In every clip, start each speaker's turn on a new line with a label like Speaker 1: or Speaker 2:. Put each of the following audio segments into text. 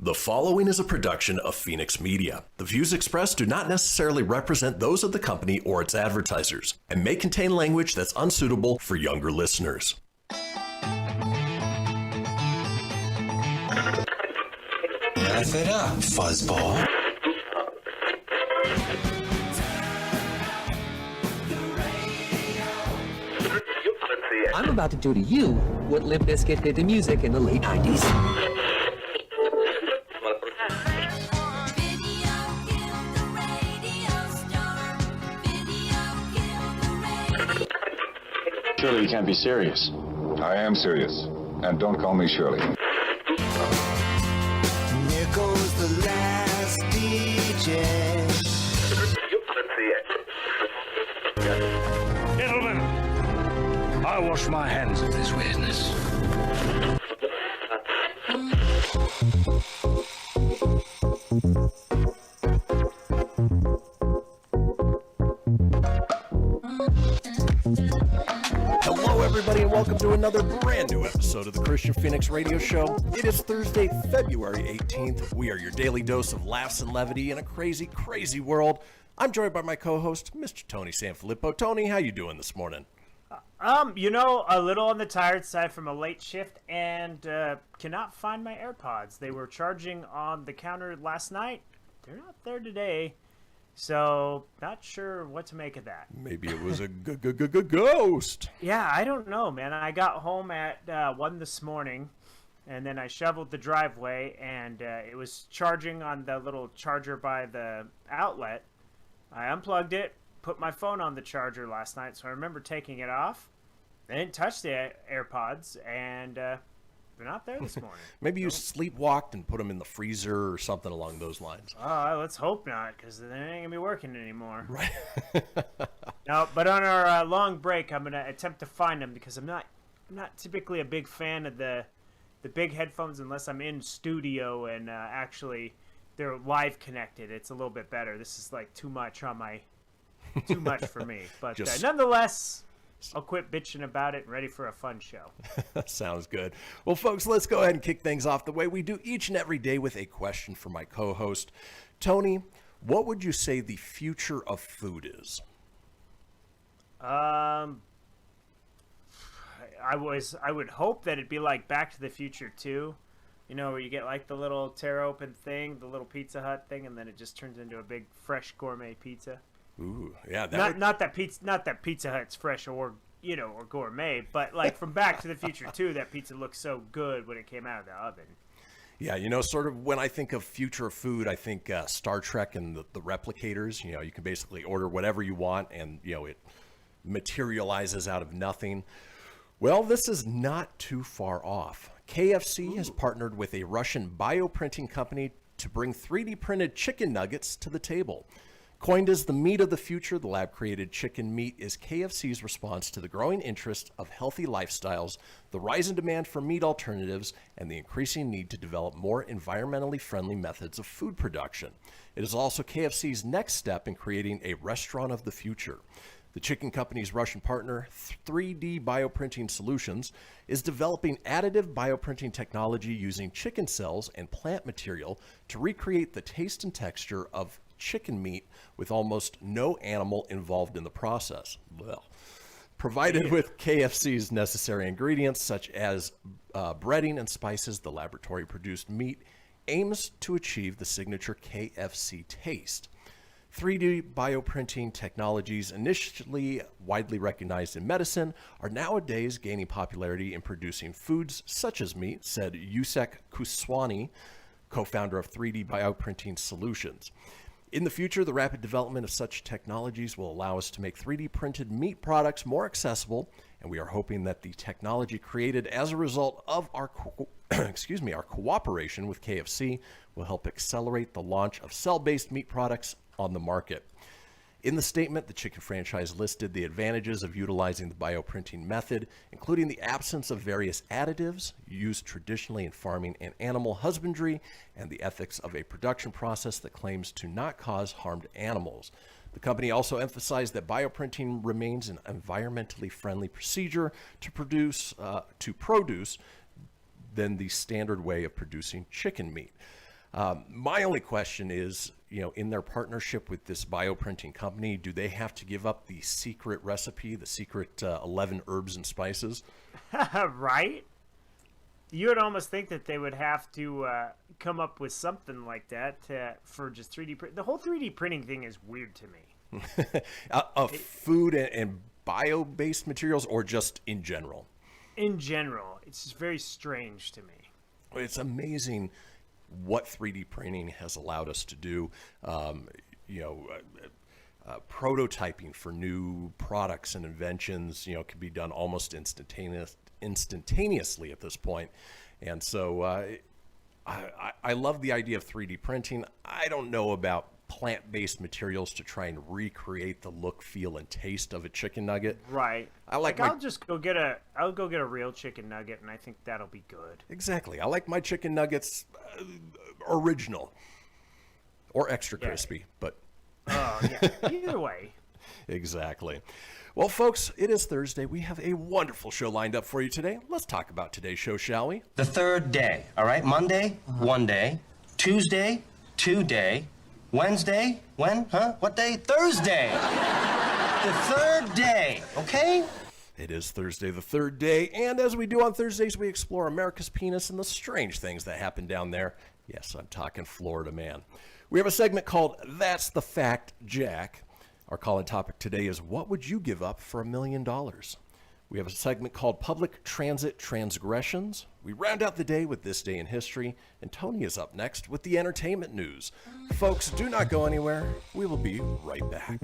Speaker 1: The following is a production of Fenix Media. The views expressed do not necessarily represent those of the company or its advertisers and may contain language that's unsuitable for younger listeners.
Speaker 2: Laugh it up, fuzzball.
Speaker 3: I'm about to do to you what Limp Bizkit did to music in the late 90s.
Speaker 4: Surely you can't be serious.
Speaker 5: I am serious. And don't call me Shirley.
Speaker 6: Here goes the last DJ.
Speaker 4: Gentlemen, I wash my hands of this weirdness.
Speaker 1: Hello, everybody, and welcome to another brand new episode of the Kristian Fenix Radio Show. It is Thursday, February 18th. We are your daily dose of laughs and levity in a crazy, crazy world. I'm joined by my co-host, Mr. Tony Sanfilippo. Tony, how you doing this morning?
Speaker 7: A little on the tired side from a late shift and cannot find my AirPods. They were charging on the counter last night. They're not there today. So, not sure what to make of that.
Speaker 1: Maybe it was a ghost.
Speaker 7: Yeah, I don't know, man. I got home at 1 this morning, and then I shoveled the driveway, and it was charging on the little charger by the outlet. I unplugged it, put my phone on the charger last night, so I remember taking it off. I didn't touch the AirPods, and they're not there this morning.
Speaker 1: Maybe you sleepwalked and put them in the freezer or something along those lines.
Speaker 7: Let's hope not, because they ain't going to be working anymore.
Speaker 1: Right.
Speaker 7: No, but on our long break, I'm going to attempt to find them, because I'm not typically a big fan of the big headphones unless I'm in studio and actually they're live connected. It's a little bit better. This is like too much for me. But nonetheless, I'll quit bitching about it and ready for a fun show.
Speaker 1: Sounds good. Well, folks, let's go ahead and kick things off the way we do each and every day with a question for my co-host. Tony, what would you say the future of food is?
Speaker 7: I would hope that it'd be like Back to the Future 2. You know, where you get like the little tear open thing, the little Pizza Hut thing, and then it just turns into a big fresh gourmet pizza.
Speaker 1: Ooh, yeah.
Speaker 7: Not that Pizza Hut's fresh or gourmet, but like from Back to the Future 2, that pizza looked so good when it came out of the oven.
Speaker 1: Yeah, sort of when I think of future of food, I think Star Trek and the replicators. You can basically order whatever you want, and it materializes out of nothing. Well, this is not too far off. KFC has partnered with a Russian bioprinting company to bring 3D printed chicken nuggets to the table. Coined as the meat of the future, the lab-created chicken meat is KFC's response to the growing interest of healthy lifestyles, the rise in demand for meat alternatives, and the increasing need to develop more environmentally friendly methods of food production. It is also KFC's next step in creating a restaurant of the future. The chicken company's Russian partner, 3D Bioprinting Solutions, is developing additive bioprinting technology using chicken cells and plant material to recreate the taste and texture of chicken meat with almost no animal involved in the process. Well, provided with KFC's necessary ingredients such as breading and spices, the laboratory-produced meat aims to achieve the signature KFC taste. 3D bioprinting technologies, initially widely recognized in medicine, are nowadays gaining popularity in producing foods such as meat, said Yusek Kuswani, co-founder of 3D Bioprinting Solutions. In the future, the rapid development of such technologies will allow us to make 3D printed meat products more accessible, and we are hoping that the technology created as a result of our cooperation with KFC will help accelerate the launch of cell-based meat products on the market. In the statement, the chicken franchise listed the advantages of utilizing the bioprinting method, including the absence of various additives used traditionally in farming and animal husbandry, and the ethics of a production process that claims to not cause harm to animals. The company also emphasized that bioprinting remains an environmentally friendly procedure to produce than the standard way of producing chicken meat. My only question is, in their partnership with this bioprinting company, do they have to give up the secret recipe, the secret 11 herbs and spices?
Speaker 7: Right? You would almost think that they would have to come up with something like that for just 3D print. The whole 3D printing thing is weird to me.
Speaker 1: Of food and bio-based materials, or just in general?
Speaker 7: In general, it's just very strange to me.
Speaker 1: It's amazing what 3D printing has allowed us to do. Prototyping for new products and inventions, can be done almost instantaneously at this point. And so I love the idea of 3D printing. I don't know about plant-based materials to try and recreate the look, feel, and taste of a chicken nugget.
Speaker 7: Right.
Speaker 1: I'll
Speaker 7: go get a real chicken nugget, and I think that'll be good.
Speaker 1: Exactly. I like my chicken nuggets original or extra crispy, but
Speaker 7: oh yeah, either way.
Speaker 1: Exactly. Well, folks, it is Thursday. We have a wonderful show lined up for you today. Let's talk about today's show, shall we?
Speaker 2: The third day, all right? Monday, 1 day. Tuesday, 2 day. Wednesday, when? Huh? What day? Thursday! The third day, okay?
Speaker 1: It is Thursday, the third day, and as we do on Thursdays, we explore America's penis and the strange things that happen down there. Yes, I'm talking Florida, man. We have a segment called That's the Fact, Jack. Our call-in topic today is, what would you give up for $1 million? We have a segment called Public Transit Transgressions. We round out the day with This Day in History, and Tony is up next with the entertainment news. Folks, do not go anywhere. We will be right back.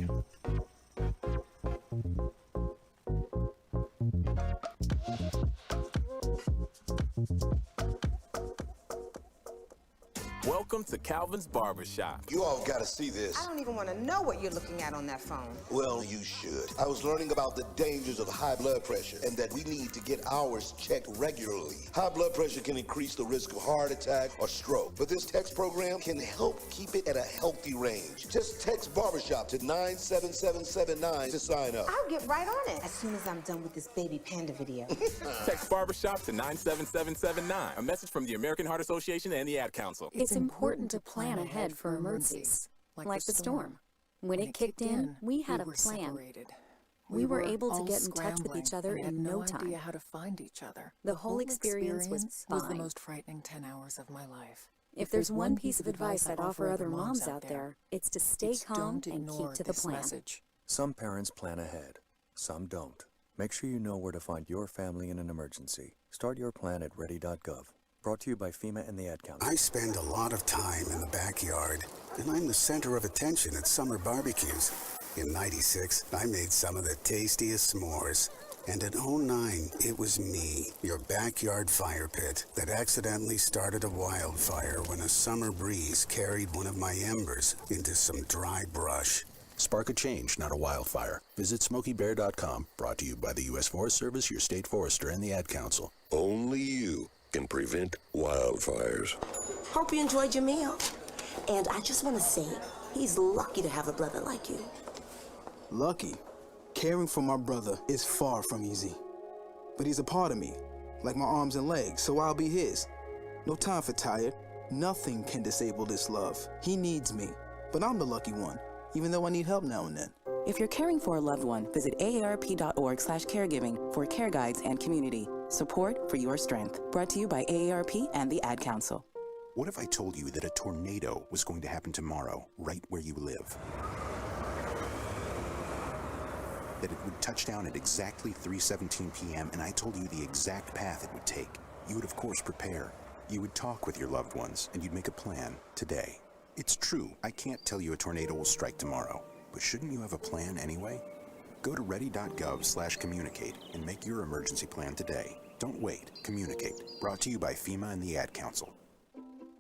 Speaker 8: Welcome to Calvin's Barbershop.
Speaker 9: You all gotta see this.
Speaker 10: I don't even want to know what you're looking at on that phone.
Speaker 9: Well, you should. I was learning about the dangers of high blood pressure and that we need to get ours checked regularly. High blood pressure can increase the risk of heart attack or stroke, but this text program can help keep it at a healthy range. Just text Barbershop to 97779 to sign up.
Speaker 10: I'll get right on it as soon as I'm done with this baby panda video.
Speaker 8: Text Barbershop to 97779. A message from the American Heart Association and the Ad Council.
Speaker 11: It's important to plan ahead for emergencies, like the storm. When it kicked in, we had a plan. We were able to get in touch with each other in no time.
Speaker 12: Idea how to find each other.
Speaker 11: The whole experience was fine.
Speaker 12: the most frightening 10 hours of my life.
Speaker 11: If there's one piece of advice I'd offer other moms out there, it's to stay calm and keep to the plan.
Speaker 13: Some parents plan ahead, some don't. Make sure you know where to find your family in an emergency. Start your plan at ready.gov. Brought to you by FEMA and the Ad Council.
Speaker 14: I spend a lot of time in the backyard, and I'm the center of attention at summer barbecues. In '96, I made some of the tastiest s'mores. And in '09, it was me, your backyard fire pit, that accidentally started a wildfire when a summer breeze carried one of my embers into some dry brush.
Speaker 15: Spark a change, not a wildfire. Visit SmokeyBear.com. Brought to you by the U.S. Forest Service, your state forester, and the Ad Council.
Speaker 16: Only you can prevent wildfires.
Speaker 17: Hope you enjoyed your meal. And I just want to say, he's lucky to have a brother like you.
Speaker 18: Lucky? Caring for my brother is far from easy. But he's a part of me, like my arms and legs, so I'll be his. No time for tired. Nothing can disable this love. He needs me, but I'm the lucky one, even though I need help now and then.
Speaker 19: If you're caring for a loved one, visit aarp.org/caregiving for care guides and community. Support for your strength. Brought to you by AARP and the Ad Council.
Speaker 15: What if I told you that a tornado was going to happen tomorrow, right where you live? That it would touch down at exactly 3:17 p.m. and I told you the exact path it would take. You would, of course, prepare. You would talk with your loved ones, and you'd make a plan today. It's true, I can't tell you a tornado will strike tomorrow, but shouldn't you have a plan anyway? Go to ready.gov/communicate and make your emergency plan today. Don't wait. Communicate. Brought to you by FEMA and the Ad Council.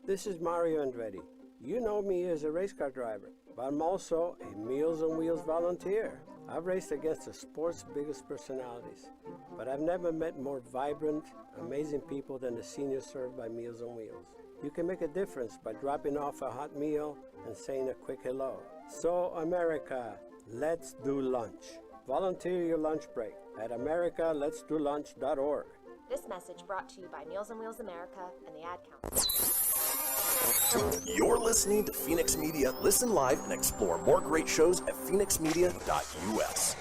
Speaker 20: This is Mario Andretti. You know me as a race car driver, but I'm also a Meals on Wheels volunteer. I've raced against the sport's biggest personalities, but I've never met more vibrant, amazing people than the seniors served by Meals on Wheels. You can make a difference by dropping off a hot meal and saying a quick hello. So, America, let's do lunch. Volunteer your lunch break at americaletsdolunch.org.
Speaker 21: This message brought to you by Meals on Wheels America and the Ad Council.
Speaker 1: You're listening to Fenix Media. Listen live and explore more great shows at phoenixmedia.us.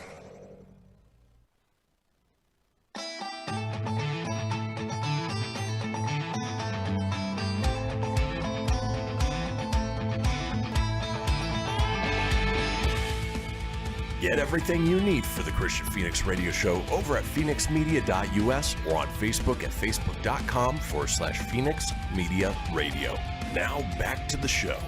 Speaker 1: Get everything you need for the Kristian Fenix radio show over at phoenixmedia.us or on Facebook at facebook.com/Fenix Media Radio. Now back to the show.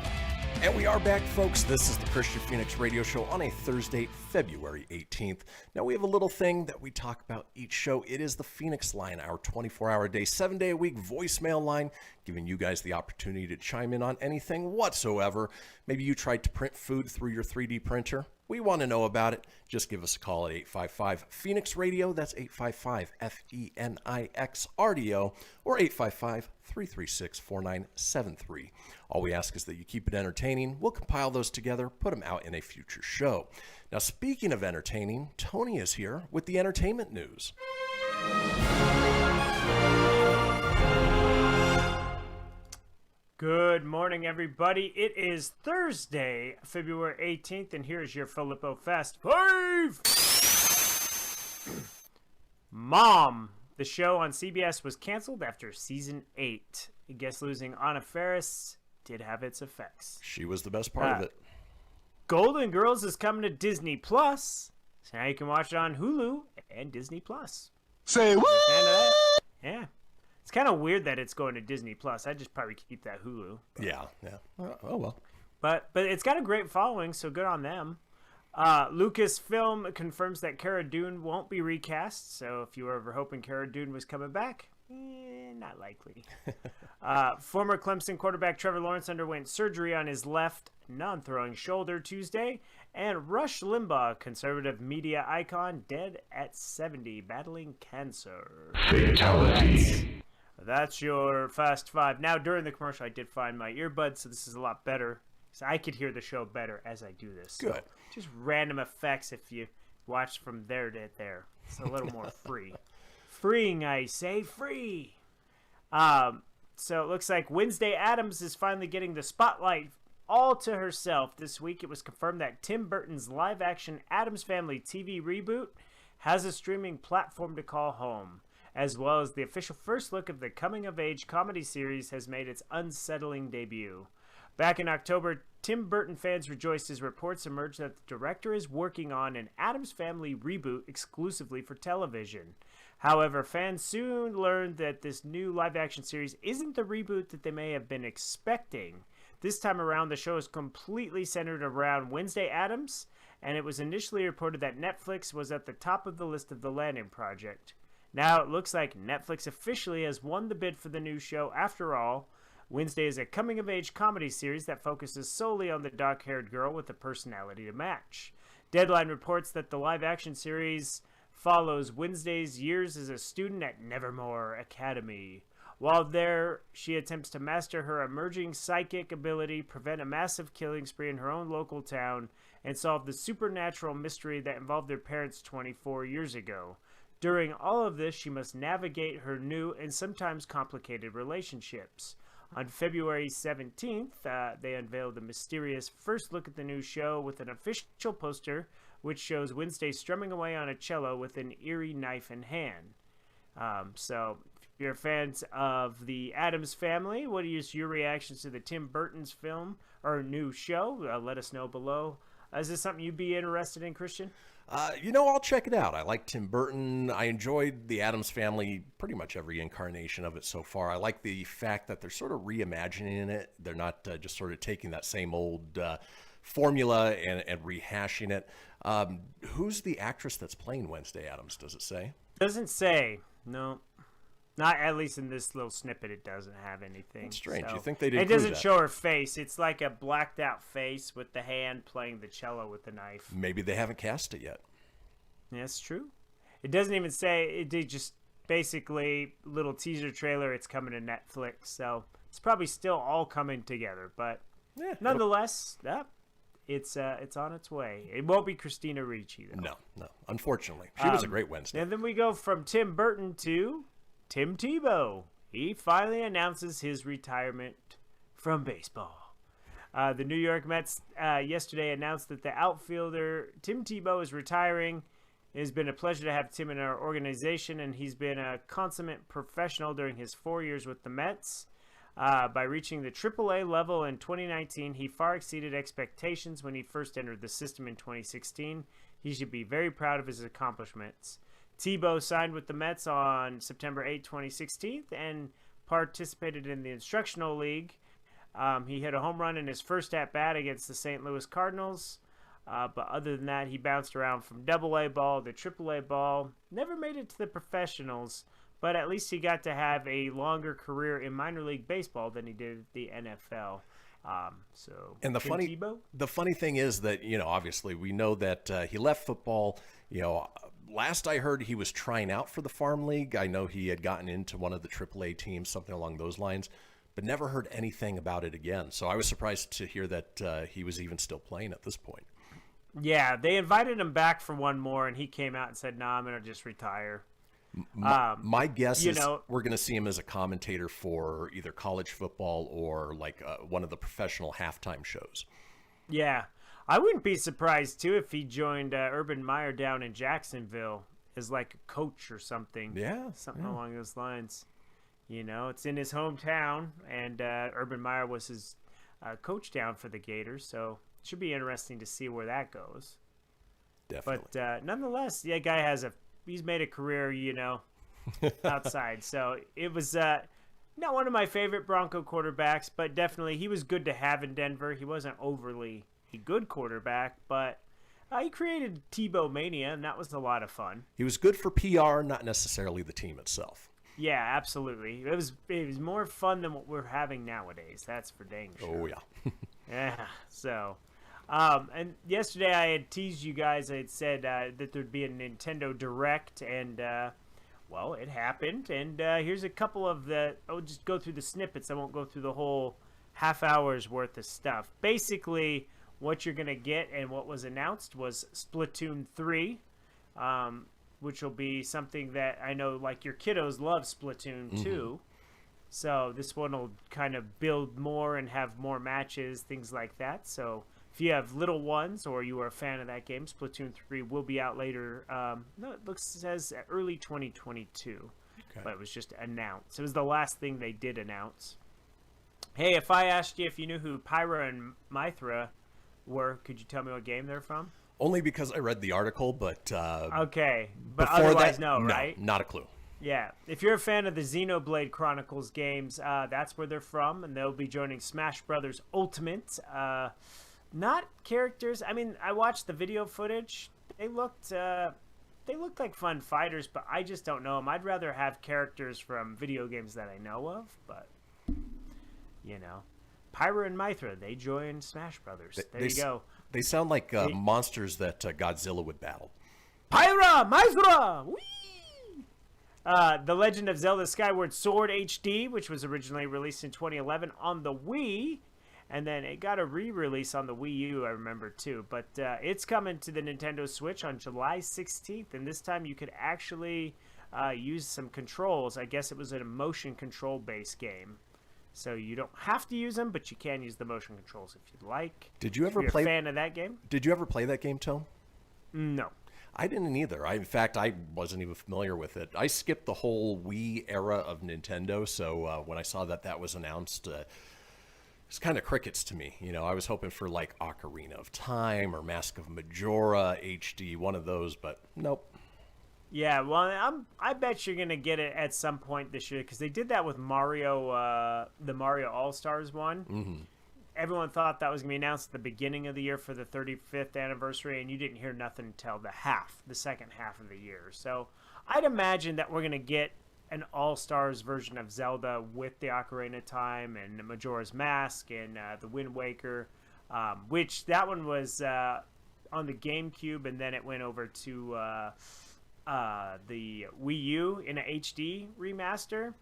Speaker 1: And we are back, folks. This is the Kristian Fenix radio show on a Thursday, February 18th. Now, we have a little thing that we talk about each show. It is the Fenix Line, our 24-hour-a-day, 7-day-a-week voicemail line, giving you guys the opportunity to chime in on anything whatsoever. Maybe you tried to print food through your 3D printer. We want to know about it. Just give us a call at 855-FENIX-RADIO. That's 855-FENIX-RDO or 855-336-4973. All we ask is that you keep it entertaining. We'll compile those together, put them out in a future show. Now, speaking of entertaining, Tony is here with the entertainment news.
Speaker 7: Good morning, everybody. It is Thursday, February 18th, and here's your Filippo Fast 5. Mom. The show on CBS was canceled after season 8. I guess losing Anna Faris did have its effects.
Speaker 1: She was the best part of it.
Speaker 7: Golden Girls is coming to Disney Plus, so now you can watch it on Hulu and Disney Plus.
Speaker 6: Say what?
Speaker 7: Yeah. It's kind of weird that it's going to Disney Plus. I'd just probably keep that Hulu.
Speaker 1: Yeah. Oh, well.
Speaker 7: But it's got a great following, so good on them. Lucasfilm confirms that Cara Dune won't be recast, so if you were ever hoping Cara Dune was coming back, not likely. Former Clemson quarterback Trevor Lawrence underwent surgery on his left non-throwing shoulder Tuesday, and Rush Limbaugh, conservative media icon, dead at 70, battling cancer.
Speaker 6: Fatality.
Speaker 7: That's your Fast 5. Now, during the commercial, I did find my earbuds, so this is a lot better. So I could hear the show better as I do this.
Speaker 1: Good.
Speaker 7: So just random effects if you watch from there to there. It's a little more free. Freeing, I say, free. So it looks like Wednesday Addams is finally getting the spotlight all to herself. This week it was confirmed that Tim Burton's live-action Addams Family TV reboot has a streaming platform to call home, as well as the official first look of the coming-of-age comedy series has made its unsettling debut. Back in October, Tim Burton fans rejoiced as reports emerged that the director is working on an Addams Family reboot exclusively for television. However, fans soon learned that this new live-action series isn't the reboot that they may have been expecting. This time around, the show is completely centered around Wednesday Addams, and it was initially reported that Netflix was at the top of the list of the landing project. Now it looks like Netflix officially has won the bid for the new show after all. Wednesday is a coming-of-age comedy series that focuses solely on the dark-haired girl with a personality to match. Deadline reports that the live-action series follows Wednesday's years as a student at Nevermore Academy. While there, she attempts to master her emerging psychic ability, prevent a massive killing spree in her own local town, and solve the supernatural mystery that involved their parents 24 years ago. During all of this, she must navigate her new and sometimes complicated relationships. On February 17th, they unveiled a mysterious first look at the new show with an official poster which shows Wednesday strumming away on a cello with an eerie knife in hand. So, if you're fans of the Addams Family, what is your reactions to the Tim Burton's film or new show? Let us know below. Is this something you'd be interested in, Kristian?
Speaker 1: I'll check it out. I like Tim Burton. I enjoyed the Addams Family, pretty much every incarnation of it so far. I like the fact that they're sort of reimagining it. They're not just sort of taking that same old formula and rehashing it. Who's the actress that's playing Wednesday Addams? Does it say?
Speaker 7: Doesn't say. No. Not at least in this little snippet, it doesn't have anything.
Speaker 1: That's strange.
Speaker 7: So
Speaker 1: You think they'd
Speaker 7: it
Speaker 1: include
Speaker 7: doesn't
Speaker 1: that.
Speaker 7: show her face. It's like a blacked out face with the hand playing the cello with the knife.
Speaker 1: Maybe they haven't cast it yet.
Speaker 7: That's true. It doesn't even say. It did just basically little teaser trailer. It's coming to Netflix, so it's probably still all coming together. But nonetheless, it's on its way. It won't be Christina Ricci though.
Speaker 1: No. Unfortunately, she was a great Wednesday.
Speaker 7: And then we go from Tim Burton to Tim Tebow. He finally announces his retirement from baseball. The New York Mets yesterday announced that the outfielder Tim Tebow is retiring. It has been a pleasure to have Tim in our organization, and he's been a consummate professional during his 4 years with the Mets. By reaching the AAA level in 2019, he far exceeded expectations when he first entered the system in 2016. He should be very proud of his accomplishments. Tebow signed with the Mets on September 8, 2016, and participated in the Instructional League. He hit a home run in his first at-bat against the St. Louis Cardinals. But other than that, he bounced around from AA ball to AAA ball. Never made it to the professionals, but at least he got to have a longer career in minor league baseball than he did the NFL.
Speaker 1: And the funny thing is that, obviously we know that he left football. Last I heard, he was trying out for the farm league. I know he had gotten into one of the AAA teams, something along those lines, but never heard anything about it again. So I was surprised to hear that he was even still playing at this point.
Speaker 7: Yeah, they invited him back for one more, and he came out and said, "Nah, I'm going to just retire."
Speaker 1: My guess is we're going to see him as a commentator for either college football or like one of the professional halftime shows.
Speaker 7: Yeah, I wouldn't be surprised, too, if he joined Urban Meyer down in Jacksonville as like a coach or something.
Speaker 1: Yeah.
Speaker 7: Something along those lines. It's in his hometown, and Urban Meyer was his coach down for the Gators, so it should be interesting to see where that goes.
Speaker 1: Definitely.
Speaker 7: But nonetheless, the guy he's made a career, outside. So it was not one of my favorite Bronco quarterbacks, but definitely he was good to have in Denver. He wasn't overly a good quarterback, but he created Tebow Mania, and that was a lot of fun.
Speaker 1: He was good for PR, not necessarily the team itself.
Speaker 7: Yeah, absolutely. It was more fun than what we're having nowadays. That's for dang sure.
Speaker 1: Oh, yeah.
Speaker 7: Yeah, so... and yesterday I had teased you guys. I had said that there'd be a Nintendo Direct, and well, it happened. And here's a couple of I'll just go through the snippets. I won't go through the whole half hour's worth of stuff. Basically, what you're gonna get and what was announced was Splatoon 3, which will be something that I know like your kiddos love Splatoon 2. So this one will kind of build more and have more matches, things like that. So if you have little ones or you are a fan of that game, Splatoon 3 will be out later. No, it says early 2022, but it was just announced. It was the last thing they did announce. Hey, if I asked you if you knew who Pyra and Mythra were, could you tell me what game they're from?
Speaker 1: Only because I read the article, but
Speaker 7: okay, but otherwise no, right?
Speaker 1: Not a clue.
Speaker 7: Yeah, if you're a fan of the Xenoblade Chronicles games, that's where they're from, and they'll be joining Smash Brothers Ultimate. Not characters. I mean, I watched the video footage. They looked like fun fighters, but I just don't know them. I'd rather have characters from video games that I know of, but Pyra and Mythra, they joined Smash Brothers. There you go.
Speaker 1: They sound like monsters that Godzilla would battle.
Speaker 7: Pyra, Mythra, whee! The Legend of Zelda Skyward Sword HD, which was originally released in 2011 on the Wii. And then it got a re-release on the Wii U, I remember, too. But it's coming to the Nintendo Switch on July 16th. And this time you could actually use some controls. I guess it was a motion control-based game. So you don't have to use them, but you can use the motion controls if you'd like.
Speaker 1: Did you ever
Speaker 7: play a fan of that game?
Speaker 1: Did you ever play that game, Tom?
Speaker 7: No.
Speaker 1: I didn't either. In fact, I wasn't even familiar with it. I skipped the whole Wii era of Nintendo. So when I saw that was announced... it's kind of crickets to me. I was hoping for like Ocarina of Time or Mask of Majora HD, one of those, but nope.
Speaker 7: Yeah, well, I bet you're gonna get it at some point this year because they did that with Mario, the Mario All-Stars one.
Speaker 1: Mm-hmm.
Speaker 7: Everyone thought that was gonna be announced at the beginning of the year for the 35th anniversary, and you didn't hear nothing until the second half of the year. So I'd imagine that we're gonna get an All-Stars version of Zelda with the Ocarina of Time and Majora's Mask and the Wind Waker, which that one was on the GameCube, and then it went over to the Wii U in an HD remaster.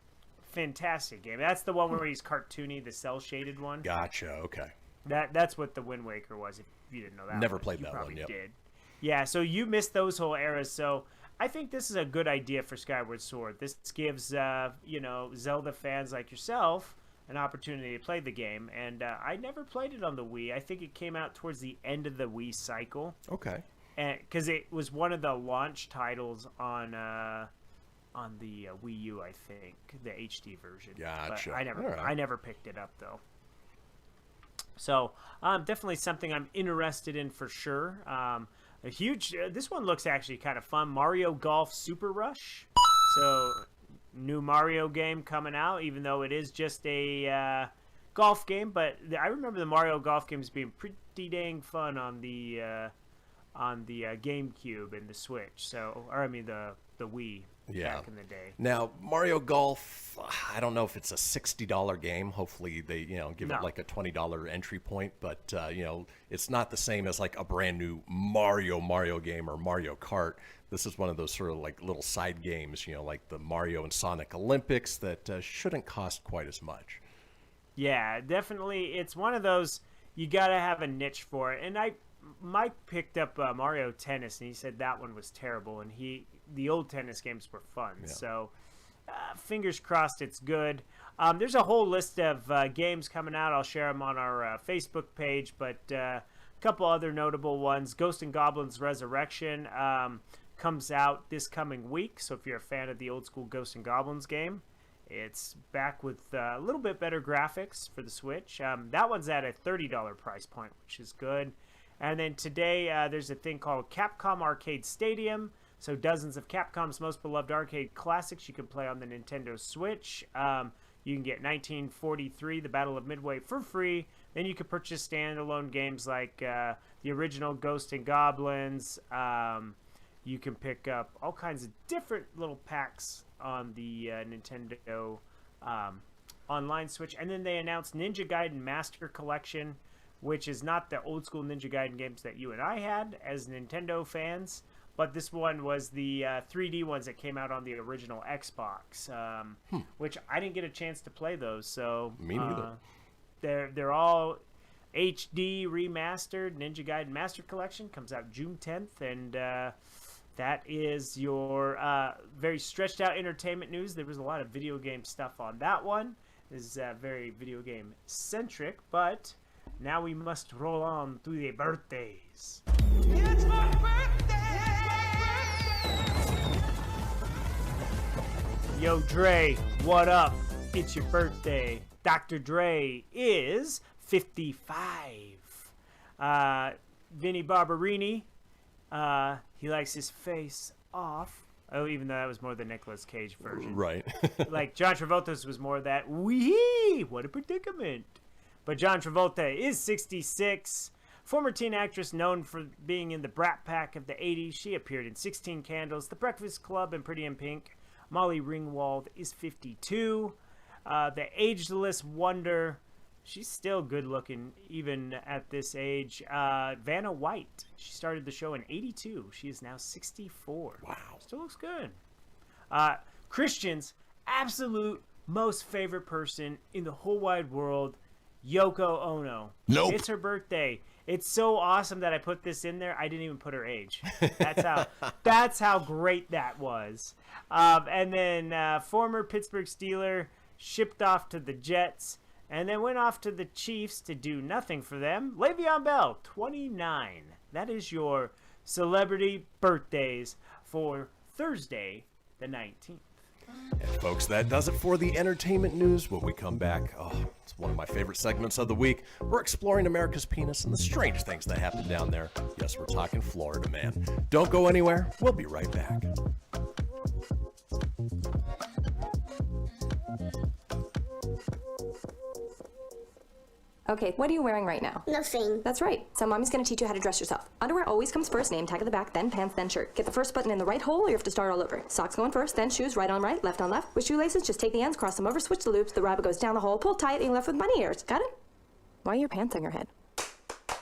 Speaker 7: Fantastic game. That's the one where he's cartoony, the cel-shaded one.
Speaker 1: Gotcha. Okay.
Speaker 7: That's what the Wind Waker was. If you didn't know that,
Speaker 1: never played that one.
Speaker 7: Yep. Did. Yeah. So you missed those whole eras. So I think this is a good idea for Skyward Sword. This gives Zelda fans like yourself an opportunity to play the game, and I never played it on the Wii. I think it came out towards the end of the Wii cycle.
Speaker 1: Okay.
Speaker 7: And because it was one of the launch titles on the Wii U, I think, the HD version.
Speaker 1: Gotcha.
Speaker 7: But I never picked it up though. So definitely something I'm interested in for sure. A huge. This one looks actually kind of fun. Mario Golf Super Rush. So new Mario game coming out, even though it is just a golf game. But I remember the Mario Golf games being pretty dang fun on the GameCube and the Switch. So, or I mean the Wii.
Speaker 1: Yeah.
Speaker 7: Back in the day.
Speaker 1: Now, Mario Golf, I don't know if it's a $60 game. Hopefully they, give it like a $20 entry point, but it's not the same as like a brand new Mario game or Mario Kart. This is one of those sort of like little side games, like the Mario and Sonic Olympics that shouldn't cost quite as much.
Speaker 7: Yeah, definitely. It's one of those, you got to have a niche for it. And Mike picked up Mario Tennis, and he said that one was terrible, and the old tennis games were fun. Yeah. So fingers crossed it's good. There's a whole list of games coming out. I'll share them on our Facebook page, but a couple other notable ones. Ghosts and Goblins Resurrection comes out this coming week, so if you're a fan of the old school Ghosts and Goblins game, it's back with a little bit better graphics for the Switch. That one's at a $30 price point, which is good. And then today, there's a thing called Capcom Arcade Stadium. So dozens of Capcom's most beloved arcade classics you can play on the Nintendo Switch. You can get 1943, The Battle of Midway, for free. Then you can purchase standalone games like the original Ghosts and Goblins. You can pick up all kinds of different little packs on the Nintendo Online Switch. And then they announced Ninja Gaiden Master Collection, which is not the old school Ninja Gaiden games that you and I had as Nintendo fans, but this one was the 3D ones that came out on the original Xbox, which I didn't get a chance to play those. So
Speaker 1: me neither.
Speaker 7: They're all HD remastered. Ninja Gaiden Master Collection comes out June 10th, and that is your very stretched out entertainment news. There was a lot of video game stuff on that one. This is very video game centric, but now we must roll on to the birthdays. It's my birthday! Yo, Dre, what up? It's your birthday. Dr. Dre is 55. Vinnie Barberini, he likes his face off. Oh, even though that was more the Nicolas Cage version.
Speaker 1: Right.
Speaker 7: Like John Travolta's was more that, wee, what a predicament. But John Travolta is 66. Former teen actress known for being in the Brat Pack of the 80s. She appeared in 16 Candles, The Breakfast Club, and Pretty in Pink. Molly Ringwald is 52. The ageless wonder. She's still good looking even at this age. Vanna White. She started the show in 82. She is now 64.
Speaker 1: Wow.
Speaker 7: Still looks good. Christian's absolute most favorite person in the whole wide world, Yoko Ono.
Speaker 1: Nope.
Speaker 7: It's her birthday. It's so awesome that I put this in there. I didn't even put her age. That's how great that was. And then former Pittsburgh Steeler shipped off to the Jets and then went off to the Chiefs to do nothing for them. Le'Veon Bell, 29. That is your celebrity birthdays for Thursday the 19th.
Speaker 1: And folks, that does it for the entertainment news. When we come back, it's one of my favorite segments of the week. We're exploring America's penis and the strange things that happen down there. Yes, we're talking Florida, man. Don't go anywhere. We'll be right back.
Speaker 21: Okay, what are you wearing right now?
Speaker 22: Nothing.
Speaker 21: That's right. So mommy's gonna teach you how to dress yourself. Underwear always comes first, name tag at the back, then pants, then shirt. Get the first button in the right hole or you have to start all over. Socks going first, then shoes, right on right, left on left. With shoelaces, just take the ends, cross them over, switch the loops, the rabbit goes down the hole, pull tight, and you're left with bunny ears. Got it? Why are your pants on your head?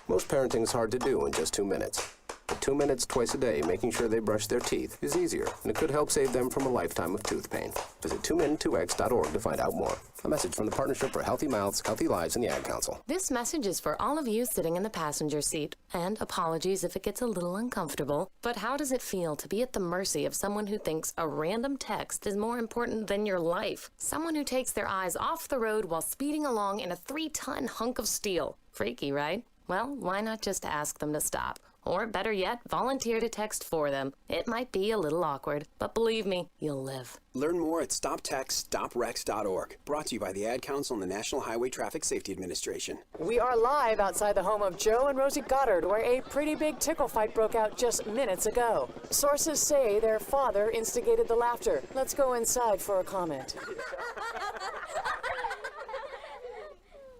Speaker 23: Most parenting is hard to do in just 2 minutes.
Speaker 3: 2 minutes twice a day making sure they brush their teeth is easier, and it could help save them from a lifetime of tooth pain. Visit 2min2x.org to find out more. A message from the Partnership for Healthy Mouths, Healthy Lives, and the Ad Council.
Speaker 22: This message is for all of you sitting in the passenger seat. And apologies if it gets a little uncomfortable, but how does it feel to be at the mercy of someone who thinks a random text is more important than your life? Someone who takes their eyes off the road while speeding along in a 3-ton hunk of steel. Freaky, right? Well, why not just ask them to stop? Or better yet, volunteer to text for them. It might be a little awkward, but believe me, you'll live.
Speaker 23: Learn more at StopTextStopWrecks.org. Brought to you by the Ad Council and the National Highway Traffic Safety Administration.
Speaker 24: We are live outside the home of Joe and Rosie Goddard, where a pretty big tickle fight broke out just minutes ago. Sources say their father instigated the laughter. Let's go inside for a comment.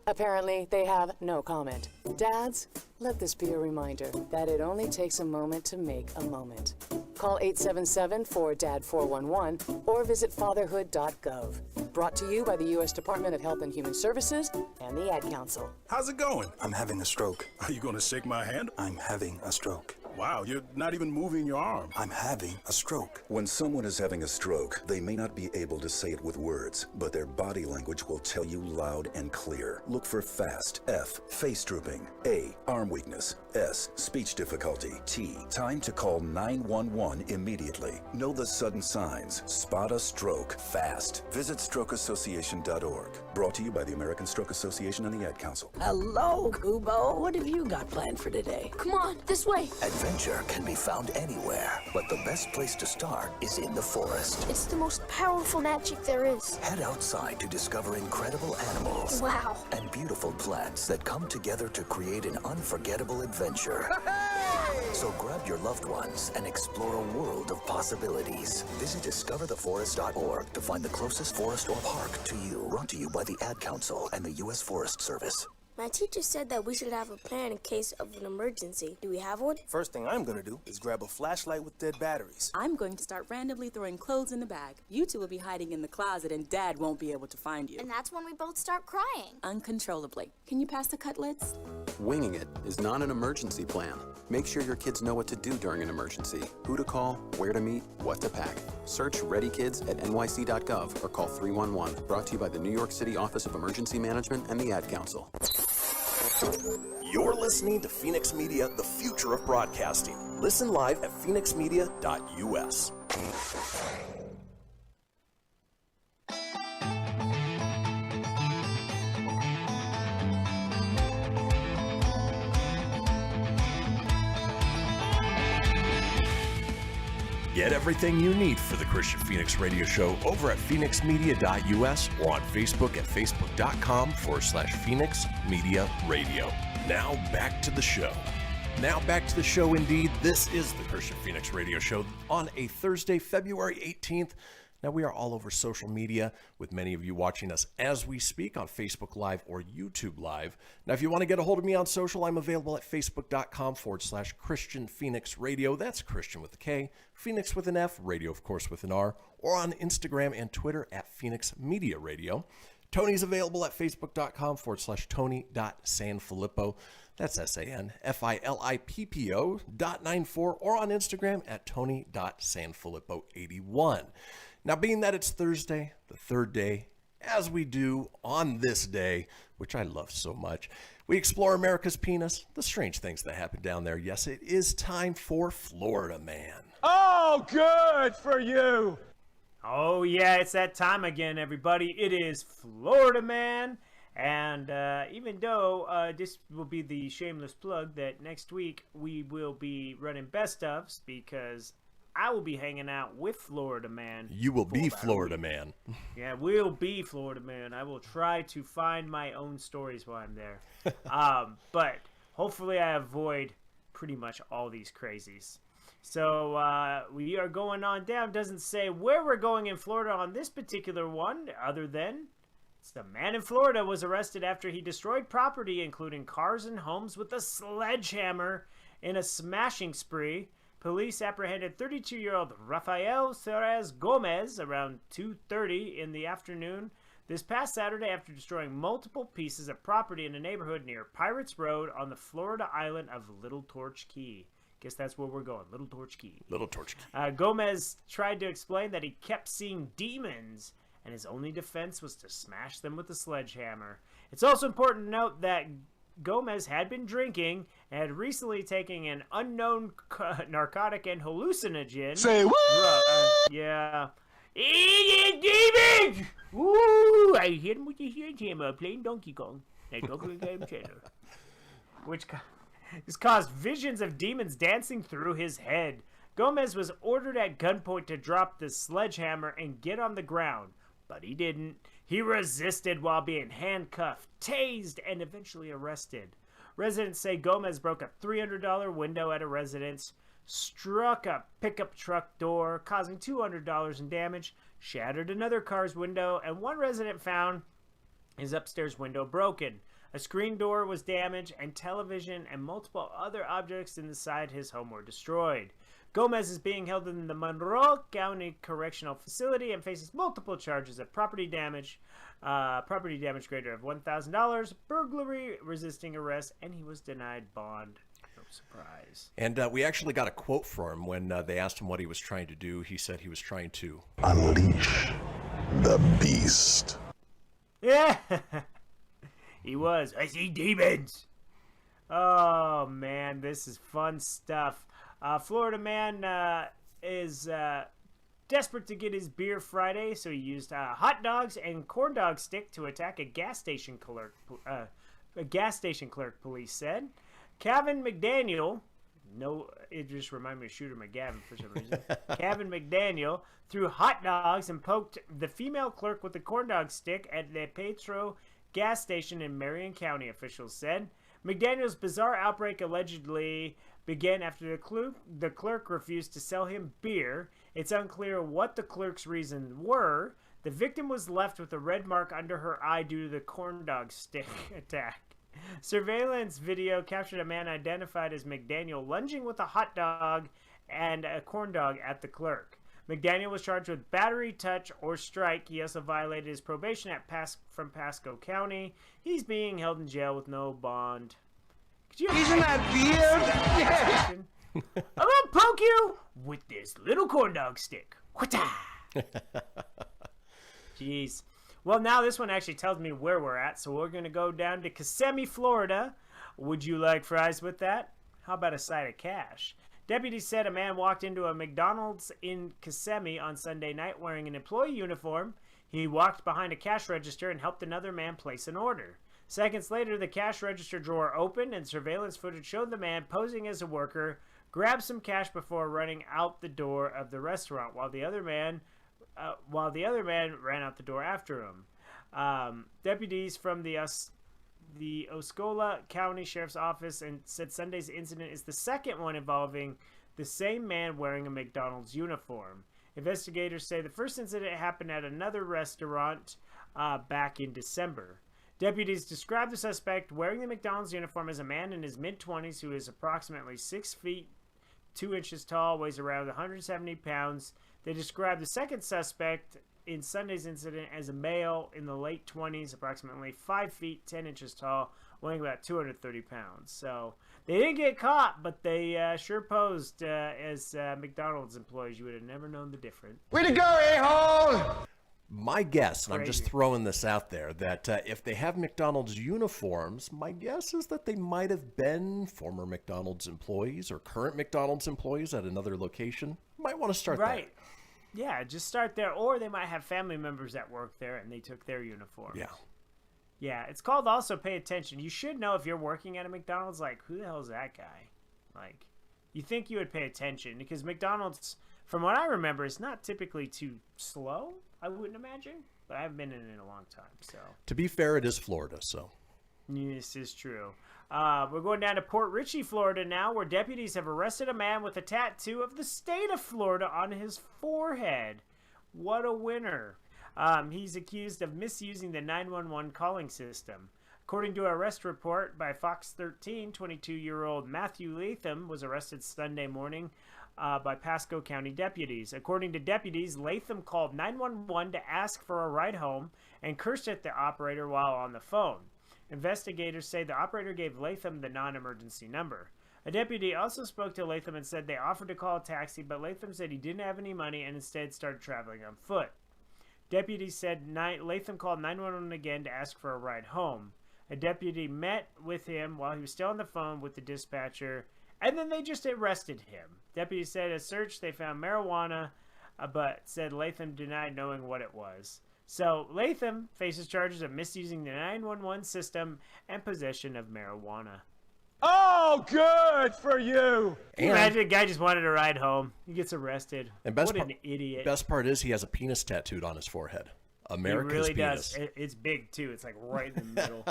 Speaker 24: Apparently, they have no comment. Dads, let this be a reminder that it only takes a moment to make a moment. Call 877-4DAD-411 or visit fatherhood.gov. Brought to you by the U.S. Department of Health and Human Services and the Ad Council.
Speaker 25: How's it going?
Speaker 26: I'm having a stroke.
Speaker 25: Are you going to shake my hand?
Speaker 26: I'm having a stroke.
Speaker 25: Wow, you're not even moving your arm.
Speaker 26: I'm having a stroke.
Speaker 16: When someone is having a stroke, they may not be able to say it with words, but their body language will tell you loud and clear. Look for FAST. F, face drooping. A, arm weakness. S, speech difficulty. T, time to call 911 immediately. Know the sudden signs. Spot a stroke fast. Visit strokeassociation.org. Brought to you by the American Stroke Association and the Ad Council.
Speaker 27: Hello, Kubo. What have you got planned for today?
Speaker 28: Come on, this way.
Speaker 27: Adventure can be found anywhere, but the best place to start is in the forest.
Speaker 28: It's the most powerful magic there is.
Speaker 27: Head outside to discover incredible animals.
Speaker 28: Wow.
Speaker 27: And beautiful plants that come together to create an unforgettable adventure. So grab your loved ones and explore a world of possibilities. Visit discovertheforest.org to find the closest forest or park to you. Brought to you by the Ad Council and the U.S. Forest Service.
Speaker 28: My teacher said that we should have a plan in case of an emergency. Do we have one?
Speaker 29: First thing I'm gonna do is grab a flashlight with dead batteries.
Speaker 30: I'm going to start randomly throwing clothes in the bag. You two will be hiding in the closet and Dad won't be able to find you.
Speaker 28: And that's when we both start crying.
Speaker 30: Uncontrollably. Can you pass the cutlets?
Speaker 31: Winging it is not an emergency plan. Make sure your kids know what to do during an emergency, who to call, where to meet, what to pack. Search Ready Kids at nyc.gov or call 311. Brought to you by the New York City Office of Emergency Management and the Ad Council.
Speaker 1: You're listening to Fenix Media, the future of broadcasting. Listen live at phoenixmedia.us. Get everything you need for the Kristian Fenix Radio Show over at phoenixmedia.us or on Facebook at facebook.com/Fenix Media Radio. Now back to the show. Indeed. This is the Kristian Fenix Radio Show on a Thursday, February 18th. Now, we are all over social media with many of you watching us as we speak on Facebook Live or YouTube Live. Now, if you want to get a hold of me on social, I'm available at facebook.com/Kristian Fenix Radio. That's Christian with a K, Phoenix with an F, radio, of course, with an R, or on Instagram and Twitter at Phoenix Media Radio. Tony's available at facebook.com/Tony.Sanfilippo. That's SANFILIPPO.94 or on Instagram at Tony.Sanfilippo81. Now, being that it's Thursday, the third day, as we do on this day, which I love so much, we explore America's penis, the strange things that happen down there. Yes, it is time for Florida Man.
Speaker 7: Oh, good for you. Oh, yeah, it's that time again, everybody. It is Florida Man. And even though this will be the shameless plug that next week we will be running best ofs because I will be hanging out with Florida Man.
Speaker 1: You will be Florida Man.
Speaker 7: Yeah, we'll be Florida Man. I will try to find my own stories while I'm there. But hopefully I avoid pretty much all these crazies. So we are going on down. Doesn't say where we're going in Florida on this particular one, other than the man in Florida was arrested after he destroyed property, including cars and homes, with a sledgehammer in a smashing spree. Police apprehended 32-year-old Rafael Suarez Gomez around 2:30 in the afternoon this past Saturday after destroying multiple pieces of property in a neighborhood near Pirates Road on the Florida island of Little Torch Key. Guess that's where we're going. Little Torch Key.
Speaker 1: Little Torch Key.
Speaker 7: Gomez tried to explain that he kept seeing demons, and his only defense was to smash them with a sledgehammer. It's also important to note that Gomez had been drinking and had recently taken an unknown narcotic and hallucinogen.
Speaker 6: Say what?
Speaker 7: Yeah. Demons! Woo! I hit him with the sledgehammer playing Donkey Kong. Which has caused visions of demons dancing through his head. Gomez was ordered at gunpoint to drop the sledgehammer and get on the ground, but he didn't. He resisted while being handcuffed, tased, and eventually arrested. Residents say Gomez broke a $300 window at a residence, struck a pickup truck door, causing $200 in damage, shattered another car's window, and one resident found his upstairs window broken. A screen door was damaged, and television and multiple other objects inside his home were destroyed. Gomez is being held in the Monroe County Correctional Facility and faces multiple charges of property damage greater of $1,000, burglary, resisting arrest, and he was denied bond. No surprise.
Speaker 1: And we actually got a quote from him when they asked him what he was trying to do. He said he was trying to
Speaker 6: unleash the beast.
Speaker 7: Yeah, he was. I see demons. Oh, man, this is fun stuff. Florida man is desperate to get his beer Friday, so he used hot dogs and corn dog stick to attack a gas station clerk. Police said. Kevin McDaniel, it just reminded me of Shooter McGavin for some reason. Kevin McDaniel threw hot dogs and poked the female clerk with the corn dog stick at the Petro gas station in Marion County, officials said. McDaniel's bizarre outbreak allegedly began after the clerk refused to sell him beer. It's unclear what the clerk's reasons were. The victim was left with a red mark under her eye due to the corn dog stick attack. Surveillance video captured a man identified as McDaniel lunging with a hot dog and a corn dog at the clerk. McDaniel was charged with battery, touch, or strike. He also violated his probation from Pasco County. He's being held in jail with no bond.
Speaker 6: Isn't that weird?
Speaker 7: I'm gonna poke you with this little corn dog stick. Jeez. Well, now this one actually tells me where we're at, so we're gonna go down to Kissimmee, Florida. Would you like fries with that? How about a side of cash? Deputies said a man walked into a McDonald's in Kissimmee on Sunday night wearing an employee uniform. He walked behind a cash register and helped another man place an order. Seconds later, the cash register drawer opened and surveillance footage showed the man posing as a worker, grabbed some cash before running out the door of the restaurant while the other man ran out the door after him. Deputies from the Osceola County Sheriff's Office said Sunday's incident is the second one involving the same man wearing a McDonald's uniform. Investigators say the first incident happened at another restaurant back in December. Deputies described the suspect wearing the McDonald's uniform as a man in his mid-20s who is approximately 6 feet 2 inches tall, weighs around 170 pounds. They described the second suspect in Sunday's incident as a male in the late 20s, approximately 5 feet 10 inches tall, weighing about 230 pounds. So they didn't get caught, but they sure posed as McDonald's employees. You would have never known the difference.
Speaker 6: Way to go, a-hole!
Speaker 1: My guess, and I'm just throwing this out there, that if they have McDonald's uniforms, my guess is that they might have been former McDonald's employees or current McDonald's employees at another location. Might want to start there.
Speaker 7: Yeah, just start there. Or they might have family members that work there and they took their uniforms.
Speaker 1: Yeah.
Speaker 7: Yeah, it's called also pay attention. You should know if you're working at a McDonald's, like, who the hell is that guy? Like, you think you would pay attention because McDonald's, from what I remember, is not typically too slow. I wouldn't imagine, but I haven't been in it in a long time. So
Speaker 1: to be fair, it is Florida, so
Speaker 7: this is true. We're going down to Port Richey, Florida now, where deputies have arrested a man with a tattoo of the state of Florida on his forehead. What a winner! He's accused of misusing the 911 calling system. According to an arrest report by Fox 13, 22-year-old Matthew Latham was arrested Sunday morning by Pasco County deputies. According to deputies, Latham called 911 to ask for a ride home and cursed at the operator while on the phone. Investigators say the operator gave Latham the non-emergency number. A deputy also spoke to Latham and said they offered to call a taxi, but Latham said he didn't have any money and instead started traveling on foot. Deputies said Latham called 911 again to ask for a ride home. A deputy met with him while he was still on the phone with the dispatcher, and then they just arrested him. Deputies said at a search they found marijuana, but said Latham denied knowing what it was. So Latham faces charges of misusing the 911 system and possession of marijuana.
Speaker 6: Oh, good for you.
Speaker 7: Can you imagine a guy just wanted to ride home? He gets arrested.
Speaker 1: And
Speaker 7: what an idiot.
Speaker 1: Best part is he has a penis tattooed on his forehead. America's
Speaker 7: he really
Speaker 1: penis.
Speaker 7: does. It's big, too. It's like right in the middle.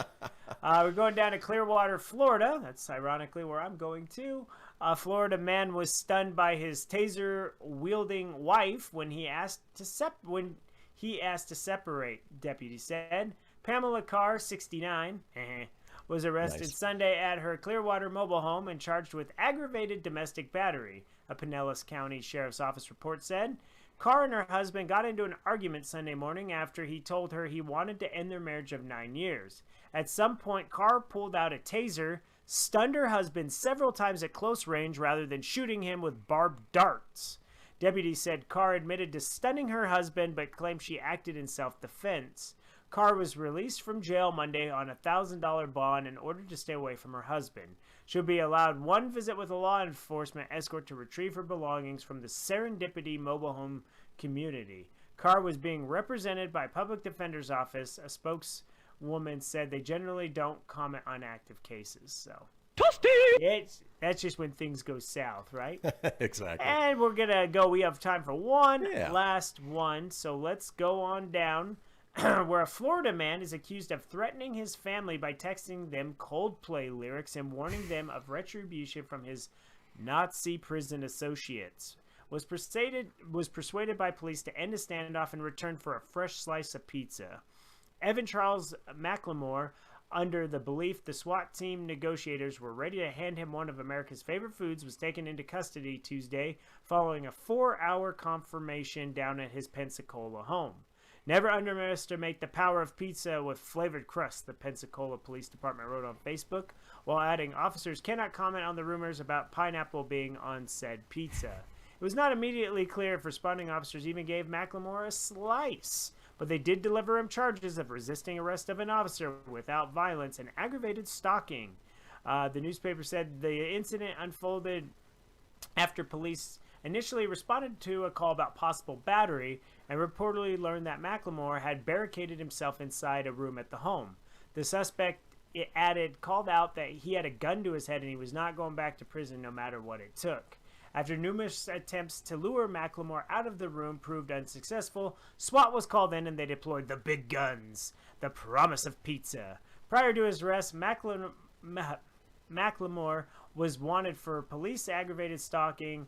Speaker 7: We're going down to Clearwater, Florida. That's ironically where I'm going to. A Florida man was stunned by his taser-wielding wife when he asked to separate, deputies said. Pamela Carr, 69, was arrested Sunday at her Clearwater mobile home and charged with aggravated domestic battery, a Pinellas County Sheriff's Office report said. Carr and her husband got into an argument Sunday morning after he told her he wanted to end their marriage of 9 years. At some point, Carr pulled out a taser, stunned her husband several times at close range rather than shooting him with barbed darts. Deputies said Carr admitted to stunning her husband but claimed she acted in self-defense. Carr was released from jail Monday on a $1,000 bond in order to stay away from her husband. She'll be allowed one visit with a law enforcement escort to retrieve her belongings from the Serendipity mobile home community. Carr was being represented by Public Defender's Office. A spokeswoman said they generally don't comment on active cases. So that's just when things go south, right?
Speaker 1: Exactly.
Speaker 7: And we're going to go. We have time for one last one. So let's go on down. Where a Florida man is accused of threatening his family by texting them Coldplay lyrics and warning them of retribution from his Nazi prison associates, was persuaded by police to end a standoff in return for a fresh slice of pizza. Evan Charles McLemore, under the belief the SWAT team negotiators were ready to hand him one of America's favorite foods, was taken into custody Tuesday following a 4-hour confirmation down at his Pensacola home. Never underestimate the power of pizza with flavored crust, the Pensacola Police Department wrote on Facebook, while adding officers cannot comment on the rumors about pineapple being on said pizza. It was not immediately clear if responding officers even gave McLemore a slice, but they did deliver him charges of resisting arrest of an officer without violence and aggravated stalking. The newspaper said the incident unfolded after police initially responded to a call about possible battery and reportedly learned that McLemore had barricaded himself inside a room at the home. The suspect, it added, called out that he had a gun to his head and he was not going back to prison no matter what it took. After numerous attempts to lure McLemore out of the room proved unsuccessful, SWAT was called in and they deployed the big guns, the promise of pizza. Prior to his arrest, McLemore was wanted for police aggravated stalking,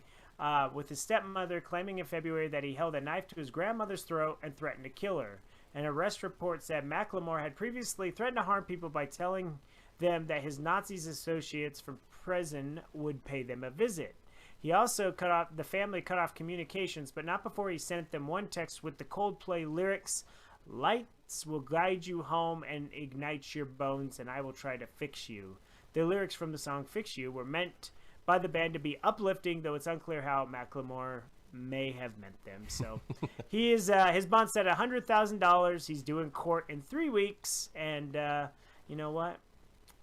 Speaker 7: with his stepmother claiming in February that he held a knife to his grandmother's throat and threatened to kill her. An arrest report said McLemore had previously threatened to harm people by telling them that his Nazi associates from prison would pay them a visit. He also the family cut off communications, but not before he sent them one text with the Coldplay lyrics, "Lights will guide you home and ignite your bones, and I will try to fix you." The lyrics from the song Fix You were meant by the band to be uplifting, though it's unclear how McLemore may have meant them. So he is his bond set at $100,000. He's due in court in 3 weeks, and you know what?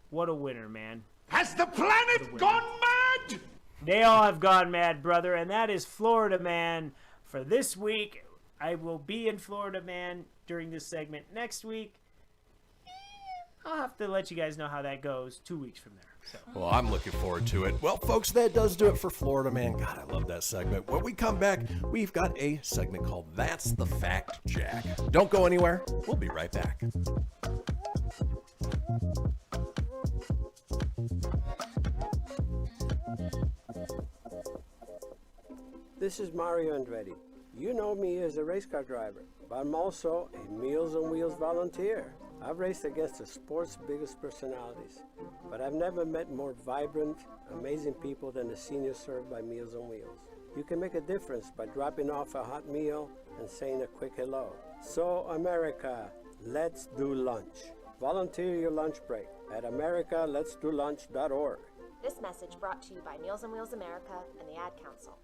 Speaker 7: What a winner, man!
Speaker 6: Has the planet gone mad?
Speaker 7: They all have gone mad, brother, and that is Florida Man for this week. I will be in Florida Man during this segment next week. I'll have to let you guys know how that goes 2 weeks from there. So.
Speaker 1: Well, I'm looking forward to it. Well, folks, that does do it for Florida Man. God, I love that segment. When we come back, we've got a segment called That's the Fact, Jack. Don't go anywhere. We'll be right back.
Speaker 20: This is Mario Andretti. You know me as a race car driver, but I'm also a Meals on Wheels volunteer. I've raced against the sport's biggest personalities, but I've never met more vibrant, amazing people than the seniors served by Meals on Wheels. You can make a difference by dropping off a hot meal and saying a quick hello. So, America, let's do lunch. Volunteer your lunch break at americaletsdolunch.org.
Speaker 2: This message brought to you by Meals on Wheels America and the Ad Council.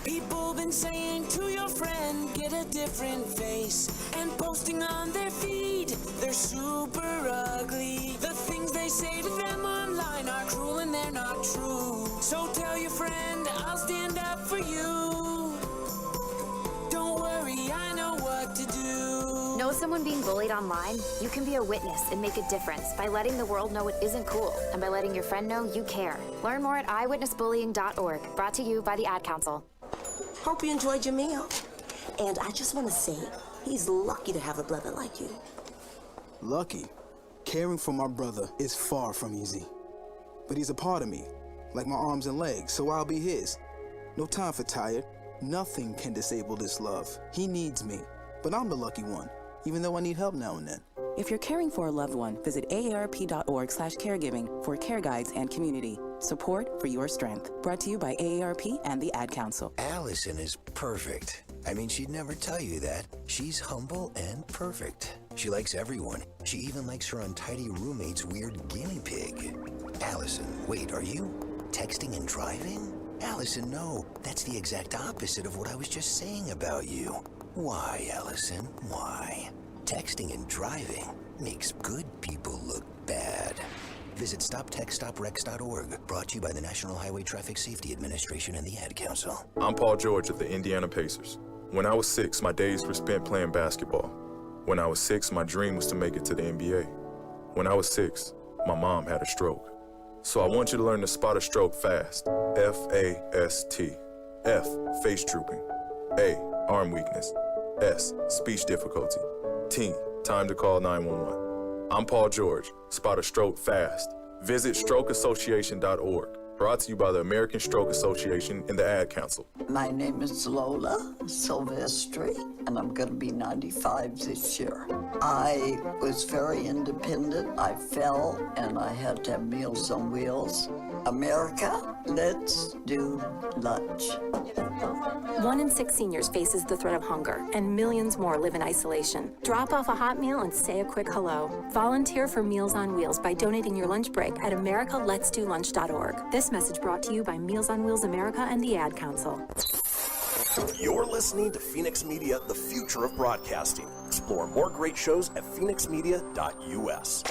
Speaker 4: People been saying to your friend, get a different face, and posting on their feed, they're super ugly. The things they say to them online are cruel and they're not true. So tell your friend, I'll stand up for you. Don't worry, I know what to do.
Speaker 2: Know someone being bullied online? You can be a witness and make a difference by letting the world know it isn't cool and by letting your friend know you care. Learn more at eyewitnessbullying.org. Brought to you by the Ad Council.
Speaker 5: Hope you enjoyed your meal. And I just want to say, he's lucky to have a brother like you.
Speaker 18: Lucky? Caring for my brother is far from easy. But he's a part of me, like my arms and legs, so I'll be his. No time for tired. Nothing can disable this love. He needs me, but I'm the lucky one, even though I need help now and then.
Speaker 19: If you're caring for a loved one, visit aarp.org/caregiving for care guides and community. Support for your strength. Brought to you by AARP and the Ad Council.
Speaker 26: Allison is perfect. I mean, she'd never tell you that. She's humble and perfect. She likes everyone. She even likes her untidy roommate's weird guinea pig. Allison, wait, are you texting and driving? Allison, no. That's the exact opposite of what I was just saying about you. Why, Allison? Why? Texting and driving makes good people look bad. Visit StopTextStopWrecks.org, brought to you by the National Highway Traffic Safety Administration and the Ad Council.
Speaker 8: I'm Paul George of the Indiana Pacers. When I was 6, my days were spent playing basketball. When I was 6, my dream was to make it to the NBA. When I was 6, my mom had a stroke. So I want you to learn to spot a stroke fast. F-A-S-T. F, face drooping. A, arm weakness. S, speech difficulty. T, time to call 911. I'm Paul George. Spot a stroke fast. Visit strokeassociation.org. Brought to you by the American Stroke Association and the Ad Council.
Speaker 9: My name is Lola Silvestri, and I'm going to be 95 this year. I was very independent. I fell, and I had to have Meals on Wheels. America, let's do lunch.
Speaker 2: 1 in 6 seniors faces the threat of hunger, and millions more live in isolation. Drop off a hot meal and say a quick hello. Volunteer for Meals on Wheels by donating your lunch break at americaletsdolunch.org. This message brought to you by Meals on Wheels America and the Ad Council.
Speaker 1: You're listening to Fenix Media, the future of broadcasting. Explore more great shows at phoenixmedia.us.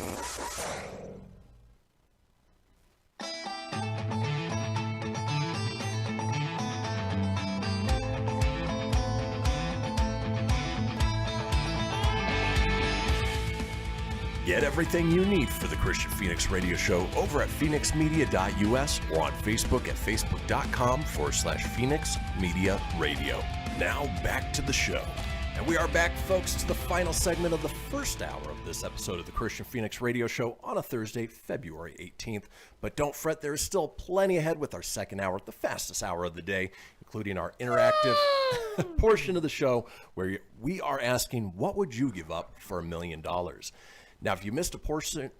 Speaker 1: Get everything you need for the Kristian Fenix radio show over at phoenixmedia.us or on Facebook at facebook.com/Fenix Media Radio. Now back to the show. And we are back, folks, to the final segment of the first hour of this episode of the Kristian Fenix radio show on a Thursday, February 18th. But don't fret, there is still plenty ahead with our second hour, the fastest hour of the day, including our interactive portion of the show where we are asking, what would you give up for $1 million? Now, if you missed a portion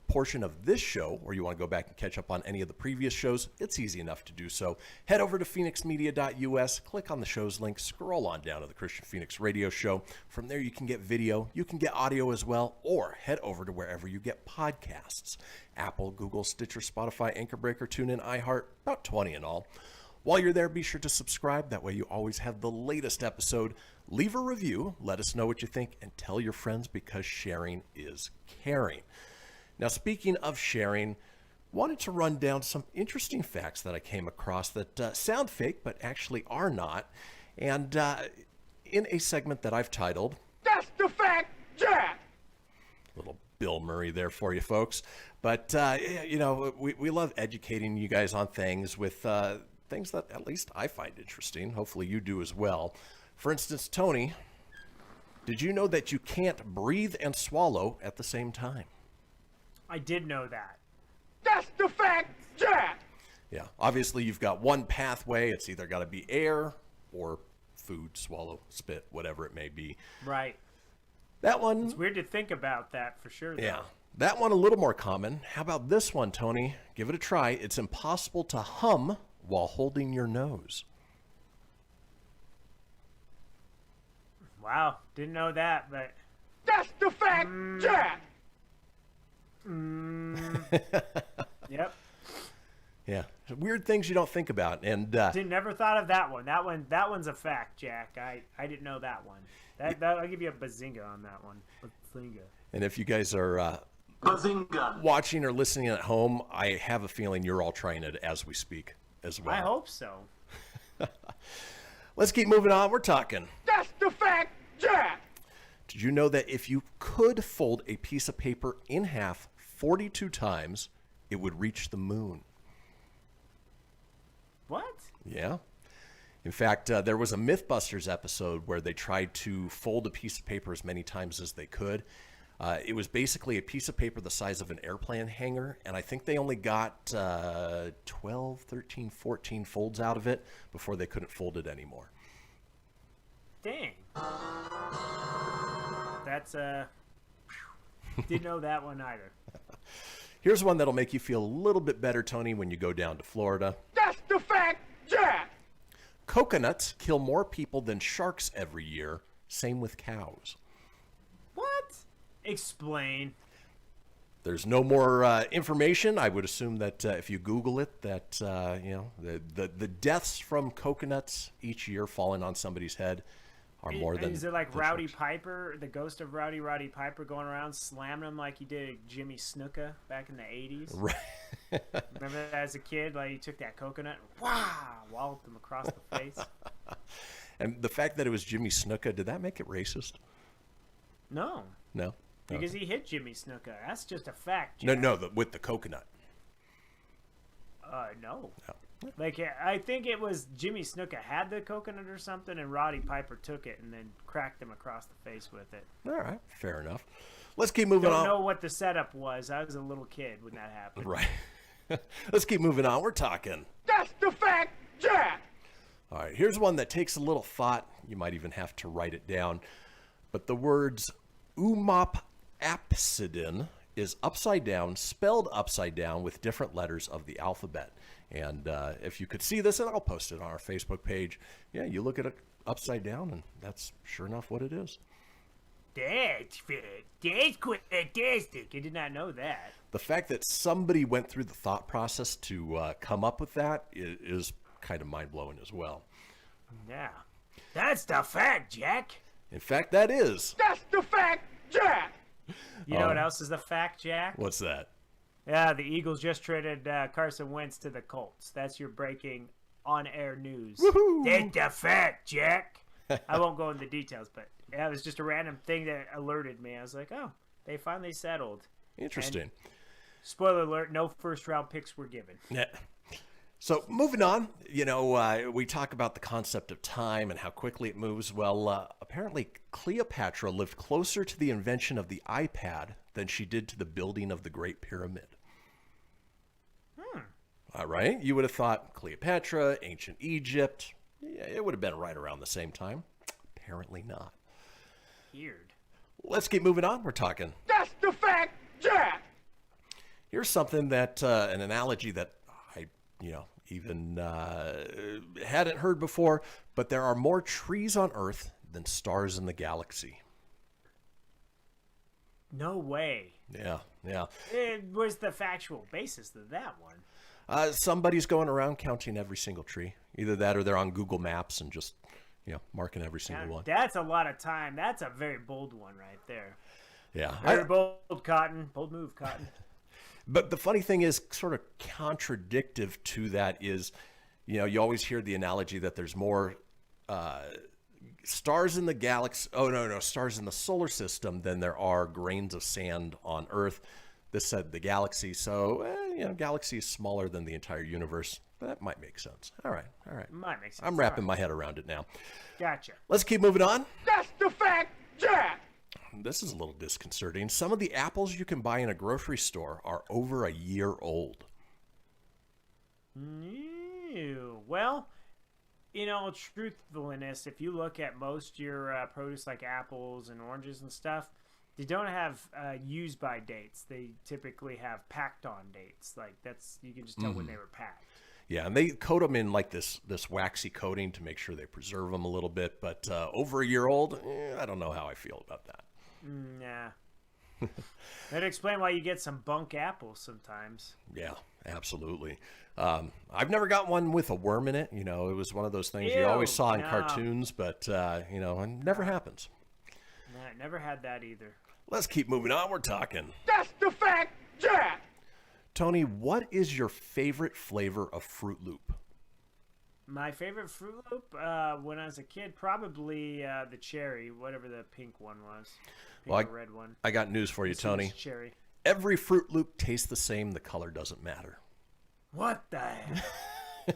Speaker 1: of this show, or you want to go back and catch up on any of the previous shows, it's easy enough to do so. Head over to phoenixmedia.us, click on the show's link, scroll on down to the Kristian Fenix radio show. From there, you can get video, you can get audio as well, or head over to wherever you get podcasts. Apple, Google, Stitcher, Spotify, Anchor Breaker, TuneIn, iHeart, about 20 in all. While you're there, be sure to subscribe. That way you always have the latest episode. Leave a review, let us know what you think, and tell your friends because sharing is caring. Now, speaking of sharing, wanted to run down some interesting facts that I came across that sound fake but actually are not. And in a segment that I've titled,
Speaker 6: That's the fact, Jack!
Speaker 1: Little Bill Murray there for you folks. But, you know, we love educating you guys on things with things that at least I find interesting. Hopefully you do as well. For instance, Tony, did you know that you can't breathe and swallow at the same time?
Speaker 7: I did know that.
Speaker 6: That's the fact, Jack!
Speaker 1: Yeah, obviously you've got one pathway. It's either got to be air or food, swallow, spit, whatever it may be.
Speaker 7: Right.
Speaker 1: That one...
Speaker 7: It's weird to think about that for sure, though.
Speaker 1: Yeah. That one a little more common. How about this one, Tony? Give it a try. It's impossible to hum while holding your nose.
Speaker 7: Wow, didn't know that, but...
Speaker 6: That's the fact, Jack!
Speaker 7: Yep.
Speaker 1: Yeah, weird things you don't think about. And
Speaker 7: never thought of that one. That one's a fact, Jack. I didn't know that one. I'll give you a bazinga on that one. Bazinga.
Speaker 1: And if you guys are watching or listening at home, I have a feeling you're all trying it as we speak as well.
Speaker 7: I hope so.
Speaker 1: Let's keep moving on. We're talking.
Speaker 6: That's the fact, Jack.
Speaker 1: Did you know that if you could fold a piece of paper in half 42 times, it would reach the moon?
Speaker 7: What?
Speaker 1: Yeah. In fact, there was a Mythbusters episode where they tried to fold a piece of paper as many times as they could. It was basically a piece of paper the size of an airplane hangar, and I think they only got 12, 13, 14 folds out of it before they couldn't fold it anymore.
Speaker 7: Dang. That's, didn't know that one either.
Speaker 1: Here's one that'll make you feel a little bit better, Tony, when you go down to Florida.
Speaker 6: That's the fact, Jack.
Speaker 1: Coconuts kill more people than sharks every year. Same with cows.
Speaker 7: What? Explain.
Speaker 1: There's no more information. I would assume that if you Google it, that the deaths from coconuts each year falling on somebody's head are more than.
Speaker 7: Is it like Rowdy Piper, the ghost of Rowdy Piper, going around slamming him like he did Jimmy Snuka back in the 80s?
Speaker 1: Right.
Speaker 7: Remember that as a kid? Like he took that coconut and walloped him across the face.
Speaker 1: And the fact that it was Jimmy Snuka, did that make it racist?
Speaker 7: No.
Speaker 1: No.
Speaker 7: Because he hit Jimmy Snuka. That's just a fact, Jack.
Speaker 1: No, with the coconut.
Speaker 7: No. Like, I think it was Jimmy Snuka had the coconut or something, and Roddy Piper took it and then cracked him across the face with it.
Speaker 1: All right, fair enough. Let's keep moving on.
Speaker 7: Don't know what the setup was. I was a little kid when that happened.
Speaker 1: Right. Let's keep moving on. We're talking.
Speaker 6: That's the fact, Jack.
Speaker 1: All right, here's one that takes a little thought. You might even have to write it down. But the words umopapsidin is upside down, spelled upside down with different letters of the alphabet. And if you could see this, and I'll post it on our Facebook page, yeah, you look at it upside down, and that's sure enough what it is.
Speaker 7: That's fantastic. I did not know that.
Speaker 1: The fact that somebody went through the thought process to come up with that is kind of mind-blowing as well.
Speaker 7: Yeah. That's the fact, Jack.
Speaker 1: In fact, that is.
Speaker 6: That's the fact, Jack.
Speaker 7: You know what else is the fact, Jack?
Speaker 1: What's that?
Speaker 7: Yeah, the Eagles just traded Carson Wentz to the Colts. That's your breaking on-air news.
Speaker 1: Woohoo!
Speaker 7: That's the fact, Jack. I won't go into the details, but yeah, it was just a random thing that alerted me. I was like, oh, they finally settled.
Speaker 1: Interesting.
Speaker 7: And, spoiler alert, no first-round picks were given.
Speaker 1: Yeah. So moving on, we talk about the concept of time and how quickly it moves. Well, apparently Cleopatra lived closer to the invention of the iPad than she did to the building of the Great Pyramid. All right. You would have thought Cleopatra, ancient Egypt, yeah, it would have been right around the same time. Apparently not.
Speaker 7: Weird.
Speaker 1: Let's keep moving on. We're talking.
Speaker 6: That's the fact, Jack.
Speaker 1: Here's something that, an analogy that I, even hadn't heard before, but there are more trees on Earth than stars in the galaxy.
Speaker 7: No way.
Speaker 1: Yeah.
Speaker 7: Where's the factual basis of that one?
Speaker 1: Somebody's going around counting every single tree. Either that or they're on Google Maps and just, marking every single one.
Speaker 7: That's a lot of time. That's a very bold one right there.
Speaker 1: Yeah.
Speaker 7: Very bold, Cotton. Bold move, Cotton.
Speaker 1: But the funny thing is, sort of contradictive to that is, you always hear the analogy that there's more stars in the galaxy. Oh, no, stars in the solar system than there are grains of sand on Earth. This said the galaxy. So, galaxy is smaller than the entire universe. That might make sense. All right.
Speaker 7: Might make sense.
Speaker 1: I'm wrapping my head around it now.
Speaker 7: Gotcha.
Speaker 1: Let's keep moving on.
Speaker 6: That's the fact, Jack.
Speaker 1: This is a little disconcerting. Some of the apples you can buy in a grocery store are over a year old.
Speaker 7: Ew. Well, truthfulness, if you look at most your produce like apples and oranges and stuff, they don't have use by dates. They typically have packed on dates. Like you can just tell when they were packed.
Speaker 1: Yeah, and they coat them in like this waxy coating to make sure they preserve them a little bit. But over a year old, I don't know how I feel about that.
Speaker 7: Nah. That'd explain why you get some bunk apples sometimes.
Speaker 1: Yeah, absolutely. I've never got one with a worm in it. You know, it was one of those things you
Speaker 7: Ew,
Speaker 1: always saw in
Speaker 7: no.
Speaker 1: cartoons, but, you know, it never happens.
Speaker 7: Nah, never had that either.
Speaker 1: Let's keep moving on. We're talking.
Speaker 6: That's the fact, Jack.
Speaker 1: Tony, what is your favorite flavor of Fruit Loop?
Speaker 7: My favorite Fruit Loop when I was a kid, probably the cherry, whatever the pink one was. Pink or red one.
Speaker 1: I got news for you, Tony.
Speaker 7: Cherry.
Speaker 1: Every Fruit Loop tastes the same. The color doesn't matter.
Speaker 7: What the hell?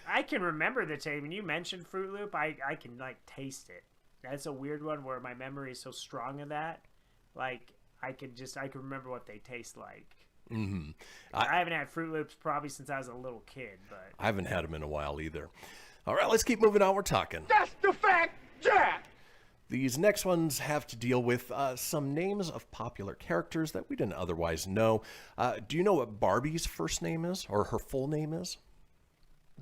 Speaker 7: I can remember the taste. When you mentioned Fruit Loop, I can, like, taste it. That's a weird one where my memory is so strong of that. Like, I can remember what they taste like.
Speaker 1: Mm-hmm.
Speaker 7: I haven't had Fruit Loops probably since I was a little kid, but
Speaker 1: I haven't had them in a while either. All right, let's keep moving on. We're talking.
Speaker 6: That's the fact, Jack.
Speaker 1: These next ones have to deal with some names of popular characters that we didn't otherwise know. Do you know what Barbie's first name is, or her full name is?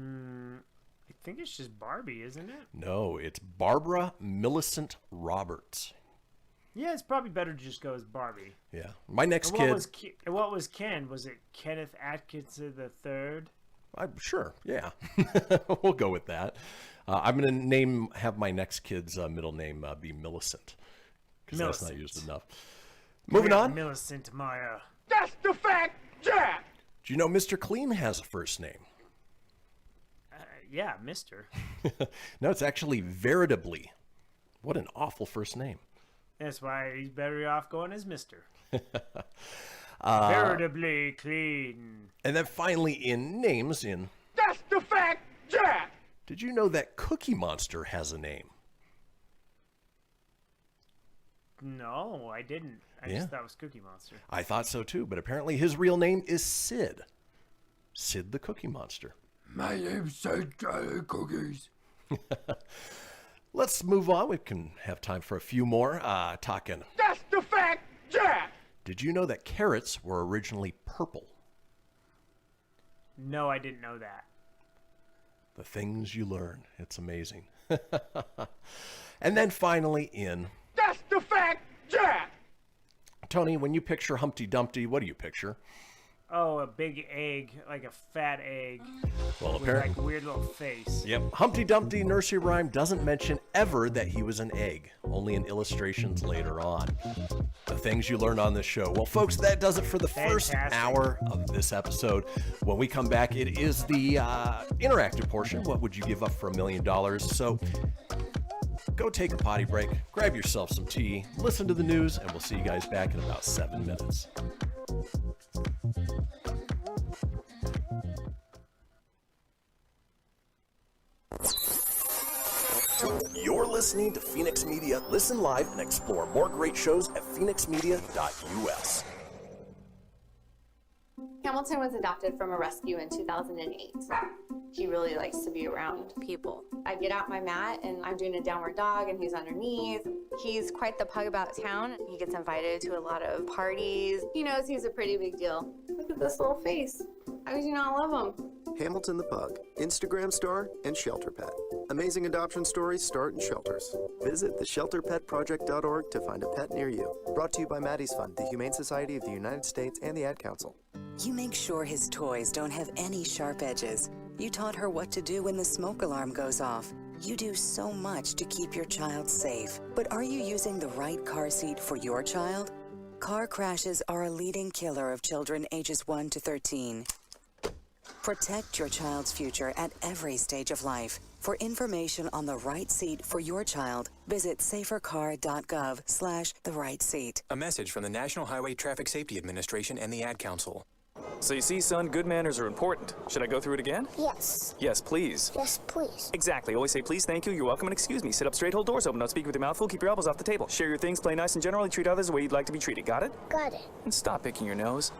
Speaker 7: I think it's just Barbie, isn't it?
Speaker 1: No, it's Barbara Millicent Roberts.
Speaker 7: Yeah, it's probably better to just go as Barbie.
Speaker 1: Yeah, my next
Speaker 7: And
Speaker 1: kid.
Speaker 7: what was Ken? Was it Kenneth Atkinson III?
Speaker 1: I'm sure. Yeah, we'll go with that. I'm gonna have my next kid's middle name be Millicent, because that's not used enough. Moving on.
Speaker 7: Millicent Maya.
Speaker 6: That's the fact, Jack.
Speaker 1: Do you know Mr. Clean has a first name?
Speaker 7: Yeah, Mister.
Speaker 1: No, it's actually Veritably. What an awful first name.
Speaker 7: That's why he's better off going as Mister. Veritably clean.
Speaker 1: And then finally, in names,
Speaker 6: That's the fact, Jack.
Speaker 1: Did you know that Cookie Monster has a name?
Speaker 7: No, I didn't. I just thought it was Cookie Monster.
Speaker 1: I thought so too, but apparently his real name is Sid. Sid the Cookie Monster.
Speaker 3: My name's Sid Cookies.
Speaker 1: Let's move on. We can have time for a few more. Talking.
Speaker 6: That's the fact, Jack.
Speaker 1: Did you know that carrots were originally purple?
Speaker 7: No, I didn't know that.
Speaker 1: The things you learn. It's amazing. And then finally
Speaker 6: That's the fact, Jack.
Speaker 1: Tony, when you picture Humpty Dumpty, what do you picture?
Speaker 7: Oh, a big egg, like a fat egg.
Speaker 1: Well,
Speaker 7: with
Speaker 1: apparently,
Speaker 7: like a weird little face.
Speaker 1: Yep. Humpty Dumpty nursery rhyme doesn't mention ever that he was an egg, only in illustrations later on. The things you learn on this show. Well, folks, that does it for the first hour of this episode. When we come back, it is the interactive portion. What would you give up for $1 million? So go take a potty break, grab yourself some tea, listen to the news, and we'll see you guys back in about 7 minutes. You're listening to Fenix Media. Listen live and explore more great shows at fenixmedia.us.
Speaker 10: Hamilton was adopted from a rescue in 2008. He really likes to be around people. I get out my mat and I'm doing a downward dog and he's underneath. He's quite the pug about town. He gets invited to a lot of parties. He knows he's a pretty big deal. Look at this little face. How could you not love him?
Speaker 11: Hamilton the Pug, Instagram star, and shelter pet. Amazing adoption stories start in shelters. Visit theshelterpetproject.org to find a pet near you. Brought to you by Maddie's Fund, the Humane Society of the United States, and the Ad Council.
Speaker 19: You make sure his toys don't have any sharp edges. You taught her what to do when the smoke alarm goes off. You do so much to keep your child safe. But are you using the right car seat for your child? Car crashes are a leading killer of children ages 1 to 13. Protect your child's future at every stage of life. For information on the right seat for your child, visit safercar.gov/therightseat.
Speaker 12: A message from the National Highway Traffic Safety Administration and the Ad Council. So you see, son, good manners are important. Should I go through it again?
Speaker 13: Yes.
Speaker 12: Yes, please.
Speaker 13: Yes, please.
Speaker 12: Exactly. Always say please, thank you, you're welcome, and excuse me. Sit up straight, hold doors open, don't speak with your mouth full, keep your elbows off the table. Share your things, play nice, and generally treat others the way you'd like to be treated. Got it?
Speaker 13: Got it.
Speaker 12: And stop picking your nose.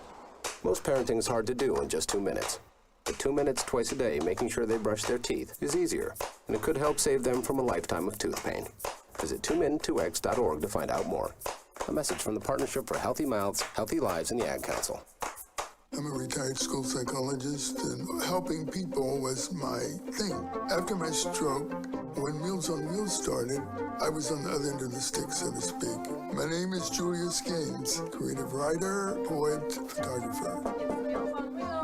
Speaker 14: Most parenting is hard to do in just 2 minutes. But 2 minutes twice a day making sure they brush their teeth is easier, and it could help save them from a lifetime of tooth pain. Visit 2min2x.org to find out more. A message from the Partnership for Healthy Mouths, Healthy Lives, and the Ad Council.
Speaker 15: I'm a retired school psychologist, and helping people was my thing. After my stroke, When Meals on Wheels started, I was on the other end of the stick, so to speak. My name is Julius Gaines, creative writer, poet, photographer.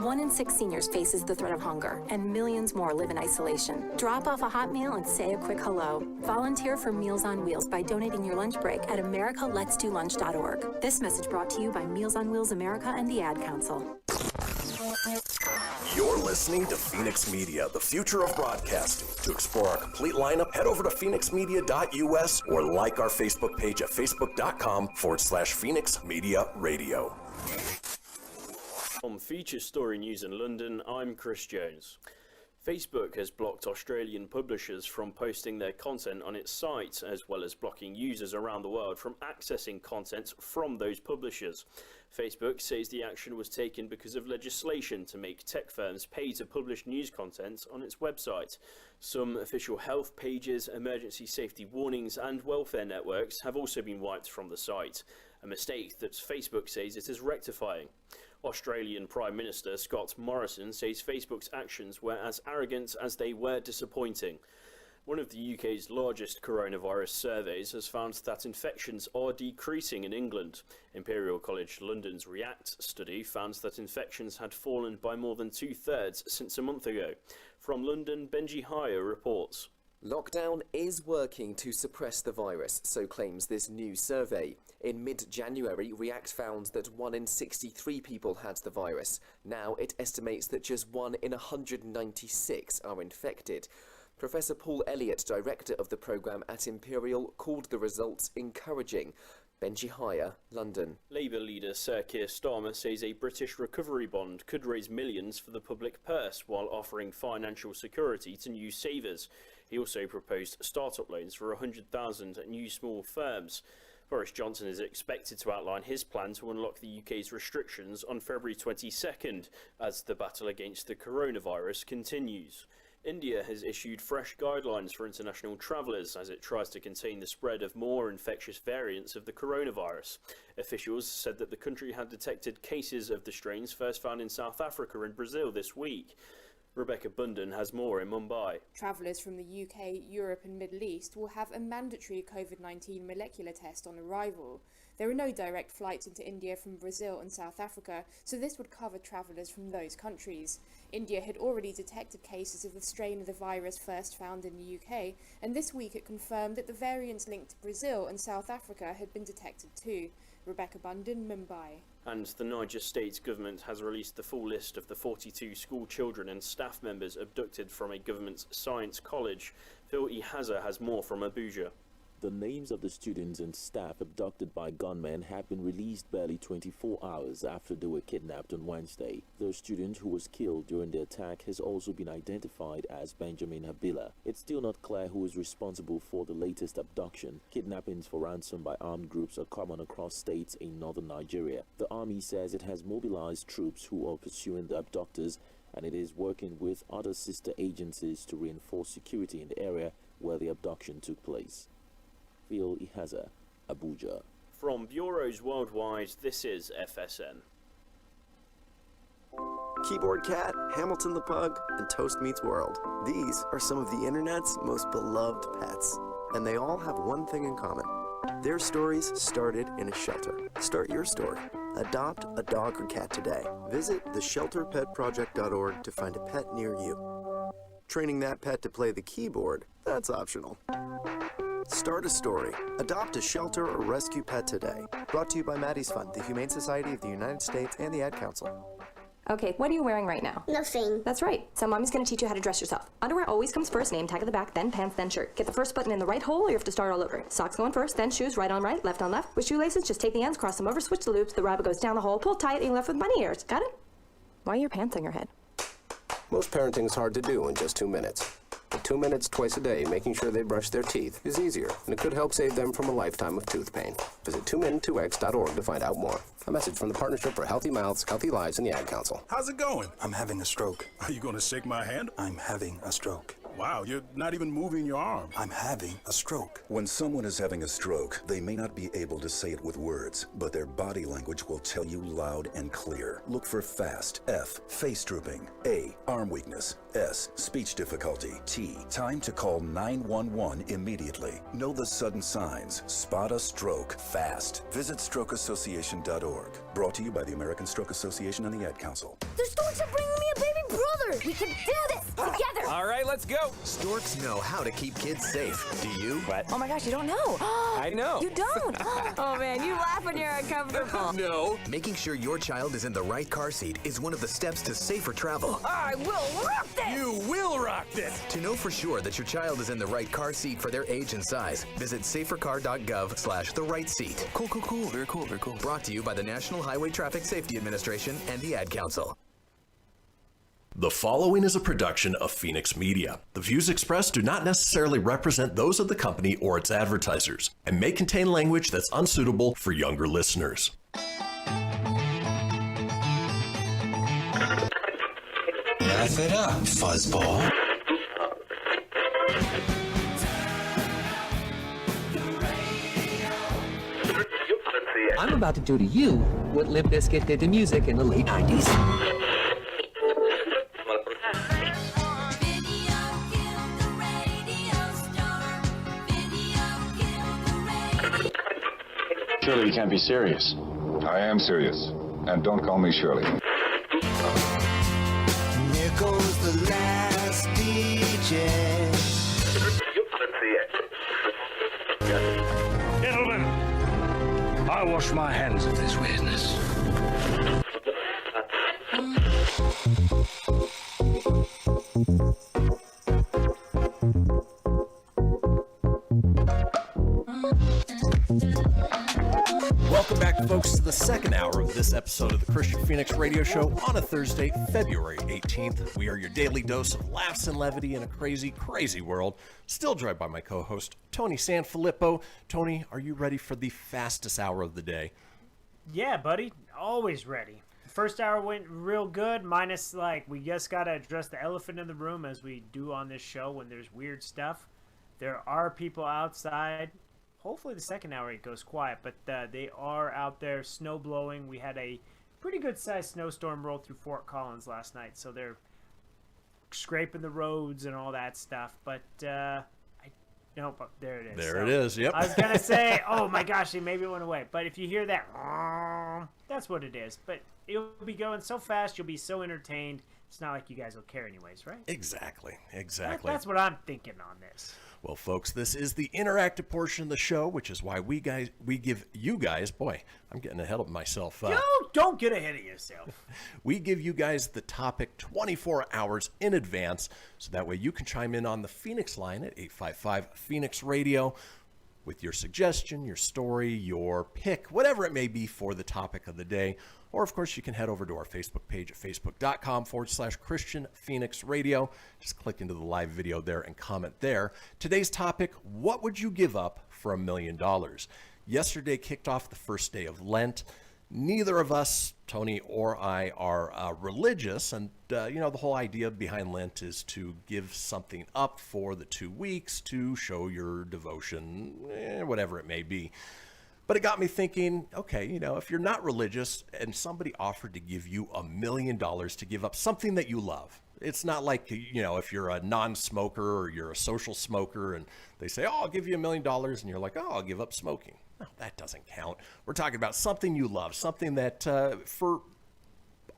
Speaker 2: 1 in 6 seniors faces the threat of hunger, and millions more live in isolation. Drop off a hot meal and say a quick hello. Volunteer for Meals on Wheels by donating your lunch break at americaletsdolunch.org. This message brought to you by Meals on Wheels America and the Ad Council.
Speaker 1: You're listening to Fenix Media, the future of broadcasting. To explore our complete lineup, head over to phoenixmedia.us or like our Facebook page at facebook.com/Fenix Media Radio.
Speaker 13: From Feature Story News in London, I'm Chris Jones. Facebook has blocked Australian publishers from posting their content on its site, as well as blocking users around the world from accessing content from those publishers. Facebook says the action was taken because of legislation to make tech firms pay to publish news content on its website. Some official health pages, emergency safety warnings, and welfare networks have also been wiped from the site, a mistake that Facebook says it is rectifying. Australian Prime Minister Scott Morrison says Facebook's actions were as arrogant as they were disappointing. One of the UK's largest coronavirus surveys has found that infections are decreasing in England. Imperial College London's REACT study found that infections had fallen by more than 2/3 since a month ago. From London, Benji Hire reports.
Speaker 16: Lockdown is working to suppress the virus, so claims this new survey. In mid-January, REACT found that 1 in 63 people had the virus. Now it estimates that just 1 in 196 are infected. Professor Paul Elliott, director of the programme at Imperial, called the results encouraging. Benji Hire, London.
Speaker 13: Labour leader Sir Keir Starmer says a British recovery bond could raise millions for the public purse while offering financial security to new savers. He also proposed start-up loans for 100,000 new small firms. Boris Johnson is expected to outline his plan to unlock the UK's restrictions on February 22nd as the battle against the coronavirus continues. India has issued fresh guidelines for international travellers as it tries to contain the spread of more infectious variants of the coronavirus. Officials said that the country had detected cases of the strains first found in South Africa and Brazil this week. Rebecca Bunden has more in Mumbai.
Speaker 17: Travellers from the UK, Europe and Middle East will have a mandatory COVID-19 molecular test on arrival. There are no direct flights into India from Brazil and South Africa, so this would cover travellers from those countries. India had already detected cases of the strain of the virus first found in the UK, and this week it confirmed that the variants linked to Brazil and South Africa had been detected too. Rebecca Bunden, Mumbai.
Speaker 13: And the Niger State government has released the full list of the 42 school children and staff members abducted from a government science college. Phil Ihaza has more from Abuja.
Speaker 21: The names of the students and staff abducted by gunmen have been released barely 24 hours after they were kidnapped on Wednesday. The student who was killed during the attack has also been identified as Benjamin Habila. It's still not clear who is responsible for the latest abduction. Kidnappings for ransom by armed groups are common across states in northern Nigeria. The army says it has mobilized troops who are pursuing the abductors, and it is working with other sister agencies to reinforce security in the area where the abduction took place. Phil Ihaza, Abuja.
Speaker 13: From bureaus worldwide, this is FSN.
Speaker 11: Keyboard Cat, Hamilton the Pug, and Toast Meets World. These are some of the internet's most beloved pets, and they all have one thing in common. Their stories started in a shelter. Start your story. Adopt a dog or cat today. Visit theshelterpetproject.org to find a pet near you. Training that pet to play the keyboard, that's optional. Start a story. Adopt a shelter or rescue pet today. Brought to you by Maddie's Fund, the Humane Society of the United States, and the Ad Council.
Speaker 22: Okay, what are you wearing right now?
Speaker 23: Nothing.
Speaker 22: That's right. So mommy's gonna teach you how to dress yourself. Underwear always comes first, name tag at the back, then pants, then shirt. Get the first button in the right hole or you have to start all over. Socks going first, then shoes, right on right, left on left. With shoelaces, just take the ends, cross them over, switch the loops, the rabbit goes down the hole, pull tight, and you're left with bunny ears. Got it? Why are your pants on your head?
Speaker 14: Most parenting is hard to do in just 2 minutes. But 2 minutes twice a day making sure they brush their teeth is easier, and it could help save them from a lifetime of tooth pain. Visit 2min2x.org to find out more. A message from the Partnership for Healthy Mouths, Healthy Lives, and the Ad Council.
Speaker 24: How's it going? I'm having a stroke. Are you going to shake my hand? I'm having a stroke.
Speaker 4: Wow, you're not even moving your arm.
Speaker 5: I'm having a stroke. When someone is having a stroke, they may not be able to say it with words, but their body language will tell you loud and clear. Look for FAST. F, face drooping. A, arm weakness. S, speech difficulty. T, time to call 911 immediately. Know the sudden signs. Spot a stroke fast. Visit strokeassociation.org. Brought to you by the American Stroke Association and the Ad Council.
Speaker 20: The storks are bringing me a baby brother. We can do this together.
Speaker 23: All right, let's go.
Speaker 24: Storks know how to keep kids safe. Do you?
Speaker 23: What?
Speaker 20: Oh my gosh, you don't know.
Speaker 23: I know.
Speaker 20: You don't. Oh man, you laugh when you're uncomfortable.
Speaker 24: No. Making sure your child is in the right car seat is one of the steps to safer travel.
Speaker 20: I will rock this.
Speaker 24: You will rock this. To know for sure that your child is in the right car seat for their age and size, visit safercar.gov/the-right-seat. Cool. Very cool. Brought to you by the National Highway Traffic Safety Administration and the Ad Council.
Speaker 1: The following is a production of Fenix Media. The views expressed do not necessarily represent those of the company or its advertisers and may contain language that's unsuitable for younger listeners.
Speaker 24: Laugh it up, fuzzball.
Speaker 25: I'm about to do to you what Limp Bizkit did to music in the late 90s.
Speaker 27: Surely you can't be serious.
Speaker 28: I am serious. And don't call me Shirley.
Speaker 24: Here goes the last DJ.
Speaker 27: Gentlemen, I wash my hands of this weirdness.
Speaker 1: Welcome back, folks, to the second hour of this episode of the Kristian Fenix Radio Show on a Thursday, February 18th. We are your daily dose of laughs and levity in a crazy, crazy world. Still joined by my co-host, Tony Sanfilippo. Tony, are you ready for the fastest hour of the day?
Speaker 7: Yeah, buddy. Always ready. The first hour went real good, minus, we just got to address the elephant in the room as we do on this show when there's weird stuff. There are people outside. Hopefully the second hour it goes quiet, but they are out there snow blowing. We had a pretty good sized snowstorm roll through Fort Collins last night, so they're scraping the roads and all that stuff. But there it is.
Speaker 1: There it is. Yep.
Speaker 7: I was gonna say, oh my gosh, maybe it went away. But if you hear that, that's what it is. But it'll be going so fast, you'll be so entertained. It's not like you guys will care anyways, right?
Speaker 1: Exactly.
Speaker 7: That's what I'm thinking on this.
Speaker 1: Well, folks, this is the interactive portion of the show, which is why we give you guys, boy, I'm getting ahead of myself.
Speaker 7: Don't get ahead of yourself.
Speaker 1: We give you guys the topic 24 hours in advance, so that way you can chime in on the Fenix line at 855-FENIX-RADIO with your suggestion, your story, your pick, whatever it may be for the topic of the day. Or, of course, you can head over to our Facebook page at facebook.com/Kristian Fenix Radio. Just click into the live video there and comment there. Today's topic, what would you give up for $1 million? Yesterday kicked off the first day of Lent. Neither of us, Tony or I, are religious. And, the whole idea behind Lent is to give something up for the 2 weeks to show your devotion, whatever it may be. But it got me thinking, okay, if you're not religious and somebody offered to give you $1 million to give up something that you love, it's not like, if you're a non-smoker or you're a social smoker and they say, oh, I'll give you $1 million. And you're like, oh, I'll give up smoking. No, that doesn't count. We're talking about something you love, something that for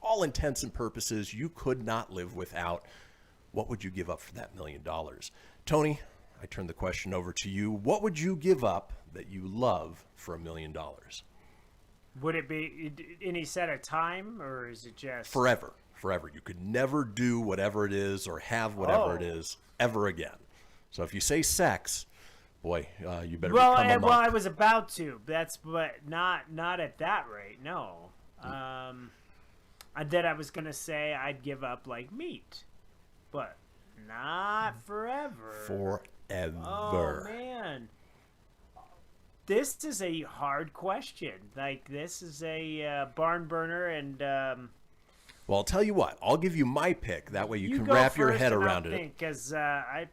Speaker 1: all intents and purposes, you could not live without. What would you give up for that $1 million? Tony, I turn the question over to you. What would you give up that you love for $1 million?
Speaker 7: Would it be any set of time, or is it just
Speaker 1: forever? You could never do whatever it is or have whatever it is ever again. So if you say sex, boy, you better become a monk.
Speaker 7: Well, I was about to. But not at that rate. No. Then I was gonna say I'd give up meat, but not forever.
Speaker 1: Forever.
Speaker 7: Oh man. This is a hard question. This is a barn burner, and
Speaker 1: Well, I'll tell you what. I'll give you my pick. That way you can
Speaker 7: go
Speaker 1: wrap your
Speaker 7: first
Speaker 1: head
Speaker 7: and
Speaker 1: around
Speaker 7: I'll
Speaker 1: it.
Speaker 7: think, because I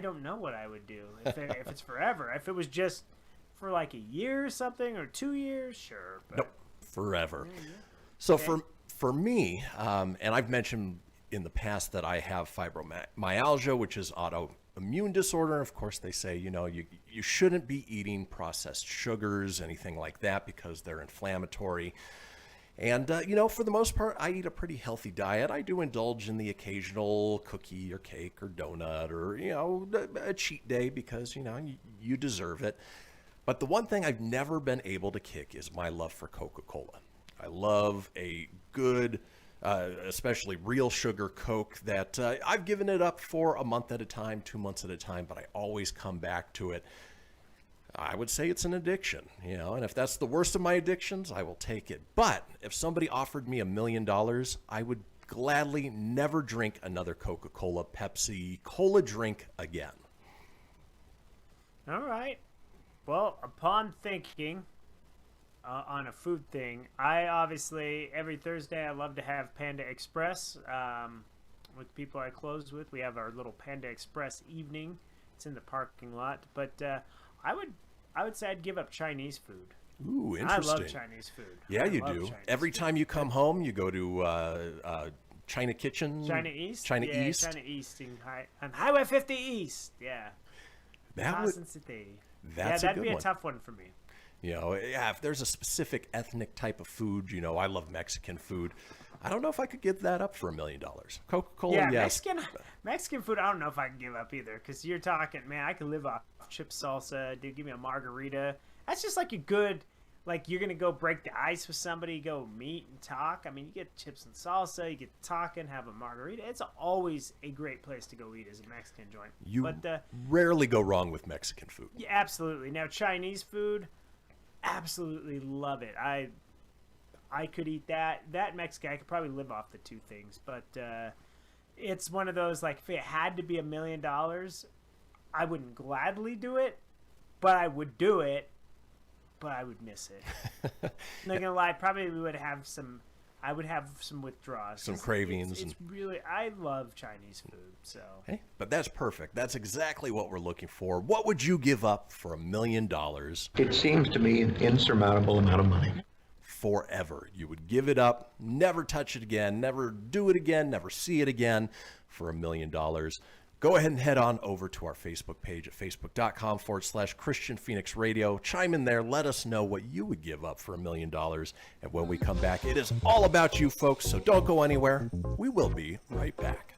Speaker 7: don't know what I would do if it's forever. If it was just for like a year or something, or 2 years, sure. But...
Speaker 1: Nope, forever. So for me, and I've mentioned in the past that I have fibromyalgia, which is autoimmune disorder. Of course, they say, you know, you shouldn't be eating processed sugars, anything like that, because they're inflammatory. And, you know, for the most part, I eat a pretty healthy diet. I do indulge in the occasional cookie or cake or donut or, you know, a cheat day because, you know, you deserve it. But the one thing I've never been able to kick is my love for Coca-Cola. I love a good, especially real sugar Coke that I've given it up for a month at a time, 2 months at a time, but I always come back to it. I would say it's an addiction, you know, and if that's the worst of my addictions, I will take it. But if somebody offered me $1 million, I would gladly never drink another Coca-Cola, Pepsi, cola drink again.
Speaker 7: All right. Well, upon thinking on a food thing, I obviously, every Thursday, I love to have Panda Express with people I close with. We have our little Panda Express evening. It's in the parking lot. But I would say I'd give up Chinese food.
Speaker 1: Ooh, interesting.
Speaker 7: I love Chinese food.
Speaker 1: Yeah, you do. Every time you come home, you go to China Kitchen.
Speaker 7: China East?
Speaker 1: China
Speaker 7: yeah,
Speaker 1: East.
Speaker 7: China East on Highway 50 East. Yeah.
Speaker 1: That'd
Speaker 7: that'd be a tough one for me.
Speaker 1: You know, yeah, if there's a specific ethnic type of food, you know, I love Mexican food. I don't know if I could give that up for $1 million. Coca-Cola,
Speaker 7: yeah,
Speaker 1: yes.
Speaker 7: Mexican food, I don't know if I can give up either. Because you're talking, man, I could live off chip salsa. Dude, give me a margarita. That's just like a good, like you're going to go break the ice with somebody, go meet and talk. I mean, you get chips and salsa, you get talking, have a margarita. It's always a great place to go eat as a Mexican joint.
Speaker 1: You rarely go wrong with Mexican food.
Speaker 7: Yeah, absolutely. Now, Chinese food, absolutely love it. I could eat that Mexican. I could probably live off the two things, but it's one of those, like, if it had to be $1 million, I wouldn't gladly do it, but I would do it, but I would miss it. Not gonna lie, probably I would have some withdrawals.
Speaker 1: Some cravings.
Speaker 7: It's really, I love Chinese food, so.
Speaker 1: Hey, but that's perfect. That's exactly what we're looking for. What would you give up for $1 million?
Speaker 25: It seems to me an insurmountable amount of money.
Speaker 1: Forever. You would give it up, never touch it again, never do it again, never see it again for $1 million. Go ahead and head on over to our Facebook page at facebook.com/Kristian Fenix Radio. Chime in there. Let us know what you would give up for $1 million. And when we come back, it is all about you folks, so don't go anywhere. We will be right back.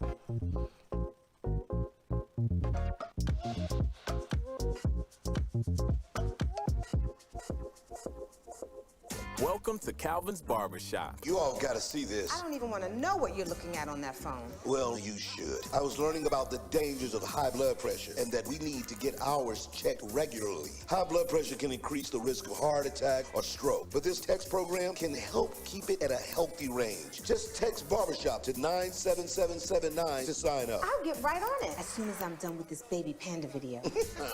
Speaker 3: Welcome to Calvin's Barbershop.
Speaker 6: You all gotta see this.
Speaker 8: I don't even want to know what you're looking at on that phone.
Speaker 6: Well, you should. I was learning about the dangers of high blood pressure and that we need to get ours checked regularly. High blood pressure can increase the risk of heart attack or stroke, but this text program can help keep it at a healthy range. Just text Barbershop to 97779 to sign up.
Speaker 8: I'll get right on it as soon as I'm done with this baby panda video.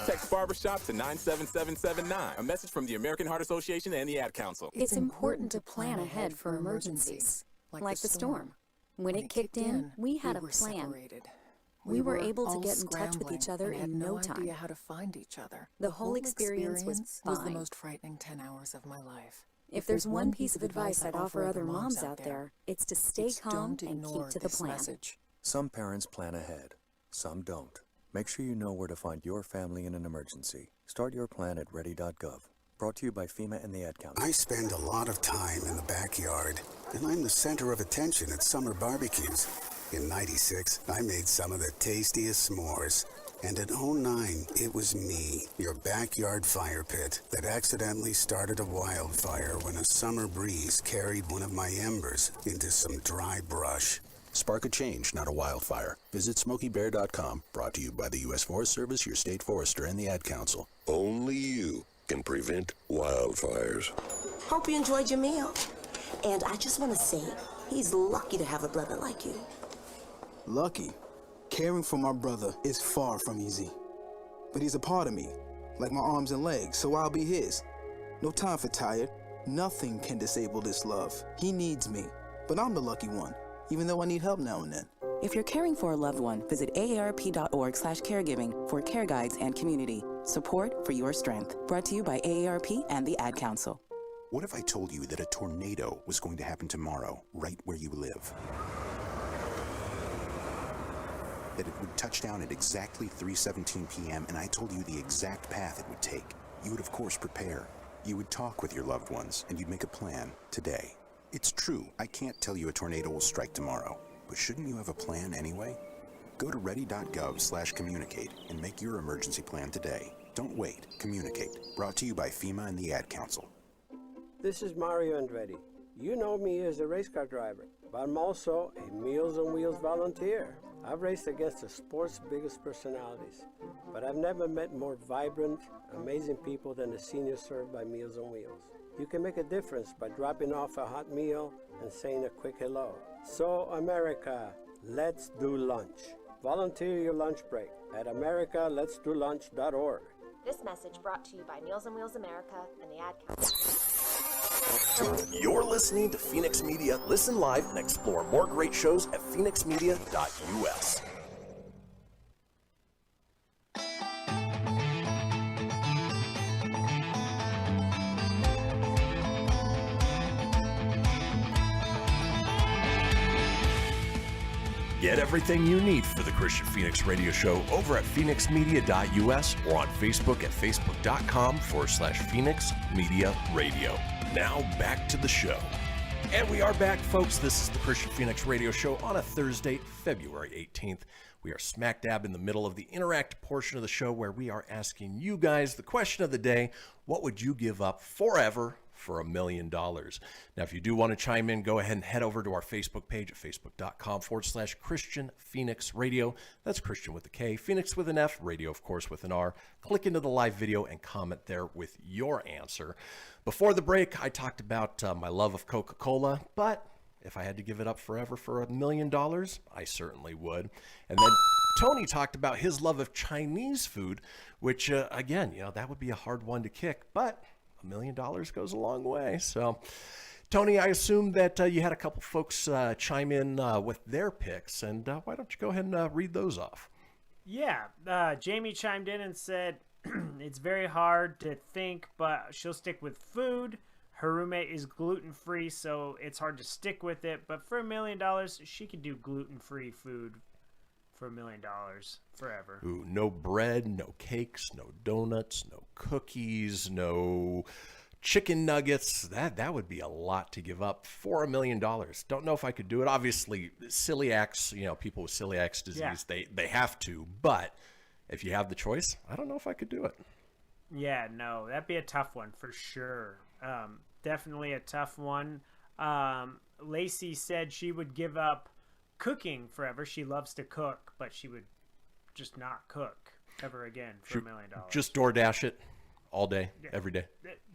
Speaker 3: Text Barbershop to 97779. A message from the American Heart Association and the Ad Council.
Speaker 9: It's important to plan ahead for emergencies, like the storm. When it kicked in, we had a plan. We were able to get in touch with each other in no time.
Speaker 10: idea how to find each other.
Speaker 9: The whole experience was
Speaker 10: the
Speaker 9: fine.
Speaker 10: most frightening 10 hours of my life.
Speaker 9: If there's one piece of advice I'd offer other moms out there, it's to stay calm
Speaker 10: don't
Speaker 9: and
Speaker 10: ignore
Speaker 9: keep to the
Speaker 10: this
Speaker 9: plan.
Speaker 10: message.
Speaker 18: Some parents plan ahead, some don't. Make sure you know where to find your family in an emergency. Start your plan at ready.gov. Brought to you by FEMA and the Ad Council.
Speaker 23: I spend a lot of time in the backyard, and I'm the center of attention at summer barbecues. In '96, I made some of the tastiest s'mores. And in '09, it was me, your backyard fire pit, that accidentally started a wildfire when a summer breeze carried one of my embers into some dry brush.
Speaker 26: Spark a change, not a wildfire. Visit SmokeyBear.com. Brought to you by the U.S. Forest Service, your state forester, and the Ad Council.
Speaker 29: Only you can prevent wildfires.
Speaker 30: Hope you enjoyed your meal. And I just want to say, he's lucky to have a brother like you.
Speaker 31: Lucky? Caring for my brother is far from easy. But he's a part of me, like my arms and legs, so I'll be his. No time for tired. Nothing can disable this love. He needs me, but I'm the lucky one. even though I need help now and then.
Speaker 2: If you're caring for a loved one, visit aarp.org/caregiving for care guides and community. Support for your strength. Brought to you by AARP and the Ad Council.
Speaker 26: What if I told you that a tornado was going to happen tomorrow, right where you live? That it would touch down at exactly 3:17 p.m., and I told you the exact path it would take. You would, of course, prepare. You would talk with your loved ones, and you'd make a plan today. It's true, I can't tell you a tornado will strike tomorrow, but shouldn't you have a plan anyway? Go to ready.gov/communicate and make your emergency plan today. Don't wait. Communicate. Brought to you by FEMA and the Ad Council.
Speaker 11: This is Mario Andretti. You know me as a race car driver, but I'm also a Meals on Wheels volunteer. I've raced against the sport's biggest personalities, but I've never met more vibrant, amazing people than the seniors served by Meals on Wheels. You can make a difference by dropping off a hot meal and saying a quick hello. So, America, let's do lunch. Volunteer your lunch break at americaletsdolunch.org.
Speaker 12: This message brought to you by Meals on Wheels America and the Ad Council.
Speaker 1: You're listening to Fenix Media. Listen live and explore more great shows at phoenixmedia.us. Get everything you need for the Kristian Fenix radio show over at phoenixmedia.us or on Facebook at facebook.com/Fenix Media Radio. Now back to the show. And we are back, folks. This is the Kristian Fenix radio show on a Thursday, February 18th. We are smack dab in the middle of the interactive portion of the show where we are asking you guys the question of the day: what would you give up forever for $1 million? Now, if you do want to chime in, go ahead and head over to our Facebook page at facebook.com/Kristian Fenix Radio. That's Kristian with a K, Phoenix with an F, radio, of course, with an R. Click into the live video and comment there with your answer. Before the break, I talked about my love of Coca-Cola, but if I had to give it up forever for $1 million, I certainly would. And then Tony talked about his love of Chinese food, which, again, that would be a hard one to kick, but $1 million goes a long way. So, Tony, I assume that you had a couple folks chime in with their picks, and why don't you go ahead and read those off?
Speaker 7: Yeah, Jamie chimed in and said, it's very hard to think, but she'll stick with food. Her roommate is gluten-free, so it's hard to stick with it. But for $1 million, she could do gluten-free food for $1 million forever.
Speaker 1: Ooh, no bread, no cakes, no donuts, no cookies, no chicken nuggets. That would be a lot to give up for $1 million. Don't know if I could do it. Obviously, celiacs, people with celiac disease, they have to. But if you have the choice, I don't know if I could do it.
Speaker 7: Yeah, no, that'd be a tough one for sure. Definitely a tough one. Lacey said she would give up cooking forever. She loves to cook, but she would just not cook ever again for $1 million.
Speaker 1: Just DoorDash it all day, every day.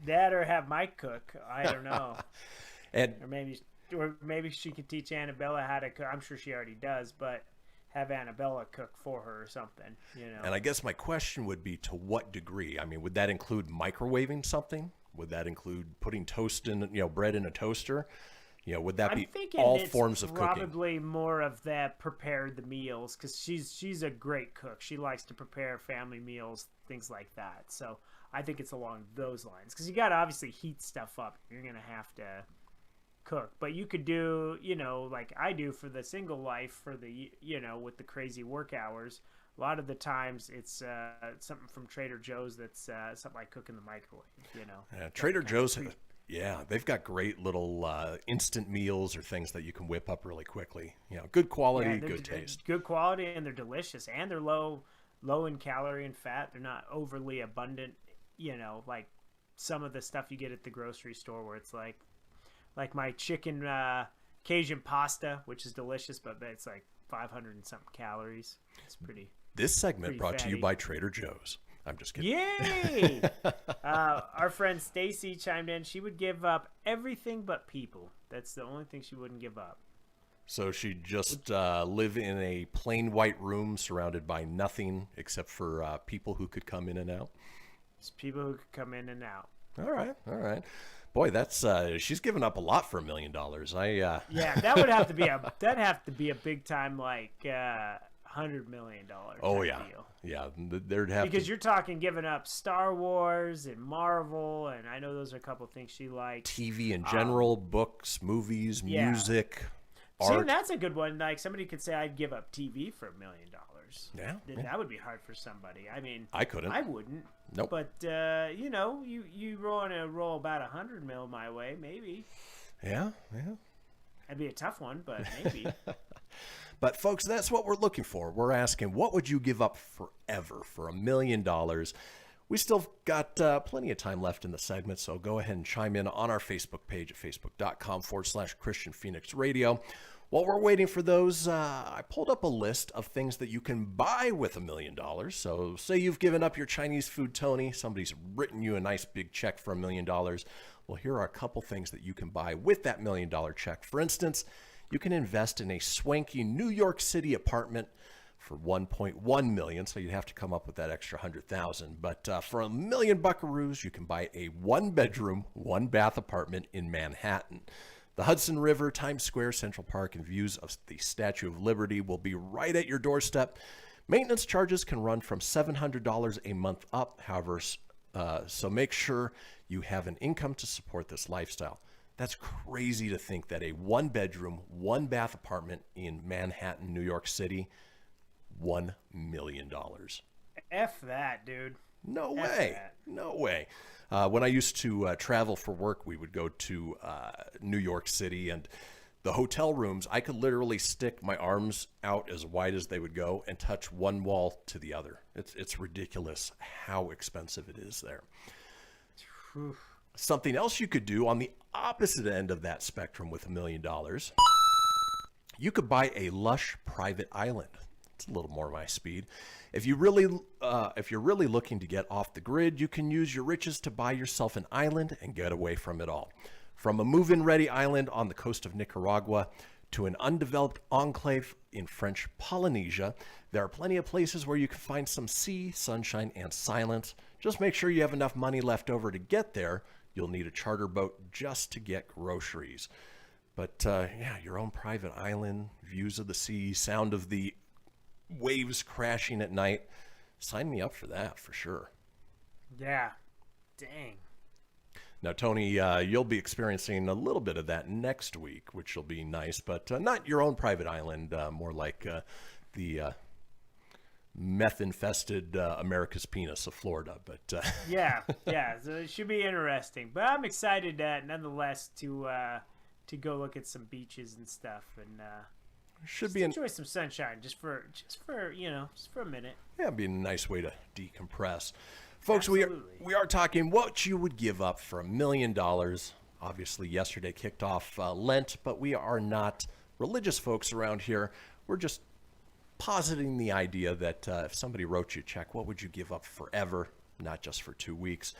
Speaker 7: That or have Mike cook. I don't know.
Speaker 1: And
Speaker 7: or maybe she could teach Annabella how to cook. I'm sure she already does, but have Annabella cook for her or something,
Speaker 1: And I guess my question would be, to what degree? I mean, would that include microwaving something? Would that include putting toast in, bread in a toaster? Would that be all forms of cooking?
Speaker 7: Probably more of that, prepare the meals, because she's a great cook. She likes to prepare family meals, things like that. So I think it's along those lines, because you got to obviously heat stuff up. You're going to have to cook, but you could do, like I do for the single life, for the, with the crazy work hours. A lot of the times it's something from Trader Joe's that's something I cook in the microwave,
Speaker 1: Yeah, Trader Joe's, they've got great little instant meals or things that you can whip up really quickly. Good quality, good taste.
Speaker 7: Good quality, and they're delicious, and they're low in calorie and fat. They're not overly abundant, like some of the stuff you get at the grocery store where it's like my chicken Cajun pasta, which is delicious, but it's like 500 and something calories. It's pretty.
Speaker 1: This segment brought
Speaker 7: fatty.
Speaker 1: to you by Trader Joe's. I'm just kidding.
Speaker 7: Yay! Our friend Stacy chimed in. She would give up everything but people. That's the only thing she wouldn't give up.
Speaker 1: So she'd just live in a plain white room surrounded by nothing except for people who could come in and out?
Speaker 7: Just people who could come in and out.
Speaker 1: All right. Boy, that's she's given up a lot for $1 million.
Speaker 7: Yeah, that would have to be a big time like $100 million.
Speaker 1: Oh yeah,
Speaker 7: deal.
Speaker 1: Yeah. There'd have
Speaker 7: because you're talking giving up Star Wars and Marvel, and I know those are a couple things she likes.
Speaker 1: TV in general, books, movies, music, art.
Speaker 7: See, that's a good one. Like somebody could say, I'd give up TV for $1 million.
Speaker 1: Yeah,
Speaker 7: that would be hard for somebody. I mean,
Speaker 1: I couldn't.
Speaker 7: I wouldn't.
Speaker 1: Nope.
Speaker 7: But you know, you want to roll about $100 million my way, maybe.
Speaker 1: Yeah.
Speaker 7: That'd be a tough one, but maybe.
Speaker 1: But folks, that's what we're looking for. We're asking, what would you give up forever for $1 million? We still got plenty of time left in the segment, so go ahead and chime in on our Facebook page at facebook.com/Kristian Fenix Radio. While we're waiting for those, I pulled up a list of things that you can buy with $1 million. So say you've given up your Chinese food, Tony. Somebody's written you a nice big check for $1 million. Well, here are a couple things that you can buy with that $1 million check. For instance, you can invest in a swanky New York City apartment for $1.1 million, so you'd have to come up with that extra $100,000. But for $1 million buckaroos, you can buy a 1-bedroom, 1-bath apartment in Manhattan. The Hudson River, Times Square, Central Park, and views of the Statue of Liberty will be right at your doorstep. Maintenance charges can run from $700 a month up, however, so make sure you have an income to support this lifestyle. That's crazy to think that a 1-bedroom, 1-bath apartment in Manhattan, New York City, $1 million.
Speaker 7: F that, dude.
Speaker 1: No way. No way. When I used to travel for work, we would go to New York City, and the hotel rooms, I could literally stick my arms out as wide as they would go and touch one wall to the other. It's ridiculous how expensive it is there. Something else you could do on the opposite end of that spectrum with $1 million, you could buy a lush private island. It's a little more my speed. If you're really looking to get off the grid, you can use your riches to buy yourself an island and get away from it all. From a move-in ready island on the coast of Nicaragua to an undeveloped enclave in French Polynesia, there are plenty of places where you can find some sea, sunshine, and silence. Just make sure you have enough money left over to get there. You'll need a charter boat just to get groceries. But yeah, your own private island, views of the sea, sound of the waves crashing at night. Sign me up for that for sure.
Speaker 7: Yeah. Dang.
Speaker 1: Now, Tony, you'll be experiencing a little bit of that next week, which will be nice, but not your own private island, more like the meth-infested America's penis of Florida. But
Speaker 7: yeah, so it should be interesting. But I'm excited, nonetheless, to go look at some beaches and stuff, and enjoy some sunshine just for a minute.
Speaker 1: Yeah, it'd be a nice way to decompress. Folks, we are talking what you would give up for $1 million. Obviously, yesterday kicked off Lent, but we are not religious folks around here. We're just positing the idea that if somebody wrote you a check, what would you give up forever, not just for 2 weeks?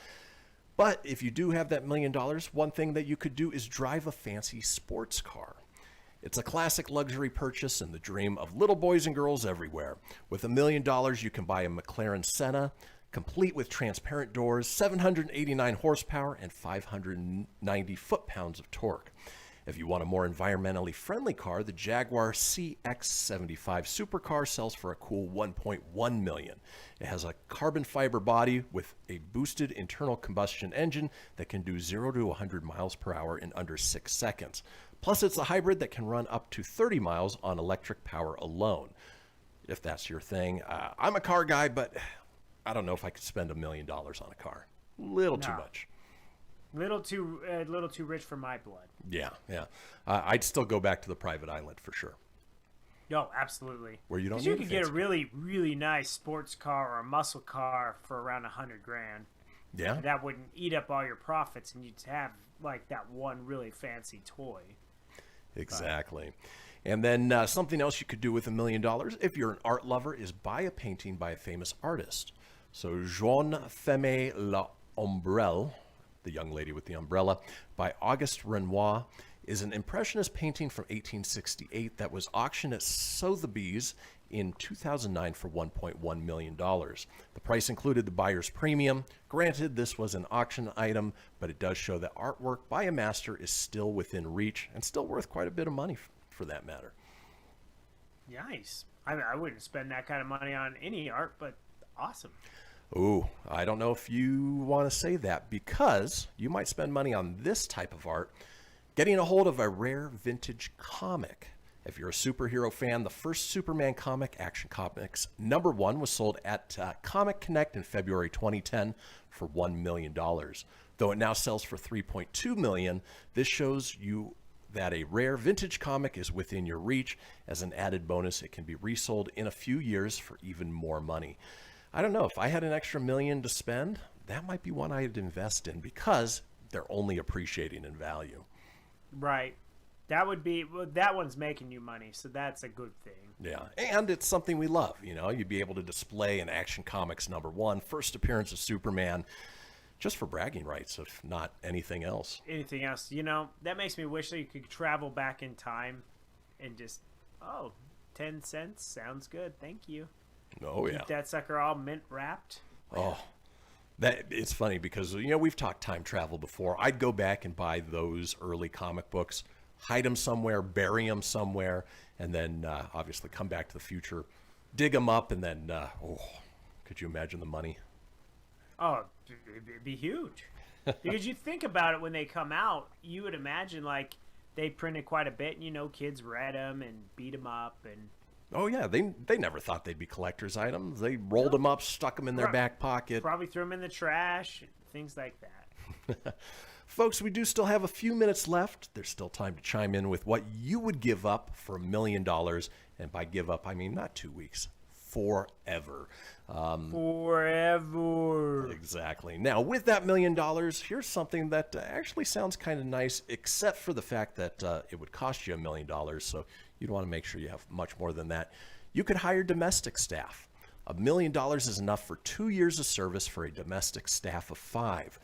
Speaker 1: But if you do have that $1 million, one thing that you could do is drive a fancy sports car. It's a classic luxury purchase and the dream of little boys and girls everywhere. With $1 million, you can buy a McLaren Senna, complete with transparent doors, 789 horsepower, and 590 foot-pounds of torque. If you want a more environmentally friendly car, the Jaguar CX-75 supercar sells for a cool $1.1 million. It has a carbon fiber body with a boosted internal combustion engine that can do 0 to 100 miles per hour in under 6 seconds. Plus, it's a hybrid that can run up to 30 miles on electric power alone. If that's your thing. I'm a car guy, but I don't know if I could spend $1 million on a car. Little too much.
Speaker 7: Little too rich for my blood.
Speaker 1: Yeah. I'd still go back to the private island for sure.
Speaker 7: No, absolutely.
Speaker 1: Where you don't need
Speaker 7: you could get a really, really nice sports car or a muscle car for around $100,000.
Speaker 1: Yeah.
Speaker 7: That wouldn't eat up all your profits, and you'd have like that one really fancy toy.
Speaker 1: Exactly. And then something else you could do with $1 million, if you're an art lover, is buy a painting by a famous artist. So Jeune Femme l'Ombrelle, the young lady with the umbrella, by Auguste Renoir, is an impressionist painting from 1868 that was auctioned at Sotheby's in 2009 for $1.1 million. The price included the buyer's premium. Granted, this was an auction item, but it does show that artwork by a master is still within reach and still worth quite a bit of money for that matter.
Speaker 7: Nice. I wouldn't spend that kind of money on any art, but awesome.
Speaker 1: Ooh, I don't know if you want to say that, because you might spend money on this type of art, getting a hold of a rare vintage comic. If you're a superhero fan, the first Superman comic, Action Comics #1, was sold at Comic Connect in February 2010 for $1 million. Though it now sells for $3.2 million, this shows you that a rare vintage comic is within your reach. As an added bonus, it can be resold in a few years for even more money. I don't know, if I had an extra $1 million to spend, that might be one I'd invest in, because they're only appreciating in value.
Speaker 7: Right. That would be, well, that one's making you money, so that's a good thing.
Speaker 1: Yeah, and it's something we love. You know, you'd be able to display an Action Comics #1, first appearance of Superman, just for bragging rights, if not anything else.
Speaker 7: Anything else, you know, that makes me wish that you could travel back in time and just, 10 cents, sounds good, thank you.
Speaker 1: Oh, yeah.
Speaker 7: Keep that sucker all mint wrapped.
Speaker 1: Oh, that it's funny because, you know, we've talked time travel before. I'd go back and buy those early comic books, hide them somewhere, bury them somewhere, and then obviously come back to the future, dig them up, and then, could you imagine the money?
Speaker 7: Oh, it'd be huge. Because you think about it when they come out, you would imagine, like, they printed quite a bit, and, you know, kids read them and beat them up. And
Speaker 1: oh, yeah, they never thought they'd be collector's items. They rolled them up, stuck them in their back pocket.
Speaker 7: Probably threw them in the trash, things like that.
Speaker 1: Folks, we do still have a few minutes left. There's still time to chime in with what you would give up for $1 million. And by give up, I mean not 2 weeks, forever.
Speaker 7: Forever.
Speaker 1: Exactly. Now, with that $1 million, here's something that actually sounds kind of nice, except for the fact that it would cost you $1 million. So you'd want to make sure you have much more than that. You could hire domestic staff. $1 million is enough for 2 years of service for a domestic staff of 5.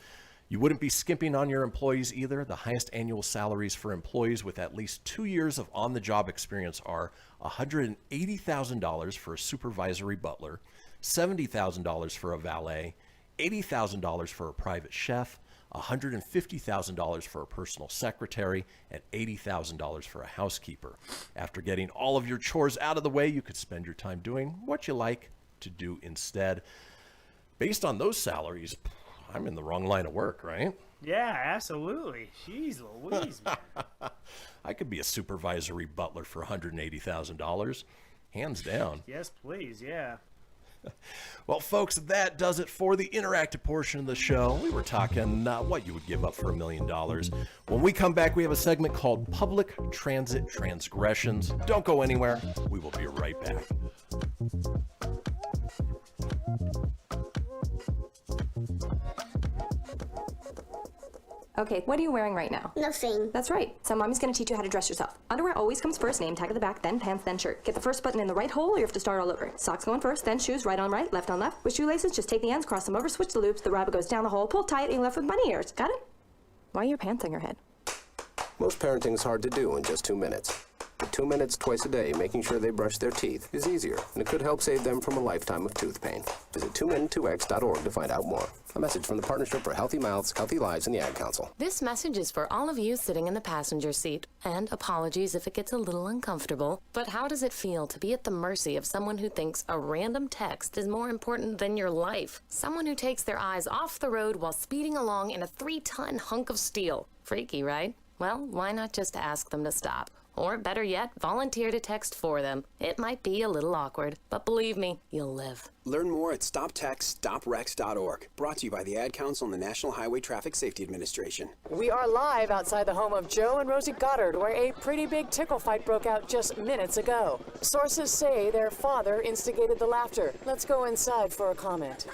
Speaker 1: You wouldn't be skimping on your employees either. The highest annual salaries for employees with at least 2 years of on-the-job experience are $180,000 for a supervisory butler, $70,000 for a valet, $80,000 for a private chef, $150,000 for a personal secretary, and $80,000 for a housekeeper. After getting all of your chores out of the way, you could spend your time doing what you like to do instead. Based on those salaries, I'm in the wrong line of work, right?
Speaker 7: Yeah, absolutely. Jeez Louise, man.
Speaker 1: I could be a supervisory butler for $180,000, hands down.
Speaker 7: Yes, please, yeah.
Speaker 1: Well, folks, that does it for the interactive portion of the show. We were talking what you would give up for $1 million. When we come back, we have a segment called Public Transit Transgressions. Don't go anywhere. We will be right back.
Speaker 4: Okay, what are you wearing right now?
Speaker 5: Nothing.
Speaker 4: That's right. So mommy's gonna teach you how to dress yourself. Underwear always comes first, name tag at the back, then pants, then shirt. Get the first button in the right hole or you have to start all over. Socks going first, then shoes, right on right, left on left. With shoelaces, just take the ends, cross them over, switch the loops, the rabbit goes down the hole, pull tight, and you're left with bunny ears. Got it? Why are your pants on your head?
Speaker 13: Most parenting is hard to do in just 2 minutes. 2 minutes twice a day, making sure they brush their teeth, is easier, and it could help save them from a lifetime of tooth pain. Visit 2min2x.org to find out more. A message from the Partnership for Healthy Mouths, Healthy Lives, and the Ad Council.
Speaker 14: This message is for all of you sitting in the passenger seat. And apologies if it gets a little uncomfortable, but how does it feel to be at the mercy of someone who thinks a random text is more important than your life? Someone who takes their eyes off the road while speeding along in a 3-ton hunk of steel. Freaky, right? Well, why not just ask them to stop? Or better yet, volunteer to text for them. It might be a little awkward, but believe me, you'll live.
Speaker 15: Learn more at StopTextStopWrecks.org. Brought to you by the Ad Council and the National Highway Traffic Safety Administration.
Speaker 16: We are live outside the home of Joe and Rosie Goddard, where a pretty big tickle fight broke out just minutes ago. Sources say their father instigated the laughter. Let's go inside for a comment.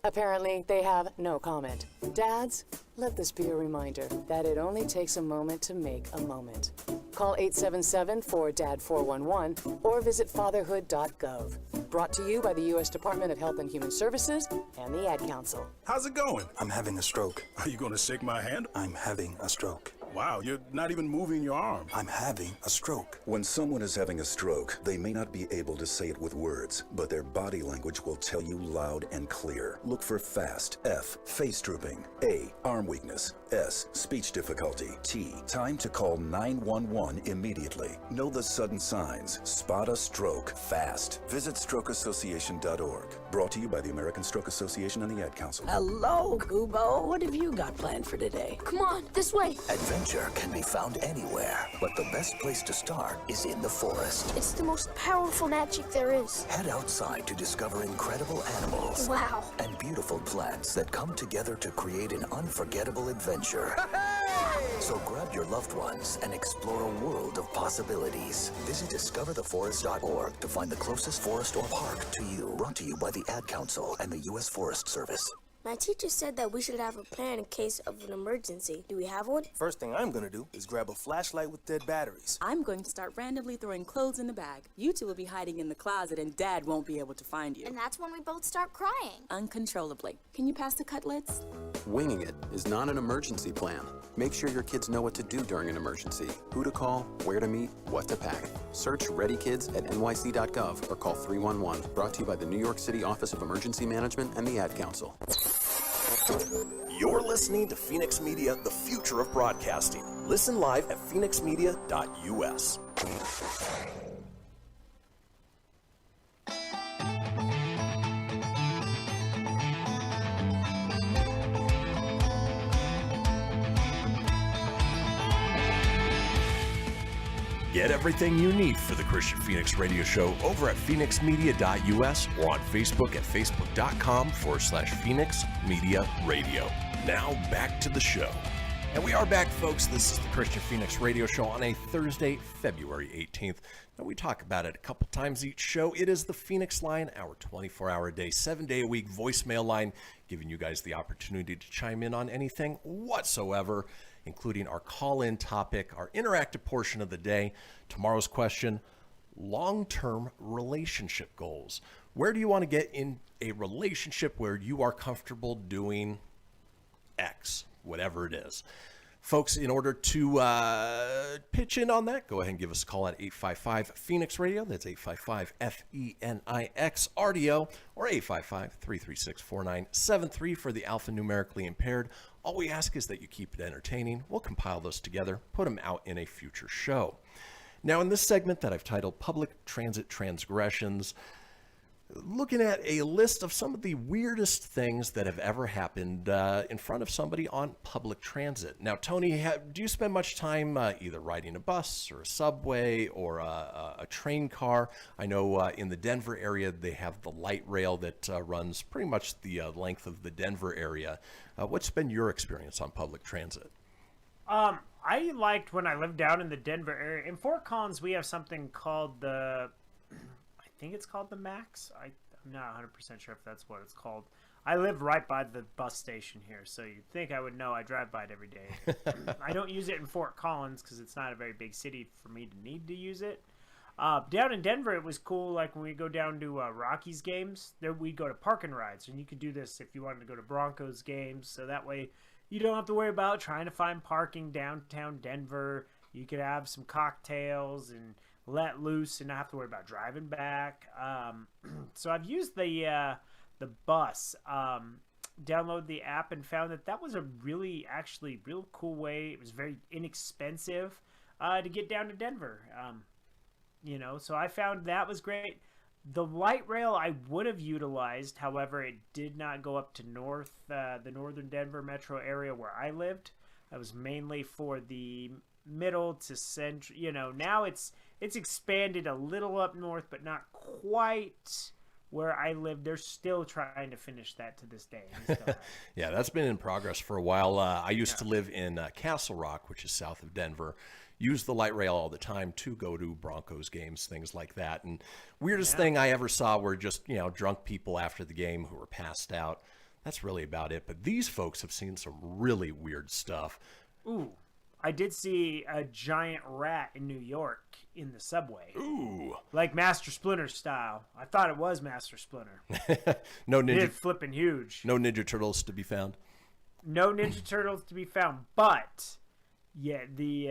Speaker 16: Apparently, they have no comment. Dads, let this be a reminder that it only takes a moment to make a moment. Call 877-4DAD-411 or visit fatherhood.gov. Brought to you by the U.S. Department of Health and Human Services and the Ad Council.
Speaker 17: How's it going?
Speaker 31: I'm having a stroke.
Speaker 17: Are you going to shake my hand?
Speaker 31: I'm having a stroke.
Speaker 5: Wow, you're not even moving your arm.
Speaker 18: I'm having a stroke.
Speaker 6: When someone is having a stroke, they may not be able to say it with words, but their body language will tell you loud and clear. Look for FAST. F, face drooping. A, arm weakness. S, speech difficulty. T, time to call 911 immediately. Know the sudden signs. Spot a stroke fast. Visit strokeassociation.org. Brought to you by the American Stroke Association and the Ad Council.
Speaker 17: Hello, Kubo. What have you got planned for today?
Speaker 19: Come on, this way.
Speaker 17: Adventure can be found anywhere, but the best place to start is in the forest.
Speaker 19: It's the most powerful magic there is.
Speaker 17: Head outside to discover incredible animals.
Speaker 19: Wow.
Speaker 17: And beautiful plants that come together to create an unforgettable adventure. So grab your loved ones and explore a world of possibilities. Visit discovertheforest.org to find the closest forest or park to you. Brought to you by the Ad Council and the U.S. Forest Service.
Speaker 19: My teacher said that we should have a plan in case of an emergency. Do we have one?
Speaker 6: First thing I'm gonna do is grab a flashlight with dead batteries.
Speaker 2: I'm going to start randomly throwing clothes in the bag. You two will be hiding in the closet and Dad won't be able to find you.
Speaker 19: And that's when we both start crying.
Speaker 2: Uncontrollably. Can you pass the cutlets?
Speaker 13: Winging it is not an emergency plan. Make sure your kids know what to do during an emergency, who to call, where to meet, what to pack. Search Ready Kids at nyc.gov or call 311. Brought to you by the New York City Office of Emergency Management and the Ad Council.
Speaker 1: You're listening to Fenix Media, the future of broadcasting. Listen live at phoenixmedia.us. Get everything you need for the Kristian Fenix Radio Show over at phoenixmedia.us or on Facebook at facebook.com/Fenix Media Radio. Now back to the show. And we are back, folks. This is the Kristian Fenix Radio Show on a Thursday, February 18th. Now, we talk about it a couple times each show. It is the Fenix Line, our 24-hour-a-day, 7-day-a-week voicemail line, giving you guys the opportunity to chime in on anything whatsoever, including our call-in topic, our interactive portion of the day. Tomorrow's question, long-term relationship goals. Where do you want to get in a relationship where you are comfortable doing X, whatever it is? Folks, in order to pitch in on that, go ahead and give us a call at 855-PHOENIX-RADIO. That's 855-FENIX-RDIO or 855-336-4973 for the alphanumerically impaired. All we ask is that you keep it entertaining. We'll compile those together, put them out in a future show. Now, in this segment that I've titled Public Transit Transgressions, looking at a list of some of the weirdest things that have ever happened in front of somebody on public transit. Now, Tony, do you spend much time either riding a bus or a subway or a train car? I know in the Denver area, they have the light rail that runs pretty much the length of the Denver area. What's been your experience on public transit?
Speaker 7: I liked when I lived down in the Denver area. In Fort Collins, we have something called the... I think it's called the Max. I'm not 100% sure if that's what it's called. I live right by the bus station here, so you'd think I would know. I drive by it every day. I don't use it in Fort Collins because it's not a very big city for me to need to use it. Down in Denver, it was cool. Like when we go down to Rockies games, there we'd go to park and rides, and you could do this if you wanted to go to Broncos games. So that way, you don't have to worry about trying to find parking downtown Denver. You could have some cocktails and let loose and not have to worry about driving back. So I've used the bus, download the app and found that was a really actually real cool way. It was very inexpensive to get down to Denver. So I found that was great. The light rail I would have utilized, however, it did not go up to the northern Denver metro area where I lived. That was mainly for the middle to central. Now it's expanded a little up north, but not quite where I live. They're still trying to finish that to this day.
Speaker 1: Yeah, that's been in progress for a while. I used to live in Castle Rock, which is south of Denver. Use the light rail all the time to go to Broncos games, things like that. And weirdest thing I ever saw were just, drunk people after the game who were passed out. That's really about it. But these folks have seen some really weird stuff.
Speaker 7: Ooh. I did see a giant rat in New York in the subway.
Speaker 1: Ooh.
Speaker 7: Like Master Splinter style. I thought it was Master Splinter.
Speaker 1: No ninja.
Speaker 7: It's flipping huge.
Speaker 1: No Ninja Turtles to be found.
Speaker 7: No Ninja Turtles to be found. But Yeah, the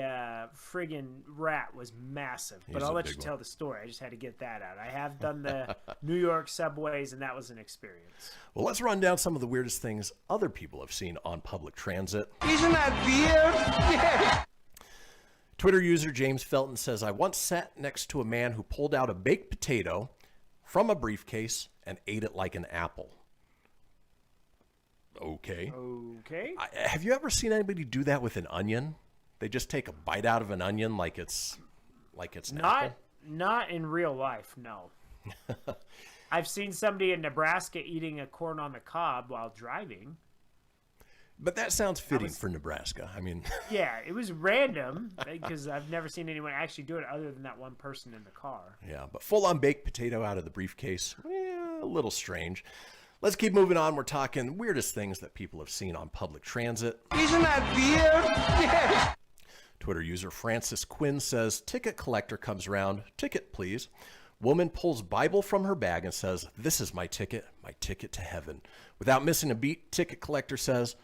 Speaker 7: friggin' rat was massive. But
Speaker 1: He's
Speaker 7: I'll
Speaker 1: a
Speaker 7: let you
Speaker 1: big
Speaker 7: tell
Speaker 1: one.
Speaker 7: the story. I just had to get that out. I have done the New York subways, and that was an experience.
Speaker 1: Well, let's run down some of the weirdest things other people have seen on public transit.
Speaker 11: Isn't that weird?
Speaker 1: Twitter user James Felton says, I once sat next to a man who pulled out a baked potato from a briefcase and ate it like an apple. Okay.
Speaker 7: Okay.
Speaker 1: Have you ever seen anybody do that with an onion? They just take a bite out of an onion like it's an apple?
Speaker 7: Not in real life, no. I've seen somebody in Nebraska eating a corn on the cob while driving.
Speaker 1: But that sounds fitting for Nebraska. I mean,
Speaker 7: yeah, it was random because I've never seen anyone actually do it other than that one person in the car.
Speaker 1: yeah, but full-on baked potato out of the briefcase, a little strange. Let's keep moving on. We're talking weirdest things that people have seen on public transit.
Speaker 11: Isn't that weird?
Speaker 1: Twitter user Francis Quinn says, ticket collector comes around. Ticket, please. Woman pulls Bible from her bag and says, this is my ticket to heaven. Without missing a beat, ticket collector says,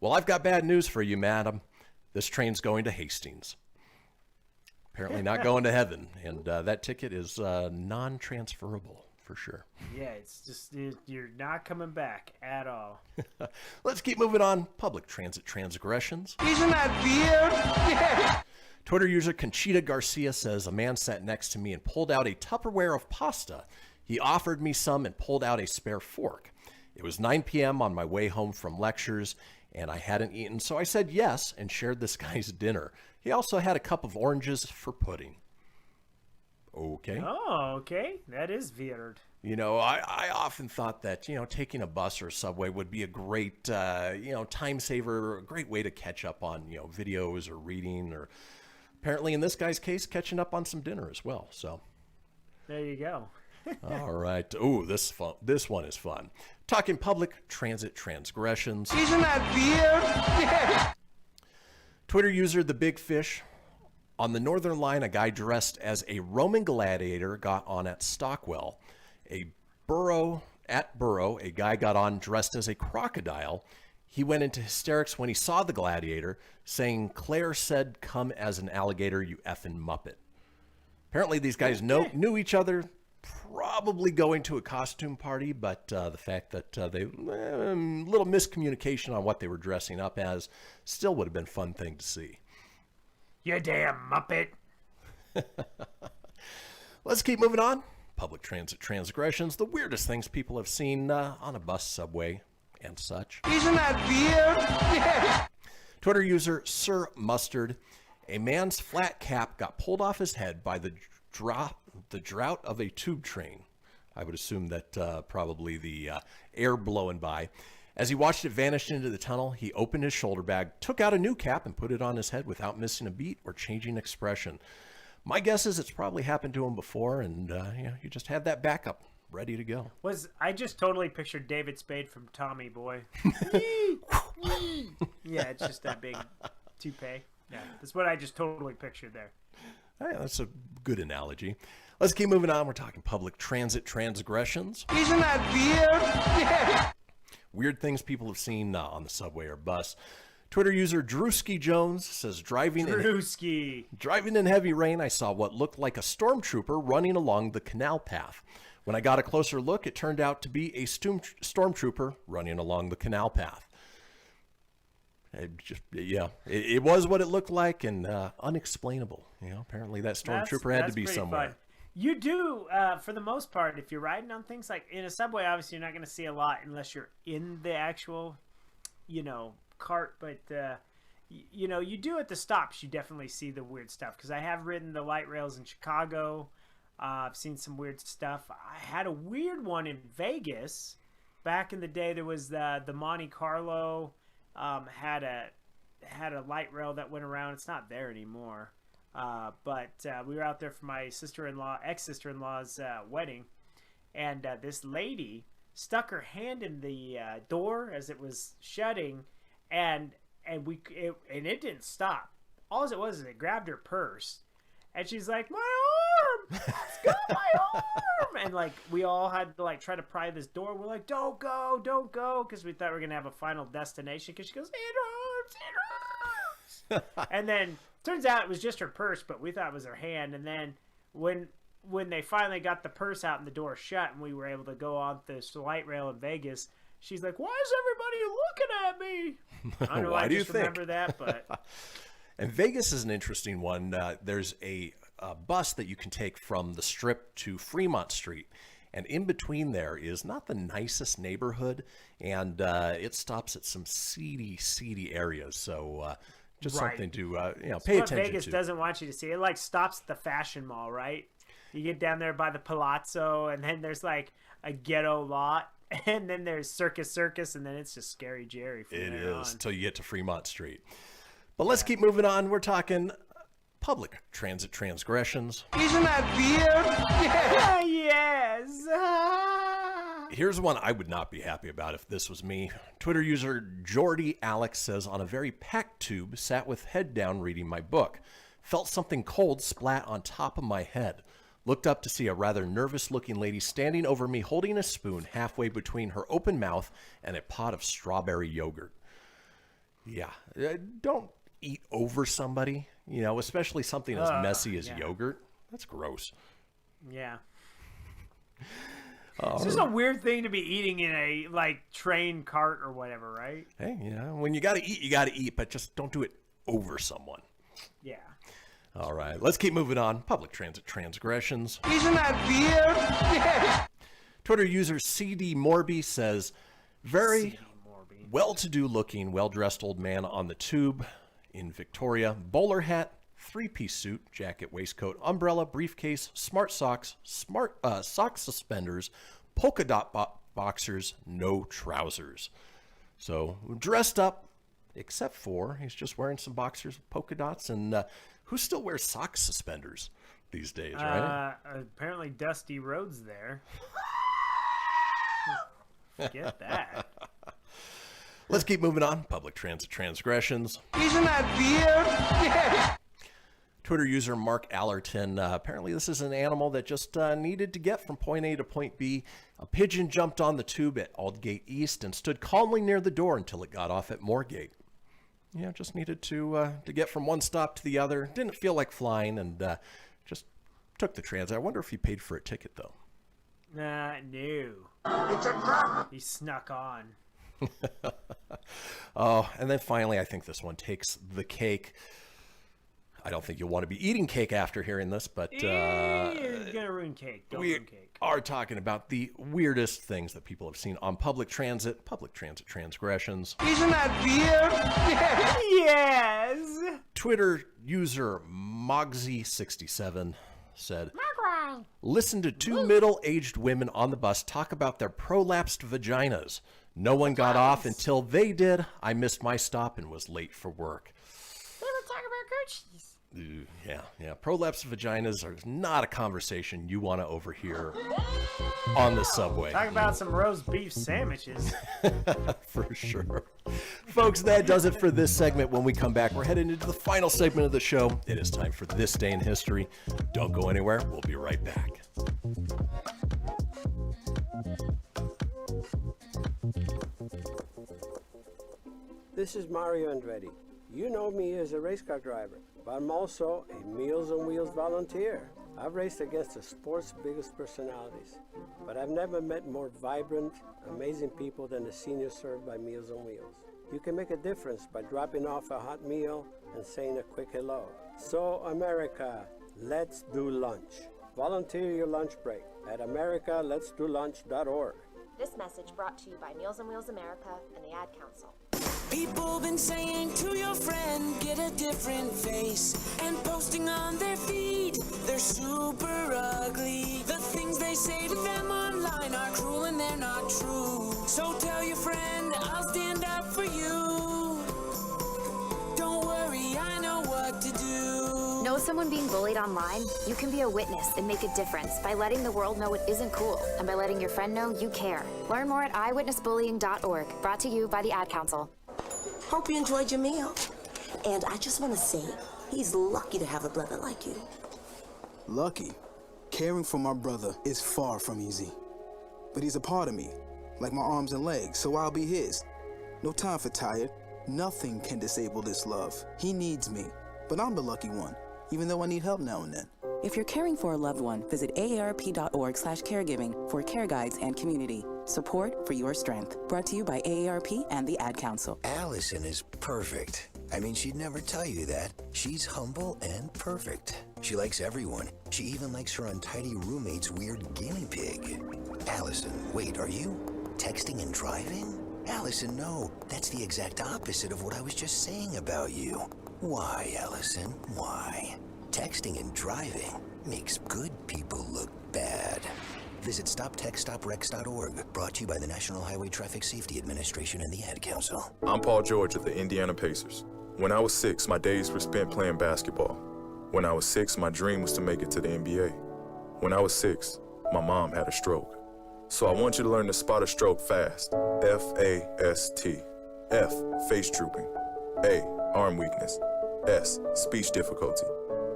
Speaker 1: well, I've got bad news for you, madam. This train's going to Hastings. Apparently not going to heaven. And that ticket is non-transferable for sure.
Speaker 7: Yeah, it's just, you're not coming back at all.
Speaker 1: Let's keep moving on. Public transit transgressions.
Speaker 11: Isn't that weird?
Speaker 1: Twitter user Conchita Garcia says, a man sat next to me and pulled out a Tupperware of pasta. He offered me some and pulled out a spare fork. It was 9 p.m. on my way home from lectures, and I hadn't eaten, so I said yes and shared this guy's dinner. He also had a cup of oranges for pudding. Okay.
Speaker 7: Oh, okay. That is weird.
Speaker 1: You know, I often thought that, taking a bus or a subway would be a great, time saver, a great way to catch up on, videos or reading, or apparently in this guy's case, catching up on some dinner as well. So
Speaker 7: there you go.
Speaker 1: All right. Ooh, this one is fun. Talking public transit transgressions.
Speaker 11: Isn't that weird?
Speaker 1: Twitter user The Big Fish. On the Northern Line, a guy dressed as a Roman gladiator got on at Stockwell. At Borough, a guy got on dressed as a crocodile. He went into hysterics when he saw the gladiator, saying, Claire said, come as an alligator, you effing muppet. Apparently these guys knew each other, probably going to a costume party, but the fact that little miscommunication on what they were dressing up as still would have been a fun thing to see.
Speaker 7: You damn muppet.
Speaker 1: Let's keep moving on. Public transit transgressions, the weirdest things people have seen on a bus, subway, and such.
Speaker 11: Isn't that weird?
Speaker 1: Twitter user Sir Mustard. A man's flat cap got pulled off his head by the drought of a tube train. I would assume that probably the air blowing by. As he watched it vanish into the tunnel, he opened his shoulder bag, took out a new cap, and put it on his head without missing a beat or changing expression. My guess is it's probably happened to him before, and you just had that backup ready to go.
Speaker 7: I just totally pictured David Spade from Tommy Boy. Yeah, it's just that big toupee. Yeah, that's what I just totally pictured there.
Speaker 1: Yeah, that's a good analogy. Let's keep moving on. We're talking public transit transgressions.
Speaker 11: Isn't that weird?
Speaker 1: Weird things people have seen on the subway or bus. Twitter user Drewski Jones says, driving in heavy rain, I saw what looked like a stormtrooper running along the canal path. When I got a closer look, it turned out to be a stormtrooper running along the canal path. It was what it looked like, and unexplainable. Apparently that stormtrooper had to be somewhere.
Speaker 7: Fun. You do, for the most part, if you're riding on things like in a subway, obviously you're not going to see a lot unless you're in the actual, cart. But, you do at the stops, you definitely see the weird stuff. Because I have ridden the light rails in Chicago. I've seen some weird stuff. I had a weird one in Vegas. Back in the day, there was the Monte Carlo had a light rail that went around. It's not there anymore. But we were out there for my ex-sister-in-law's wedding, and this lady stuck her hand in the door as it was shutting, and it didn't stop. All it was is it grabbed her purse, and she's like, "My arm! Let's go, my arm!" And we all had to try to pry this door. We're like, "Don't go!" Because we thought we were gonna have a final destination. Because she goes, "It hurts! It hurts!" And then turns out it was just her purse, but we thought it was her hand. And then when they finally got the purse out and the door shut and we were able to go on this light rail in Vegas, she's like, "Why is everybody looking at me?" I don't know why I just remember that, but...
Speaker 1: And Vegas is an interesting one. There's a bus that you can take from the Strip to Fremont Street. And in between there is not the nicest neighborhood, and it stops at some seedy areas. So just something to pay attention to.
Speaker 7: Vegas doesn't want you to see. It like stops at the Fashion Mall, right? You get down there by the Palazzo, and then there's like a ghetto lot, and then there's Circus, and then it's just Scary Jerry from there on.
Speaker 1: It is until you get to Fremont Street. But let's keep moving on. We're talking public transit transgressions.
Speaker 3: Isn't that weird?
Speaker 7: Yes.
Speaker 1: Here's one I would not be happy about if this was me. Twitter user Jordy Alex says, on a very packed tube, sat with head down reading my book. Felt something cold splat on top of my head. Looked up to see a rather nervous-looking lady standing over me holding a spoon halfway between her open mouth and a pot of strawberry yogurt. Yeah, don't eat over somebody, especially something as messy as yogurt. That's gross.
Speaker 7: Yeah. It's just a weird thing to be eating in a train cart or whatever, right?
Speaker 1: Hey, when you got to eat, but just don't do it over someone.
Speaker 7: Yeah.
Speaker 1: All right, let's keep moving on. Public transit transgressions.
Speaker 3: Isn't that weird?
Speaker 1: Twitter user CD Morby says, very well-to-do looking, well-dressed old man on the tube in Victoria, bowler hat, three-piece suit, jacket, waistcoat, umbrella, briefcase, smart socks, sock suspenders, polka dot boxers, no trousers. So dressed up, except for he's just wearing some boxers with polka dots. And who still wears sock suspenders these days, right?
Speaker 7: Apparently Dusty Rhodes there. Forget that.
Speaker 1: Let's keep moving on. Public transit transgressions.
Speaker 3: Isn't that weird?
Speaker 1: Twitter user Mark Allerton. Apparently this is an animal that just needed to get from point A to point B. A pigeon jumped on the tube at Aldgate East and stood calmly near the door until it got off at Moorgate. Yeah, just needed to get from one stop to the other. Didn't feel like flying and just took the transit. I wonder if he paid for a ticket, though.
Speaker 7: No. It's a trap. He snuck on.
Speaker 1: Oh, and then finally, I think this one takes the cake. I don't think you'll want to be eating cake after hearing this, but
Speaker 7: you're gonna ruin cake. Don't ruin cake.
Speaker 1: Are talking about the weirdest things that people have seen on public transit transgressions.
Speaker 3: Isn't that weird?
Speaker 7: Yes.
Speaker 1: Twitter user Mogsy67 said, listen to two middle-aged women on the bus talk about their prolapsed vaginas. No one got off until they did. I missed my stop and was late for work.
Speaker 3: They were talking about Gucci's.
Speaker 1: Yeah. Prolapsed vaginas are not a conversation you want to overhear on the subway.
Speaker 7: Talk about some roast beef sandwiches.
Speaker 1: For sure. Folks, that does it for this segment. When we come back, we're heading into the final segment of the show. It is time for This Day in History. Don't go anywhere. We'll be right back.
Speaker 11: This is Mario Andretti. You know me as a race car driver, but I'm also a Meals on Wheels volunteer. I've raced against the sport's biggest personalities, but I've never met more vibrant, amazing people than the seniors served by Meals on Wheels. You can make a difference by dropping off a hot meal and saying a quick hello. So, America, let's do lunch. Volunteer your lunch break at americaletsdolunch.org.
Speaker 12: This message brought to you by Meals on Wheels America and the Ad Council.
Speaker 8: People been saying to your friend, get a different face, and posting on their feed, they're super ugly. The things they say to them online are cruel and they're not true. So tell your friend, I'll stand up for you. Don't worry, I know what to do.
Speaker 4: Know someone being bullied online? You can be a witness and make a difference by letting the world know it isn't cool and by letting your friend know you care. Learn more at eyewitnessbullying.org. Brought to you by the Ad Council.
Speaker 30: Hope you enjoyed your meal. And I just want to say, he's lucky to have a brother like you.
Speaker 31: Lucky? Caring for my brother is far from easy. But he's a part of me, like my arms and legs, so I'll be his. No time for tired, Nothing can disable this love. He needs me, but I'm the lucky one, even though I need help now and then.
Speaker 2: If you're caring for a loved one, visit aarp.org/caregiving for care guides and community. Support for your strength. Brought to you by AARP and the Ad Council.
Speaker 17: Allison is perfect. I mean, she'd never tell you that. She's humble and perfect. She likes everyone. She even likes her untidy roommate's weird guinea pig. Allison, wait, are you texting and driving? Allison, no. That's the exact opposite of what I was just saying about you. Why, Allison? Why? Texting and driving makes good people look bad. Visit StopTextStopWrecks.org, brought to you by the National Highway Traffic Safety Administration and the Ad Council.
Speaker 9: I'm Paul George of the Indiana Pacers. When I was 6, my days were spent playing basketball. When I was 6, my dream was to make it to the NBA. When I was 6, my mom had a stroke. So I want you to learn to spot a stroke fast. F-A-S-T. F, face drooping. A, arm weakness. S, speech difficulty.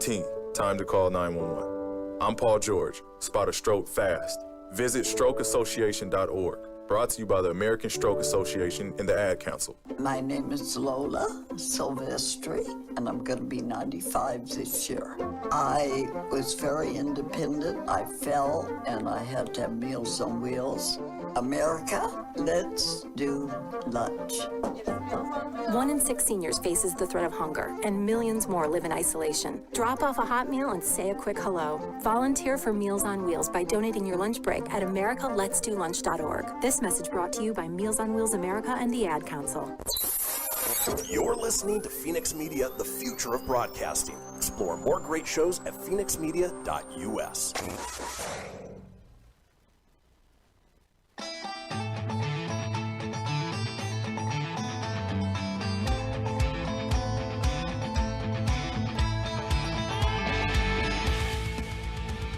Speaker 9: T, time to call 911. I'm Paul George. Spot a stroke fast. Visit strokeassociation.org. Brought to you by the American Stroke Association and the Ad Council.
Speaker 10: My name is Lola Silvestri, and I'm going to be 95 this year. I was very independent. I fell, and I had to have Meals on Wheels. America, let's do lunch.
Speaker 4: 1 in 6 seniors faces the threat of hunger, and millions more live in isolation. Drop off a hot meal and say a quick hello. Volunteer for Meals on Wheels by donating your lunch break at americaletsdolunch.org. This message brought to you by Meals on Wheels America and the Ad Council.
Speaker 1: You're listening to Fenix Media, the future of broadcasting. Explore more great shows at phoenixmedia.us.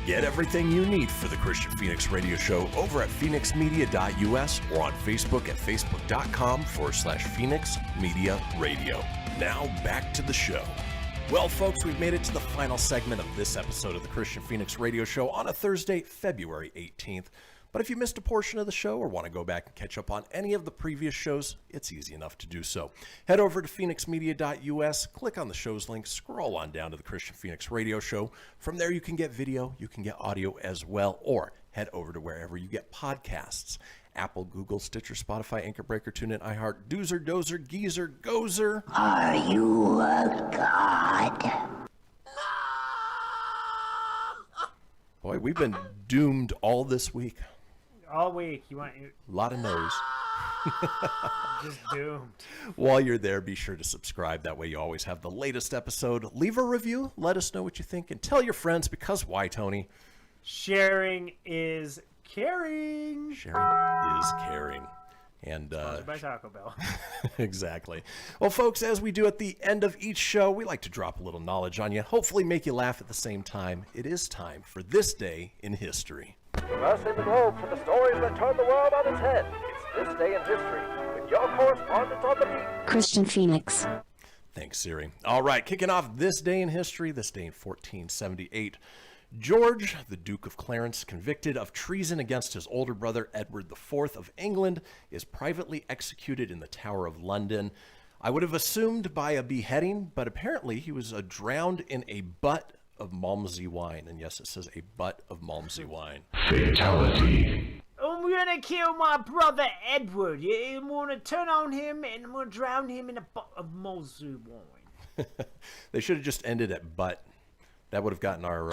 Speaker 1: Get everything you need for the Kristian Fenix Radio Show over at phoenixmedia.us or on Facebook at facebook.com/Fenix Media Radio. Now back to the show. Well, folks, we've made it to the final segment of this episode of the Kristian Fenix Radio Show on a Thursday, February 18th. But if you missed a portion of the show or want to go back and catch up on any of the previous shows, it's easy enough to do so. Head over to phoenixmedia.us, click on the show's link, scroll on down to the Kristian Fenix Radio Show. From there, you can get video, you can get audio as well, or head over to wherever you get podcasts. Apple, Google, Stitcher, Spotify, Anchor Breaker, TuneIn, iHeart, Doozer, Dozer, Geezer, Gozer.
Speaker 10: Are you a god?
Speaker 1: Boy, we've been doomed all this week.
Speaker 7: All week. You want
Speaker 1: A lot of no's.
Speaker 7: just doomed.
Speaker 1: While you're there, be sure to subscribe. That way you always have the latest episode. Leave a review. Let us know what you think. And tell your friends, because why, Tony?
Speaker 7: Sharing is caring.
Speaker 1: Sharing is caring. And
Speaker 7: Sponsored by Taco Bell.
Speaker 1: Exactly. Well, folks, as we do at the end of each show, we like to drop a little knowledge on you, hopefully make you laugh at the same time. It is time for This Day in History.
Speaker 20: Traversing the globe for the stories that turn the world on its head. It's This Day in History with your correspondent on the beat,
Speaker 21: Kristian Fenix.
Speaker 1: Thanks, Siri. All right, kicking off This Day in History, this day in 1478. George, the Duke of Clarence, convicted of treason against his older brother Edward IV of England, is privately executed in the Tower of London. I would have assumed by a beheading, but apparently he was drowned in a butt of Malmsey wine. And yes, it says a butt of Malmsey wine.
Speaker 7: Fatality. I'm gonna kill my brother Edward. Yeah, I'm gonna turn on him and I'm gonna drown him in a butt of Malmsey wine.
Speaker 1: They should have just ended at butt. That would have gotten our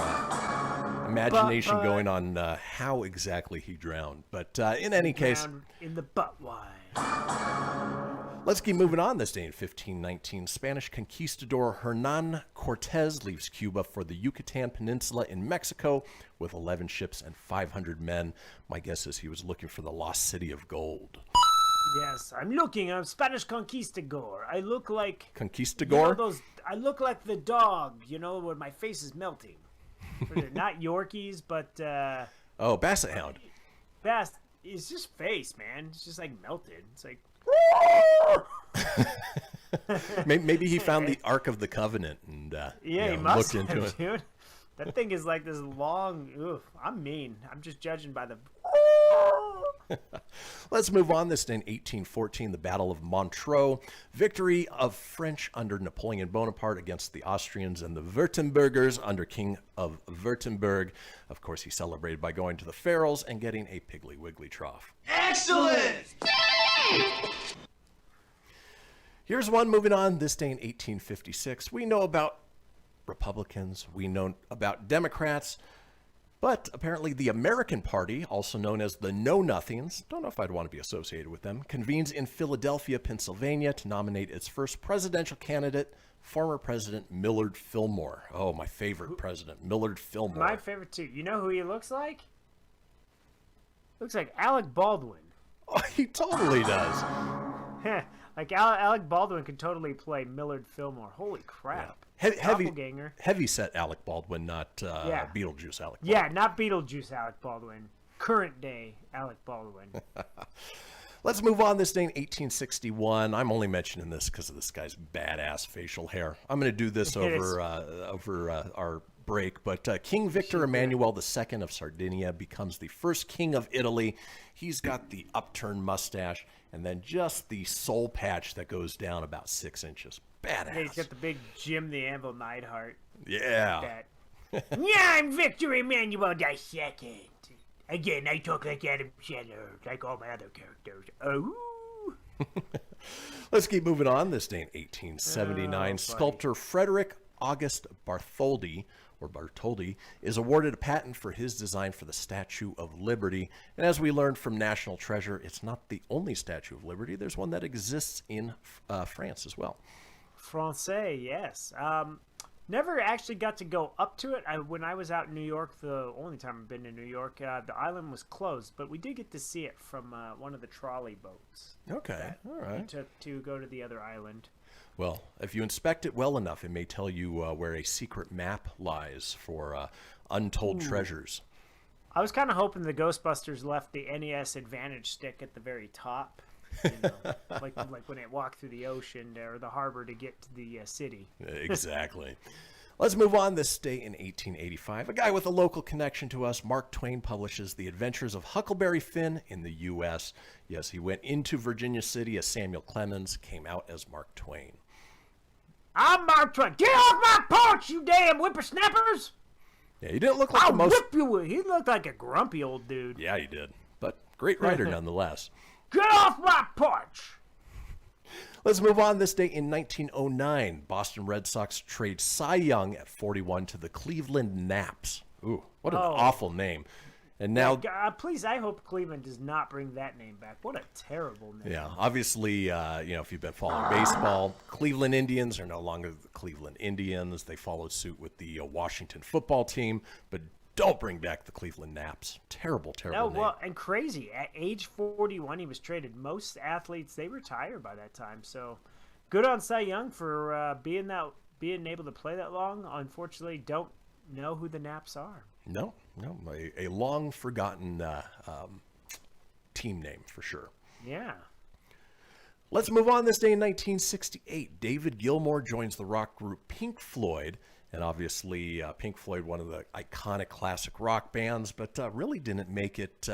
Speaker 1: imagination going on how exactly he drowned. But in any case,
Speaker 7: in the butt wine.
Speaker 1: Let's keep moving on. This day in 1519, Spanish conquistador Hernan Cortez leaves Cuba for the Yucatan Peninsula in Mexico with 11 ships and 500 men. My guess is he was looking for the lost city of gold.
Speaker 7: Yes, I'm looking. I'm Spanish conquistador. I look like
Speaker 1: conquistador.
Speaker 7: You know I look like the dog. You know, when my face is melting. Not Yorkies, but
Speaker 1: oh, Basset Hound.
Speaker 7: It's just face, man. It's just like melted. It's like.
Speaker 1: Maybe he found the Ark of the Covenant and
Speaker 7: he must
Speaker 1: looked into
Speaker 7: have, dude. That thing is like this long. Oof, I'm mean. I'm just judging by the.
Speaker 1: Let's move on. This day in 1814, the Battle of Montreux. Victory of French under Napoleon Bonaparte against the Austrians and the Württembergers under King of Württemberg. Of course, he celebrated by going to the Farrells and getting a Piggly Wiggly trough.
Speaker 3: Excellent!
Speaker 1: Here's one moving on. This day in 1856. We know about Republicans. We know about Democrats. But apparently the American Party, also known as the Know-Nothings, don't know if I'd want to be associated with them, convenes in Philadelphia, Pennsylvania to nominate its first presidential candidate, former President Millard Fillmore. Oh, my favorite president, Millard Fillmore.
Speaker 7: My favorite too. You know who he looks like? Looks like Alec Baldwin.
Speaker 1: Oh, he totally does.
Speaker 7: Like Alec Baldwin could totally play Millard Fillmore. Holy crap.
Speaker 1: Heavy set Alec Baldwin, not Beetlejuice Alec Baldwin.
Speaker 7: Yeah, not Beetlejuice Alec Baldwin. Current day Alec Baldwin.
Speaker 1: Let's move on. This day in 1861. I'm only mentioning this because of this guy's badass facial hair. I'm going to do this over our break, but King Victor Emmanuel II of Sardinia becomes the first king of Italy. He's got the upturned mustache and then just the soul patch that goes down about 6 inches. Badass.
Speaker 7: Yeah, he's got the big Jim the Anvil Neidhart.
Speaker 1: Yeah.
Speaker 7: Yeah, I'm Victor Emmanuel II. Again, I talk like Adam Sandler, like all my other characters. Oh.
Speaker 1: Let's keep moving on. This day in 1879, sculptor Frederick August Bartholdi is awarded a patent for his design for the Statue of Liberty. And as we learned from National Treasure, it's not the only Statue of Liberty. There's one that exists in France as well.
Speaker 7: Francais, yes. Never actually got to go up to it. When I was out in New York, the only time I've been to New York, the island was closed, but we did get to see it from one of the trolley boats.
Speaker 1: Okay, all right.
Speaker 7: We took to go to the other island.
Speaker 1: Well, if you inspect it well enough, it may tell you where a secret map lies for untold treasures.
Speaker 7: I was kind of hoping the Ghostbusters left the NES Advantage stick at the very top. You know, like when it walked through the ocean or the harbor to get to the city.
Speaker 1: Exactly. Let's move on. This day in 1885, a guy with a local connection to us, Mark Twain, publishes The Adventures of Huckleberry Finn in the U.S. Yes, he went into Virginia City as Samuel Clemens, came out as Mark Twain.
Speaker 7: I'm Mark Twain. Get off my porch, you damn whippersnappers!
Speaker 1: Yeah, he didn't look like the most...
Speaker 7: I'll whip you. He looked like a grumpy old dude.
Speaker 1: Yeah, he did. But great writer nonetheless.
Speaker 7: Get off my porch!
Speaker 1: Let's move on. This day in 1909, Boston Red Sox trade Cy Young at 41 to the Cleveland Naps. Ooh, what an awful name. And now,
Speaker 7: please, I hope Cleveland does not bring that name back. What a terrible name.
Speaker 1: Yeah, obviously, if you've been following baseball, Cleveland Indians are no longer the Cleveland Indians. They followed suit with the Washington football team, but don't bring back the Cleveland Naps. Terrible name.
Speaker 7: Well, and crazy. At age 41, he was traded. Most athletes, they retire by that time. So good on Cy Young for being able to play that long. Unfortunately, don't know who the Naps are.
Speaker 1: No, a long forgotten team name for sure.
Speaker 7: Yeah.
Speaker 1: Let's move on. This day in 1968, David Gilmour joins the rock group Pink Floyd. And obviously, Pink Floyd, one of the iconic classic rock bands, but really didn't make it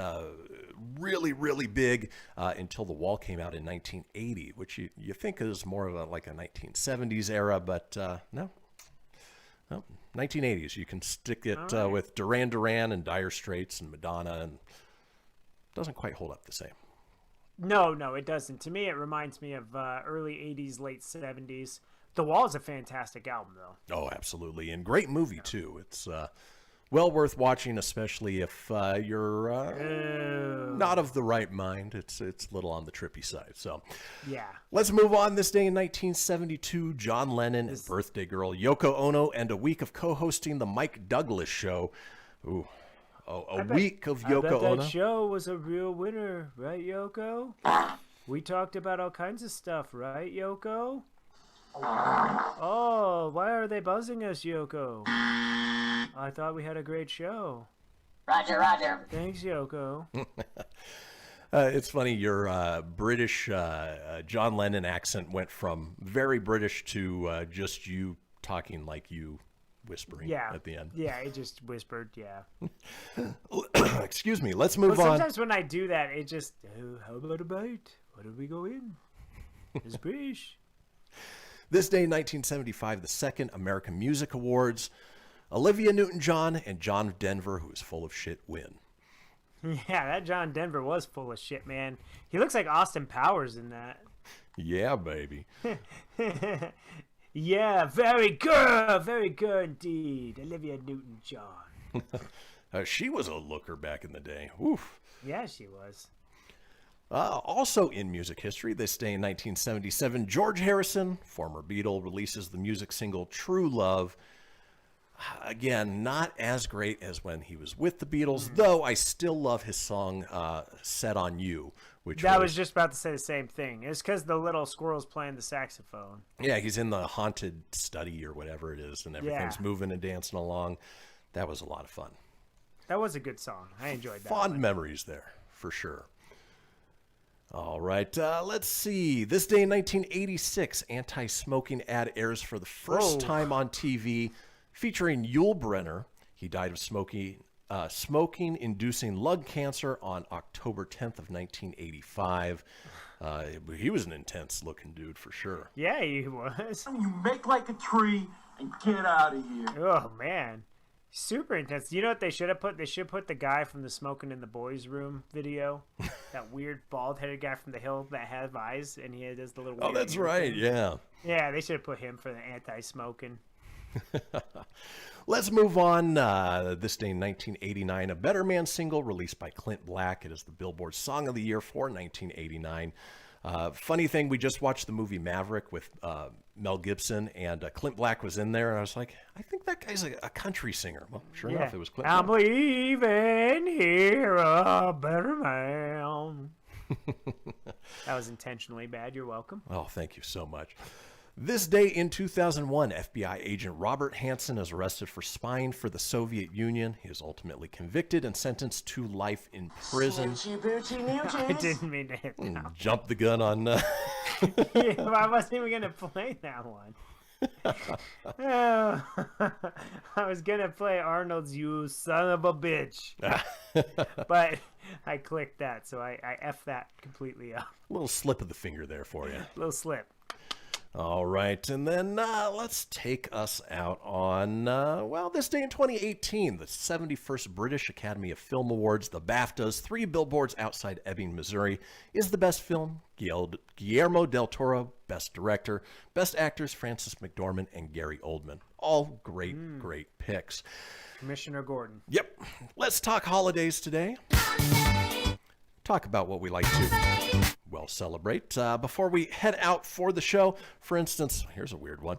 Speaker 1: really big until The Wall came out in 1980, which you think is more of a 1970s era, but no, 1980s. You can stick it with Duran Duran and Dire Straits and Madonna, and it doesn't quite hold up the same.
Speaker 7: No, it doesn't. To me, it reminds me of early 80s, late 70s. The Wall is a fantastic album, though.
Speaker 1: Oh, absolutely. And great movie, too. It's well worth watching, especially if you're not of the right mind. It's a little on the trippy side. So,
Speaker 7: yeah.
Speaker 1: Let's move on. This day in 1972, John Lennon and birthday girl Yoko Ono and a week of co-hosting the Mike Douglas Show. Ooh. Week of Yoko Ono.
Speaker 7: That show was a real winner, right, Yoko? We talked about all kinds of stuff, right, Yoko? Oh, why are they buzzing us, Yoko? I thought we had a great show.
Speaker 3: Roger.
Speaker 7: Thanks, Yoko.
Speaker 1: It's funny, your British John Lennon accent went from very British to just you talking like you whispering at the end.
Speaker 7: Yeah, it just whispered, yeah.
Speaker 1: Excuse me, let's move on.
Speaker 7: Sometimes when I do that, it just, oh, how about a bite? What did we go in? It's British.
Speaker 1: This day in 1975, the second American Music Awards, Olivia Newton-John and John Denver, who is full of shit, win.
Speaker 7: Yeah, that John Denver was full of shit, man. He looks like Austin Powers in that.
Speaker 1: Yeah, baby.
Speaker 7: Yeah, very good indeed. Olivia Newton-John.
Speaker 1: She was a looker back in the day. Oof.
Speaker 7: Yeah, she was.
Speaker 1: Also in music history, this day in 1977, George Harrison, former Beatle, releases the music single True Love. Again, not as great as when he was with the Beatles, though I still love his song Set on You.
Speaker 7: I was just about to say the same thing. It's because the little squirrel's playing the saxophone.
Speaker 1: Yeah, he's in the haunted study or whatever it is, and everything's moving and dancing along. That was a lot of fun.
Speaker 7: That was a good song. I enjoyed that.
Speaker 1: Fond memories there, for sure. All right, let's see. This day in 1986, anti-smoking ad airs for the first time on TV, featuring Yul Brynner. He died of smoking-inducing lung cancer on October 10th of 1985. He was an intense-looking dude for sure.
Speaker 7: Yeah, he was.
Speaker 3: You make like a tree and get out of here.
Speaker 7: Oh, man. Super intense. You know what they should have put? They should put the guy from the Smoking in the Boys Room video. That weird bald-headed guy from the hill that has eyes, and he does the little.
Speaker 1: Oh, that's right.
Speaker 7: thing.
Speaker 1: Yeah.
Speaker 7: Yeah, they should have put him for the anti-smoking.
Speaker 1: Let's move on. This day in 1989, a Better Man single released by Clint Black. It is the Billboard Song of the Year for 1989. Funny thing, we just watched the movie Maverick with Mel Gibson, and Clint Black was in there, and I was like, I think that guy's a country singer. Well, sure enough, it was Clint Black.
Speaker 7: I'm leaving here a better man. That was intentionally bad. You're welcome.
Speaker 1: Oh, thank you so much. This day in 2001, FBI agent Robert Hansen is arrested for spying for the Soviet Union. He is ultimately convicted and sentenced to life in prison.
Speaker 7: I didn't mean to hit that.
Speaker 1: Jump the gun on...
Speaker 7: Yeah, I wasn't even going to play that one. I was going to play Arnold's "You Son of a Bitch." But I clicked that, so I F'd that completely up.
Speaker 1: A little slip of the finger there for you.
Speaker 7: Little slip.
Speaker 1: All right, and then let's take us out on, this day in 2018, the 71st British Academy of Film Awards, the BAFTAs, 3 billboards outside Ebbing, Missouri, is the best film, Guillermo del Toro, best director, best actors, Frances McDormand and Gary Oldman. All great picks.
Speaker 7: Commissioner Gordon.
Speaker 1: Yep. Let's talk holidays today. Talk about what we like to celebrate. Before we head out for the show, for instance, here's a weird one.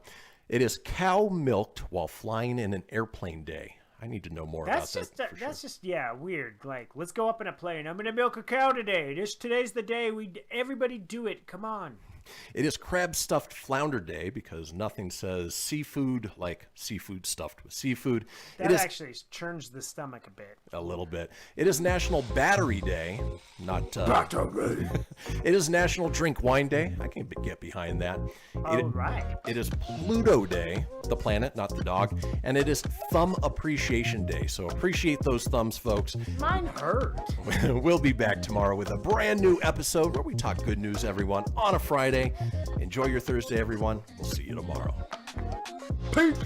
Speaker 1: It is cow milked while flying in an airplane day. I need to know more about that.
Speaker 7: That's just weird. Like, let's go up in a plane. I'm gonna milk a cow today. Today's the day everybody do it. Come on.
Speaker 1: It is crab stuffed flounder day because nothing says seafood like seafood stuffed with seafood.
Speaker 7: That actually churns the stomach a bit.
Speaker 1: A little bit. It is National Battery Day. Battery. It is National Drink Wine Day. I can get behind that.
Speaker 7: Right.
Speaker 1: It is Pluto Day, the planet, not the dog. And it is Thumb Appreciation Day. So appreciate those thumbs, folks.
Speaker 7: Mine hurt.
Speaker 1: We'll be back tomorrow with a brand new episode where we talk good news, everyone, on a Friday. Enjoy your Thursday, everyone. We'll see you tomorrow. Peace.